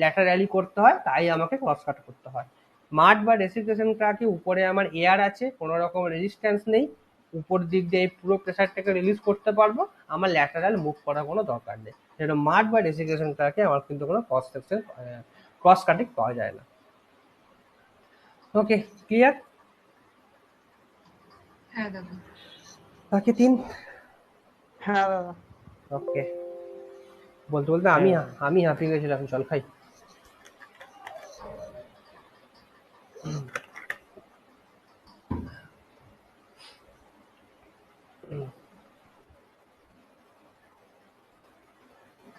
ল্যাটারালি করতে হয়, তাই আমাকে ক্রস কাট করতে হয়। মাড বা ডেসিকেশন ক্র্যাকে উপরে আমার এয়ার আছে, কোনো রকম রেজিস্ট্যান্স নেই, উপর দিক দিয়ে পুরো প্রেসারটাকে রিলিজ করতে পারবো, আমার ল্যাটারাল মুভ করার কোনো দরকার নেই। যেটা মাড বা ডেসিকেশন ক্র্যাকে আমার কিন্তু কোনো ক্রস কাটিং পাওয়া যায় না। ওকে, ক্লিয়ার? হ্যাঁ দাদা। বাকি 3? হ্যাঁ দাদা। ওকে, বলতে বলতে আমি হাঁপিয়ে গেছিলাম, জল খাই।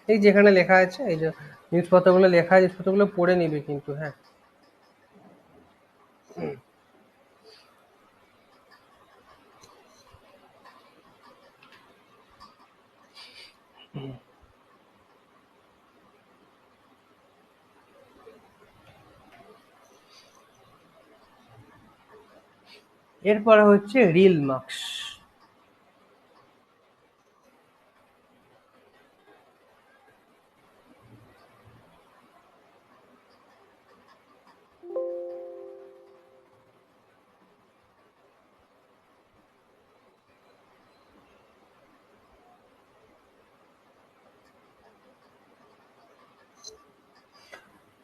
এই যেখানে লেখা আছে, এই যে জিনিসপত্রগুলো লেখা আছে, জিনিসপত্রগুলো পড়ে নিবে কিন্তু, হ্যাঁ। এরপরে হচ্ছে রিল মার্কস।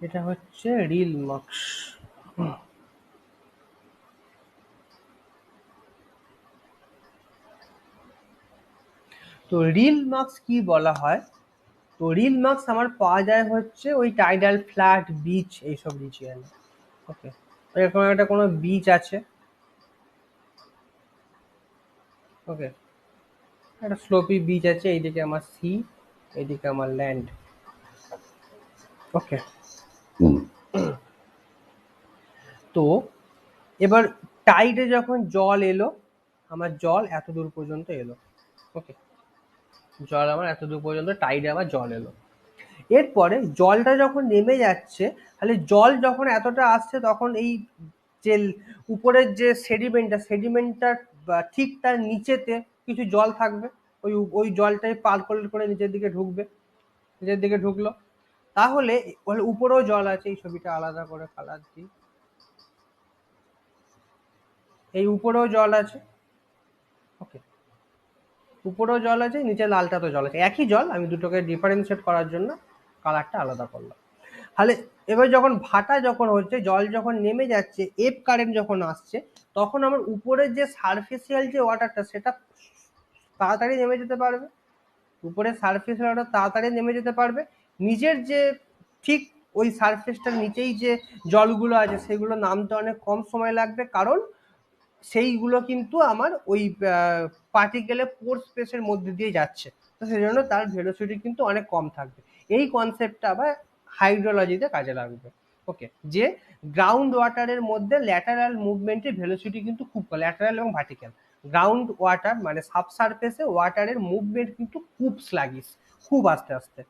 এটা হচ্ছে রিল মার্কস। তো রিল মার্কস কি বলা হয়? তো রিল মার্কস আমার পাওয়া যায় হচ্ছে ওই টাইডাল ফ্ল্যাট বিচ এইসব রিজিয়নে। ওকে, এরকম একটা কোনো বিচ আছে, ওকে, একটা স্লোপি বিচ আছে, এইদিকে আমার সি, এইদিকে আমার ল্যান্ড। ওকে, তো এবার টাইডে যখন জল এলো, আমার জল এত দূর পর্যন্ত এলো। ওকে, জল আমার এত দূর পর্যন্ত টাইডে আমার জল এলো। এরপরে জলটা যখন নেমে যাচ্ছে, তাহলে জল যখন এতটা আসছে তখন এই যে উপরের যে সেডিমেন্টটা ঠিক তার নিচেতে কিছু জল থাকবে, ওই জলটাই পার্কল করে নিচের দিকে ঢুকবে, নিচের দিকে ঢুকলো। তাহলে উপরেও জল আছে, এই ছবিটা আলাদা করে কালার দিই, এই উপরেও জল আছে, ওকে, উপরেও জল আছে, নিচে লালটা তো জল আছে, একই জল, আমি দুটোকে ডিফারেন্সিয়েট করার জন্য কালারটা আলাদা করলাম। তাহলে এবার যখন ভাটা যখন হচ্ছে, জল যখন নেমে যাচ্ছে, এফ কারেন্ট যখন আসছে, তখন আমার উপরের যে সারফেসিয়াল যে ওয়াটারটা সেটা তাড়াতাড়ি নেমে যেতে পারবে, উপরের সারফেসিয়াল ওয়াটার তাড়াতাড়ি নেমে যেতে পারবে, নিজের যে ঠিক ওই সারফেসটার নিচেই যে জলগুলো আছে সেগুলো নামতে অনেক কম সময় লাগবে, কারণ সেইগুলো কিন্তু আমার ওই পার্টিকেলের পোর স্পেসের মধ্যে দিয়ে যাচ্ছে, তো সেই জন্য তার ভেলোসিটি কিন্তু অনেক কম থাকবে। এই কনসেপ্টটা আবার হাইড্রোলজিতে কাজে লাগবে, ওকে, যে গ্রাউন্ড ওয়াটারের মধ্যে ল্যাটারাল মুভমেন্টের ভেলোসিটি কিন্তু খুব কম, ল্যাটারাল এবং ভার্টিক্যাল। গ্রাউন্ড ওয়াটার মানে সাবসারফেসে ওয়াটারের মুভমেন্ট কিন্তু খুব স্লাগিশ, খুব আস্তে আস্তে।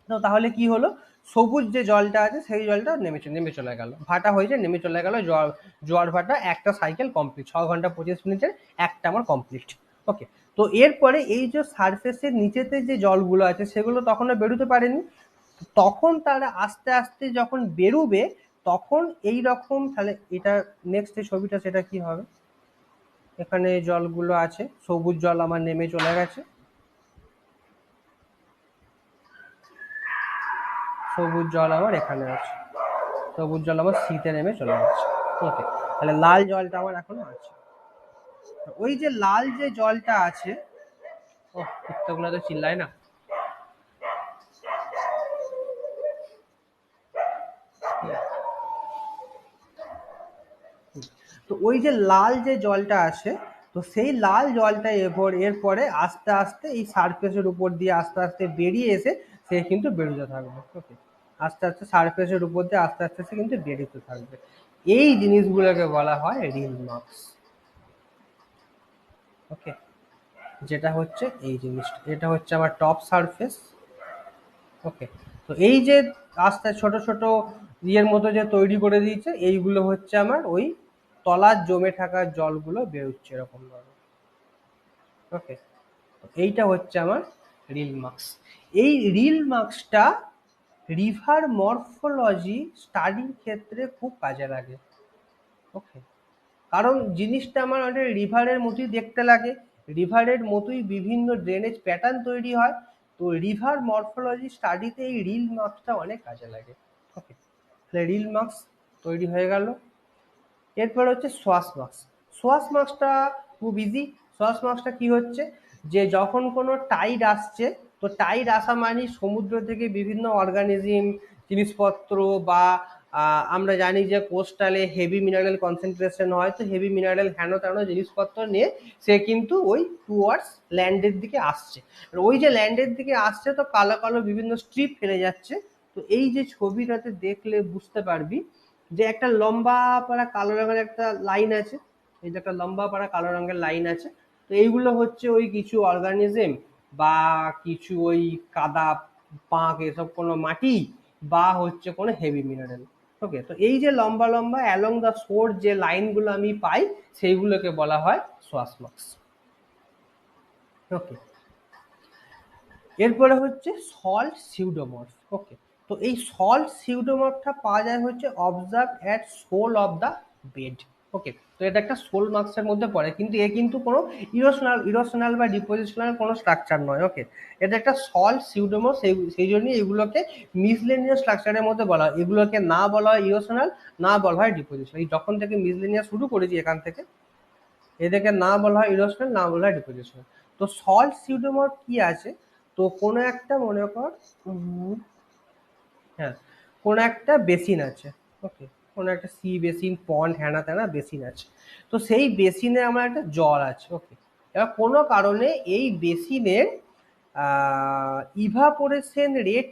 তো তাহলে কি হলো, সবুজ যে জলটা আছে সেই জলটা নেমে চলে গেল, ভাটা হয়েছে নেমে চলে গেল, জোয়ার ভাটা একটা সাইকেল কমপ্লিট, 6 ঘন্টা 25 মিনিটের একটা আমার কমপ্লিট, ওকে। তো এরপরে এই যে সারফেসের নিচেতে যে জলগুলো আছে সেগুলো তখন আর বেরোতে পারেনি, তখন তারা আস্তে আস্তে যখন বেরোবে তখন এই রকম, তাহলে এটা নেক্সট যে ছবিটা সেটা কি হবে, এখানে জলগুলো আছে, সবুজ জল আমার নেমে চলে গেছে, সবুজ জল আমার এখানে আছে, সবুজ জল আমার সিতে নেমে চলে যাচ্ছে, ওকে। তাহলে লাল জলটা আমার এখনো আছে, ওই যে লাল যে জলটা আছে, ও কুত্তাগুলো তো চিল্লায় না, তো ওই যে লাল যে জলটা আছে, তো সেই লাল জলটা এরপরে আস্তে আস্তে এই সারফেসের উপর দিয়ে আস্তে আস্তে বেরিয়ে এসে সে কিন্তু বেরোতে থাকবে, ওকে, আস্তে আস্তে সারফেসের উপর দিয়ে আস্তে আস্তে সে কিন্তু বেরোতে থাকবে। এই জিনিসগুলোকে বলা হয় রিল মার্কস, ওকে, যেটা হচ্ছে এই জিনিসটা, এটা হচ্ছে আমার টপ সারফেস, ওকে। তো এই যে আস্তে ছোট ছোট ইয়ের মতো যে তৈরি করে দিয়েছে, এইগুলো হচ্ছে আমার ওই তলার জমে থাকা জলগুলো বেরোচ্ছে এরকম ভাবে, ওকে। এইটা হচ্ছে আমার রিল মার্কস। এই রিল মার্কসটা রিভার মরফোলজি স্টাডির ক্ষেত্রে খুব কাজে লাগে, ওকে, কারণ জিনিসটা আমার অনেক রিভারের মতোই দেখতে লাগে, রিভারের মতোই বিভিন্ন ড্রেনেজ প্যাটার্ন তৈরি হয়, তো রিভার মরফোলজি স্টাডিতে এই রিল মার্কসটা অনেক কাজে লাগে, ওকে। তাহলে রিল মার্কস তৈরি হয়ে গেল। এরপর হচ্ছে সোয়াস মার্কস। সোয়াস মার্কসটা খুব ইজি। সোয়াস মার্কসটা কি হচ্ছে, যে যখন কোনো টাইড আসছে, তো টাইড আসা মানে সমুদ্র থেকে বিভিন্ন অর্গানিজম জিনিসপত্র বা আমরা জানি যে কোস্টালে হেভি মিনারেল কনসেন্ট্রেশন হয়, তো হেভি মিনারেল হেন তেন জিনিসপত্র নিয়ে সে কিন্তু ওই টুয়ার্ডস ল্যান্ডের দিকে আসছে, আর ওই যে ল্যান্ডের দিকে আসছে তো কালো কালো বিভিন্ন স্ট্রিপ ফেলে যাচ্ছে। তো এই যে ছবিটাতে দেখলে বুঝতে পারবি যে একটা লম্বা পাড়া কালো রঙের একটা লাইন আছে, এই যে একটা লম্বা পাড়া কালো রঙের লাইন আছে, তো এইগুলো হচ্ছে ওই কিছু অর্গানিজম বা কিছু ওই কাদা পাঁক এসব কোনো মাটি বা হচ্ছে কোনো হেভি মিনারেল, ওকে। তো এই যে লম্বা লম্বা অ্যালং দ্য শোর যে লাইনগুলো আমি পাই সেইগুলোকে বলা হয় সোয়াস মার্কস, ওকে। এরপরে হচ্ছে সল্ট সিউডোমর্ফ, ওকে। তো এই সল্ট সিউডোমর্ফটা পাওয়া যায় হচ্ছে observe at sole of the bed, okay. তো এটা একটা সোল মার্কসের মধ্যে পড়ে, কিন্তু এ কিন্তু কোনো ইরোশনাল বা ডিপোজিশনাল কোনো স্ট্রাকচার নয়, ওকে। এটা একটা সল্ট সিউডোমর্ফ, সেই জন্যই এগুলোকে মিসলেনিয়াস স্ট্রাকচারের মধ্যে বলা হয়, এগুলোকে না বলা হয় ইরোশনাল, না বলা হয় ডিপোজিশনাল। এই যখন থেকে মিসলেনিয়াস শুরু করেছি এখান থেকে এদেরকে না বলা হয় ইরোশনাল, না বলা হয় ডিপোজিশনাল। তো সল্ট সিউডোমর্ফ কি আছে, তো কোনো একটা মনে কর হ্যাঁ কোনো একটা বেসিন আছে, ওকে, কোনো একটা সি বেসিন পন্ড হ্যানা ত্যানা বেসিন আছে, তো সেই বেসিনে আমার একটা জল আছে, ওকে। এবার কোনো কারণে এই বেসিনের ইভাপোরেশন রেট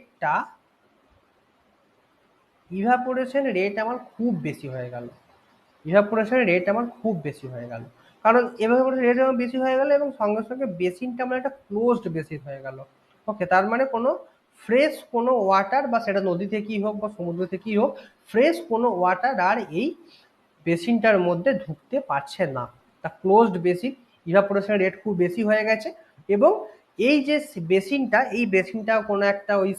আমার খুব বেশি হয়ে গেল, কারণ এভাবে রেট আমার বেশি হয়ে গেল এবং সঙ্গে সঙ্গে বেসিনটা আমার একটা ক্লোজড বেসিন হয়ে গেল, ওকে। তার মানে কোনো ফ্রেশ কোনো ওয়াটার, বা সেটা নদী থেকেই হোক বা সমুদ্র থেকেই হোক, ফ্রেশ কোনো ওয়াটার আর এই বেসিনটার মধ্যে ঢুকতে পারছে না, তা ক্লোজড বেসিন, ইভাপোরেশন রেট খুব বেশি হয়ে গেছে এবং এই যে বেসিনটা, এই বেসিনটা কোনো একটা ওই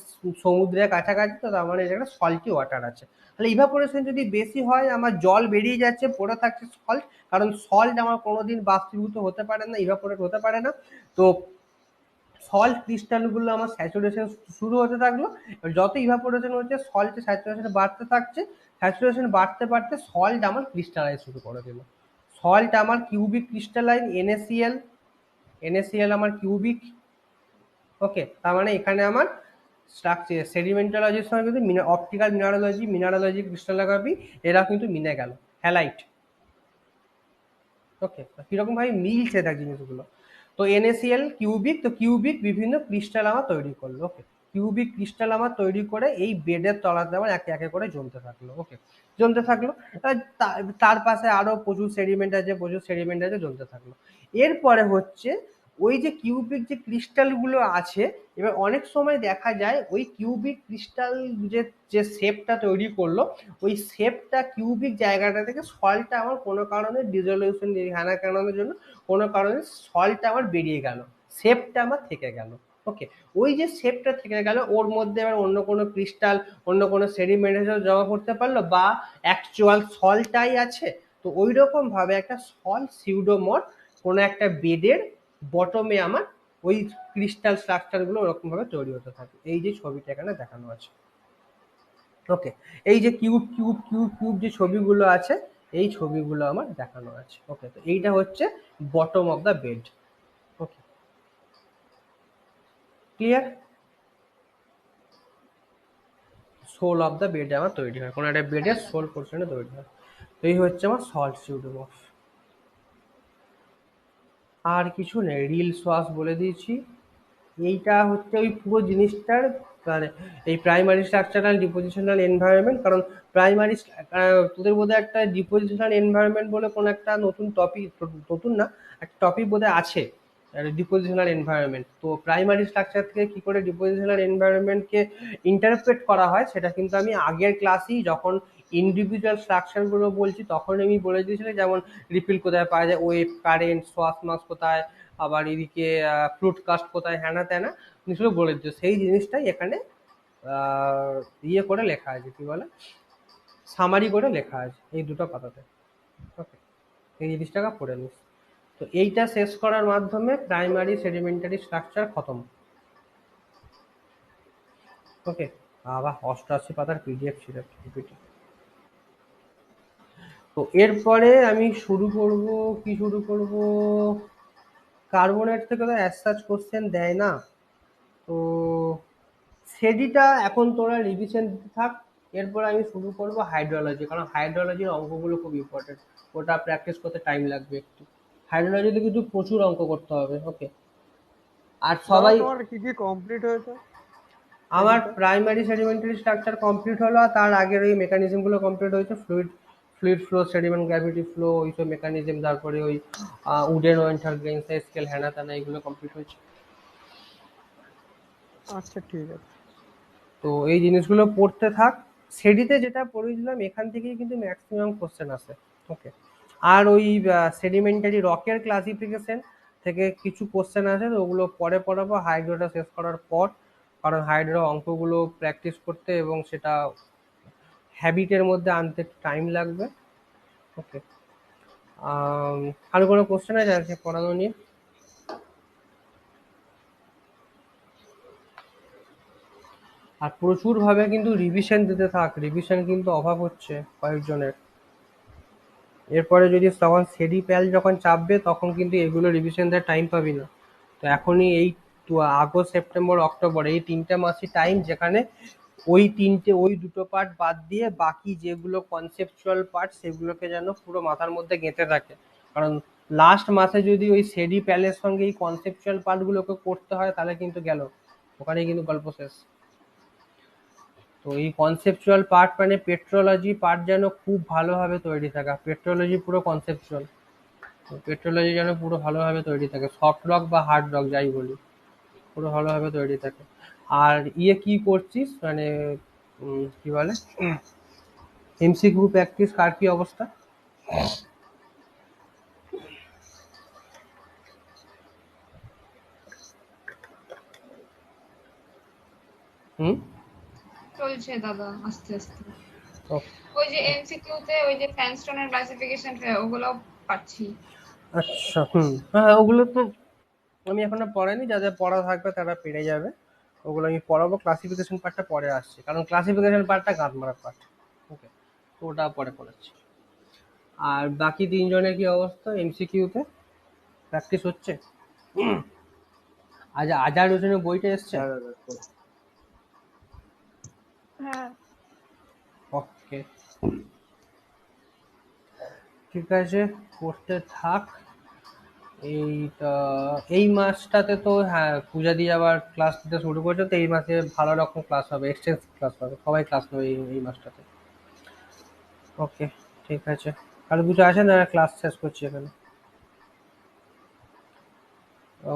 সমুদ্রের কাছাকাছি, তো তার মানে এটা একটা সল্টি ওয়াটার আছে। তাহলে ইভাপোরেশন যদি বেশি হয়, আমার জল বেরিয়ে যাচ্ছে, পড়ে থাকছে সল্ট, কারণ সল্ট আমার কোনোদিন বাষ্পীভূত হতে পারে না, ইভাপোরেট হতে পারে না। তো সল্ট ক্রিস্টালগুলো আমার স্যাচুরেশন শুরু হতে থাকলো। এবার যত ইভাপোরেশন হচ্ছে সল্টের স্যাচুরেশন বাড়তে থাকছে, স্যাচুরেশন বাড়তে বাড়তে সল্ট আমার ক্রিস্টালাইজ শুরু করে দিল। সল্ট আমার কিউবিক ক্রিস্টালাইন, NaCl, NaCl আমার কিউবিক। ওকে, তার মানে এখানে আমার স্ট্রাকচার সেডিমেন্টোলজির সঙ্গে কিন্তু অপটিক্যাল মিনারোলজি, মিনারোলজি, ক্রিস্টালোগ্রাফি এরা কিন্তু মিলে গেল। হ্যালাইট। ওকে, কিরকম ভাবে মিলছে দেখ জিনিসগুলো। তো NaCl কিউবিক, তো কিউবিক বিভিন্ন ক্রিস্টাল আমার তৈরি করলো। ওকে, কিউবিক ক্রিস্টাল আমার তৈরি করে এই বেডের তলাতে আমার একে একে করে জমতে থাকলো। ওকে, জমতে থাকলো। তার পাশে আরো প্রচুর সেডিমেন্ট আছে, প্রচুর সেডিমেন্ট আছে, জমতে থাকলো। এরপরে হচ্ছে ওই যে কিউবিক যে ক্রিস্টালগুলো আছে, এবার অনেক সময় দেখা যায় ওই কিউবিক ক্রিস্টাল যে যে শেপটা তৈরি করলো, ওই শেপটা কিউবিক জায়গাটা থেকে সল্টটা আমার কোনো কারণে ডিজলিউশন হ্যানা কারণের জন্য কোনো কারণে সল্টটা আমার বেরিয়ে গেল, শেপটা আমার থেকে গেল। ওকে, ওই যে শেপটা থেকে গেল, ওর মধ্যে আবার অন্য কোনো ক্রিস্টাল, অন্য কোনো সেডিমেন্ট জমা করতে পারলো, বা অ্যাকচুয়াল সল্টটাই আছে। তো ওই রকম ভাবে একটা সল্ট সিউডোমর কোনো একটা বেডের বটমে আমার ওই ক্রিস্টাল স্ট্রাকচারগুলো ওরকম ভাবে তৈরি হতে থাকে। এই যে ছবিটা এখানে দেখানো আছে। ওকে, এই যে কিউব কিউব কিউব কিউব যে ছবিগুলো আছে, এই ছবিগুলো আমার দেখানো আছে। ওকে, তো এইটা হচ্ছে bottom of the bed. Okay, clear? Sole of the bed আমার তৈরি হয়, কোনো একটা বেডের সোল পোর্শনে তৈরি হয়। তো এই হচ্ছে আমার সল্ট সিউডোমর্ফ। আর কিছু নেই, রিল সোয়াস বলে দিয়েছি। এইটা হচ্ছে ওই পুরো জিনিসটার মানে এই প্রাইমারি স্ট্রাকচারাল ডিপোজিশনাল এনভায়রনমেন্ট। কারণ প্রাইমারি তোদের বোধহয় একটা ডিপোজিশনাল এনভায়রনমেন্ট বলে কোনো একটা নতুন টপিক, নতুন না, একটা টপিক বোধহয় আছে ডিপোজিশনাল এনভায়রনমেন্ট। তো প্রাইমারি স্ট্রাকচার থেকে কি করে ডিপোজিশনাল এনভায়রনমেন্টকে ইন্টারপ্রেট করা হয় সেটা কিন্তু আমি আগের ক্লাসেই যখন ইন্ডিভিজুয়াল স্ট্রাকচারগুলো বলছি তখন আমি বলে দিয়েছিলাম, যেমন রিপিল কোথায় পাওয়া যায়, ওয়েভ, কারেন্ট, সোয়াস মাস কোথায়, আবার এদিকে ফ্লুট কাস্ট কোথায়, হ্যানা ত্যানা জিনিসগুলো বলে দিচ্ছে। সেই জিনিসটাই এখানে ইয়ে করে লেখা আছে, কি বলে, সামারি করে লেখা আছে এই দুটো পাতাতে। ওকে, এই জিনিসটাকে পড়ে নিস। তো এইটা শেষ করার মাধ্যমে প্রাইমারি সেডিমেন্টারি স্ট্রাকচার খতম। ওকে, আবার 88 পাতার PDF ছিল পিপিটি। তো এরপরে আমি শুরু করব, কি শুরু করব, কার্বনেট থেকে তো অ্যাজ সাচ কোশ্চেন দেয় না, তো সেডিটা এখন তোরা রিভিশন দিতে থাক। এরপর আমি শুরু করব হাইড্রোলজি, কারণ হাইড্রোলজির অঙ্কগুলো খুব ইম্পর্টেন্ট, ওটা প্র্যাকটিস করতে টাইম লাগবে একটু। হাইড্রোলজিতে কিন্তু প্রচুর অঙ্ক করতে হবে। ওকে, আর দাদা সবাই, তোমার কি কি কমপ্লিট হয়েছে আমার সেদিকে? প্রাইমারি সেডিমেন্টারি স্ট্রাকচার কমপ্লিট হলো, আর তার আগের ওই মেকানিজমগুলো কমপ্লিট হয়েছে, fluid fluid flow, sediment gravity flow, ওইসব মেকানিজম, তারপরে ওই উডেন ওয়েন্টার গ্রেন সাইজ স্কেল, হ্যানা ত্যানা, এইগুলো কমপ্লিট হয়েছে। আচ্ছা ঠিক আছে। তো এই জিনিসগুলো পড়তে থাক। সেডিতে যেটা পড়েছিলাম এখান থেকেই কিন্তু ম্যাক্সিমাম কোশ্চেন আসে। ওকে, আর ওই সেডিমেন্টারি রকের ক্লাসিফিকেশন থেকে কিছু কোশ্চেন আছে, তো ওগুলো পরে পড়াবো হাইড্রোটা শেষ করার পর, কারণ হাইড্রো অঙ্কগুলো প্র্যাকটিস করতে এবং সেটা হ্যাবিটের মধ্যে আনতে টাইম লাগবে। ওকে, আর কোনো কোশ্চেন আছে পড়ানো নিয়ে? আর প্রচুর ভাবে কিন্তু রিভিশন দিতে থাক, রিভিশন কিন্তু অভাব হচ্ছে কয়েকজনের। এরপরে যদি তখন সেডি প্যাল যখন চাপবে তখন কিন্তু এগুলো রিভিশন দেওয়ার টাইম পাবি না। তো এখনই এই আগস্ট, সেপ্টেম্বর, অক্টোবর এই 3টে মাসই টাইম, যেখানে ওই দুটো পার্ট বাদ দিয়ে বাকি যেগুলো কনসেপচুয়াল পার্ট সেগুলোকে যেন পুরো মাথার মধ্যে গেঁথে থাকে। কারণ লাস্ট মাসে যদি ওই সেডি প্যালের সঙ্গে এই কনসেপচুয়াল পার্টগুলোকে করতে হয় তাহলে কিন্তু গেল, ওখানেই কিন্তু গল্প শেষ। তো এই কনসেপচুয়াল পার্ট মানে পেট্রোলজি পার্ট যেন খুব ভালোভাবে তৈরি থাকে, পেট্রোলজি পুরো কনসেপচুয়াল, পেট্রোলজি যেন পুরো ভালোভাবে তৈরি থাকে, সফট রক বা হার্ড রক যাই বলি, পুরো ভালোভাবে তৈরি থাকে। আর ইয়ে কি করছিস মানে কি বলে, MCQ প্র্যাকটিস কার কি অবস্থা? হুম। চলছে দাদা আস্তে আস্তে। ও, ওই যে এমসিকিউ তে ওই যে স্যান্ডস্টোনের ক্লাসিফিকেশন ওগুলো পাচ্ছি। আচ্ছা, হুম, হ্যাঁ ওগুলো তো আমি এখনো পড়াইনি, যাদের পড়া থাকবে তারা পেরে যাবে। ওগুলো আমি পড়াবো, ক্লাসিফিকেশন পার্টটা পরে আসছে, কারণ ক্লাসিফিকেশন পার্টটা গাঁট মারা পার্ট। ওকে, তো ওটা পরে পড়াচ্ছি। আর বাকি তিনজনের কি অবস্থা এমসিকিউতে, প্র্যাকটিস হচ্ছে? আজ আজার হোসেনের বইটা এসছে? হ্যাঁ। ওকে, ঠিক আছে, পড়তে থাক। এইটা, এই মাসটাতে তো হ্যাঁ পূজা দিয়ে আবার ক্লাস দিতে শুরু করছে, তো এই মাসে ভালো রকম ক্লাস হবে, এক্সটেন্স ক্লাস হবে, সবাই ক্লাস নেবে এই মাসটাতে। ওকে, ঠিক আছে, আর কিছু আছে না? ক্লাস শেষ করছি এখানে।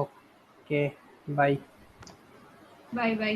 ওকে, বাই। Bye bye.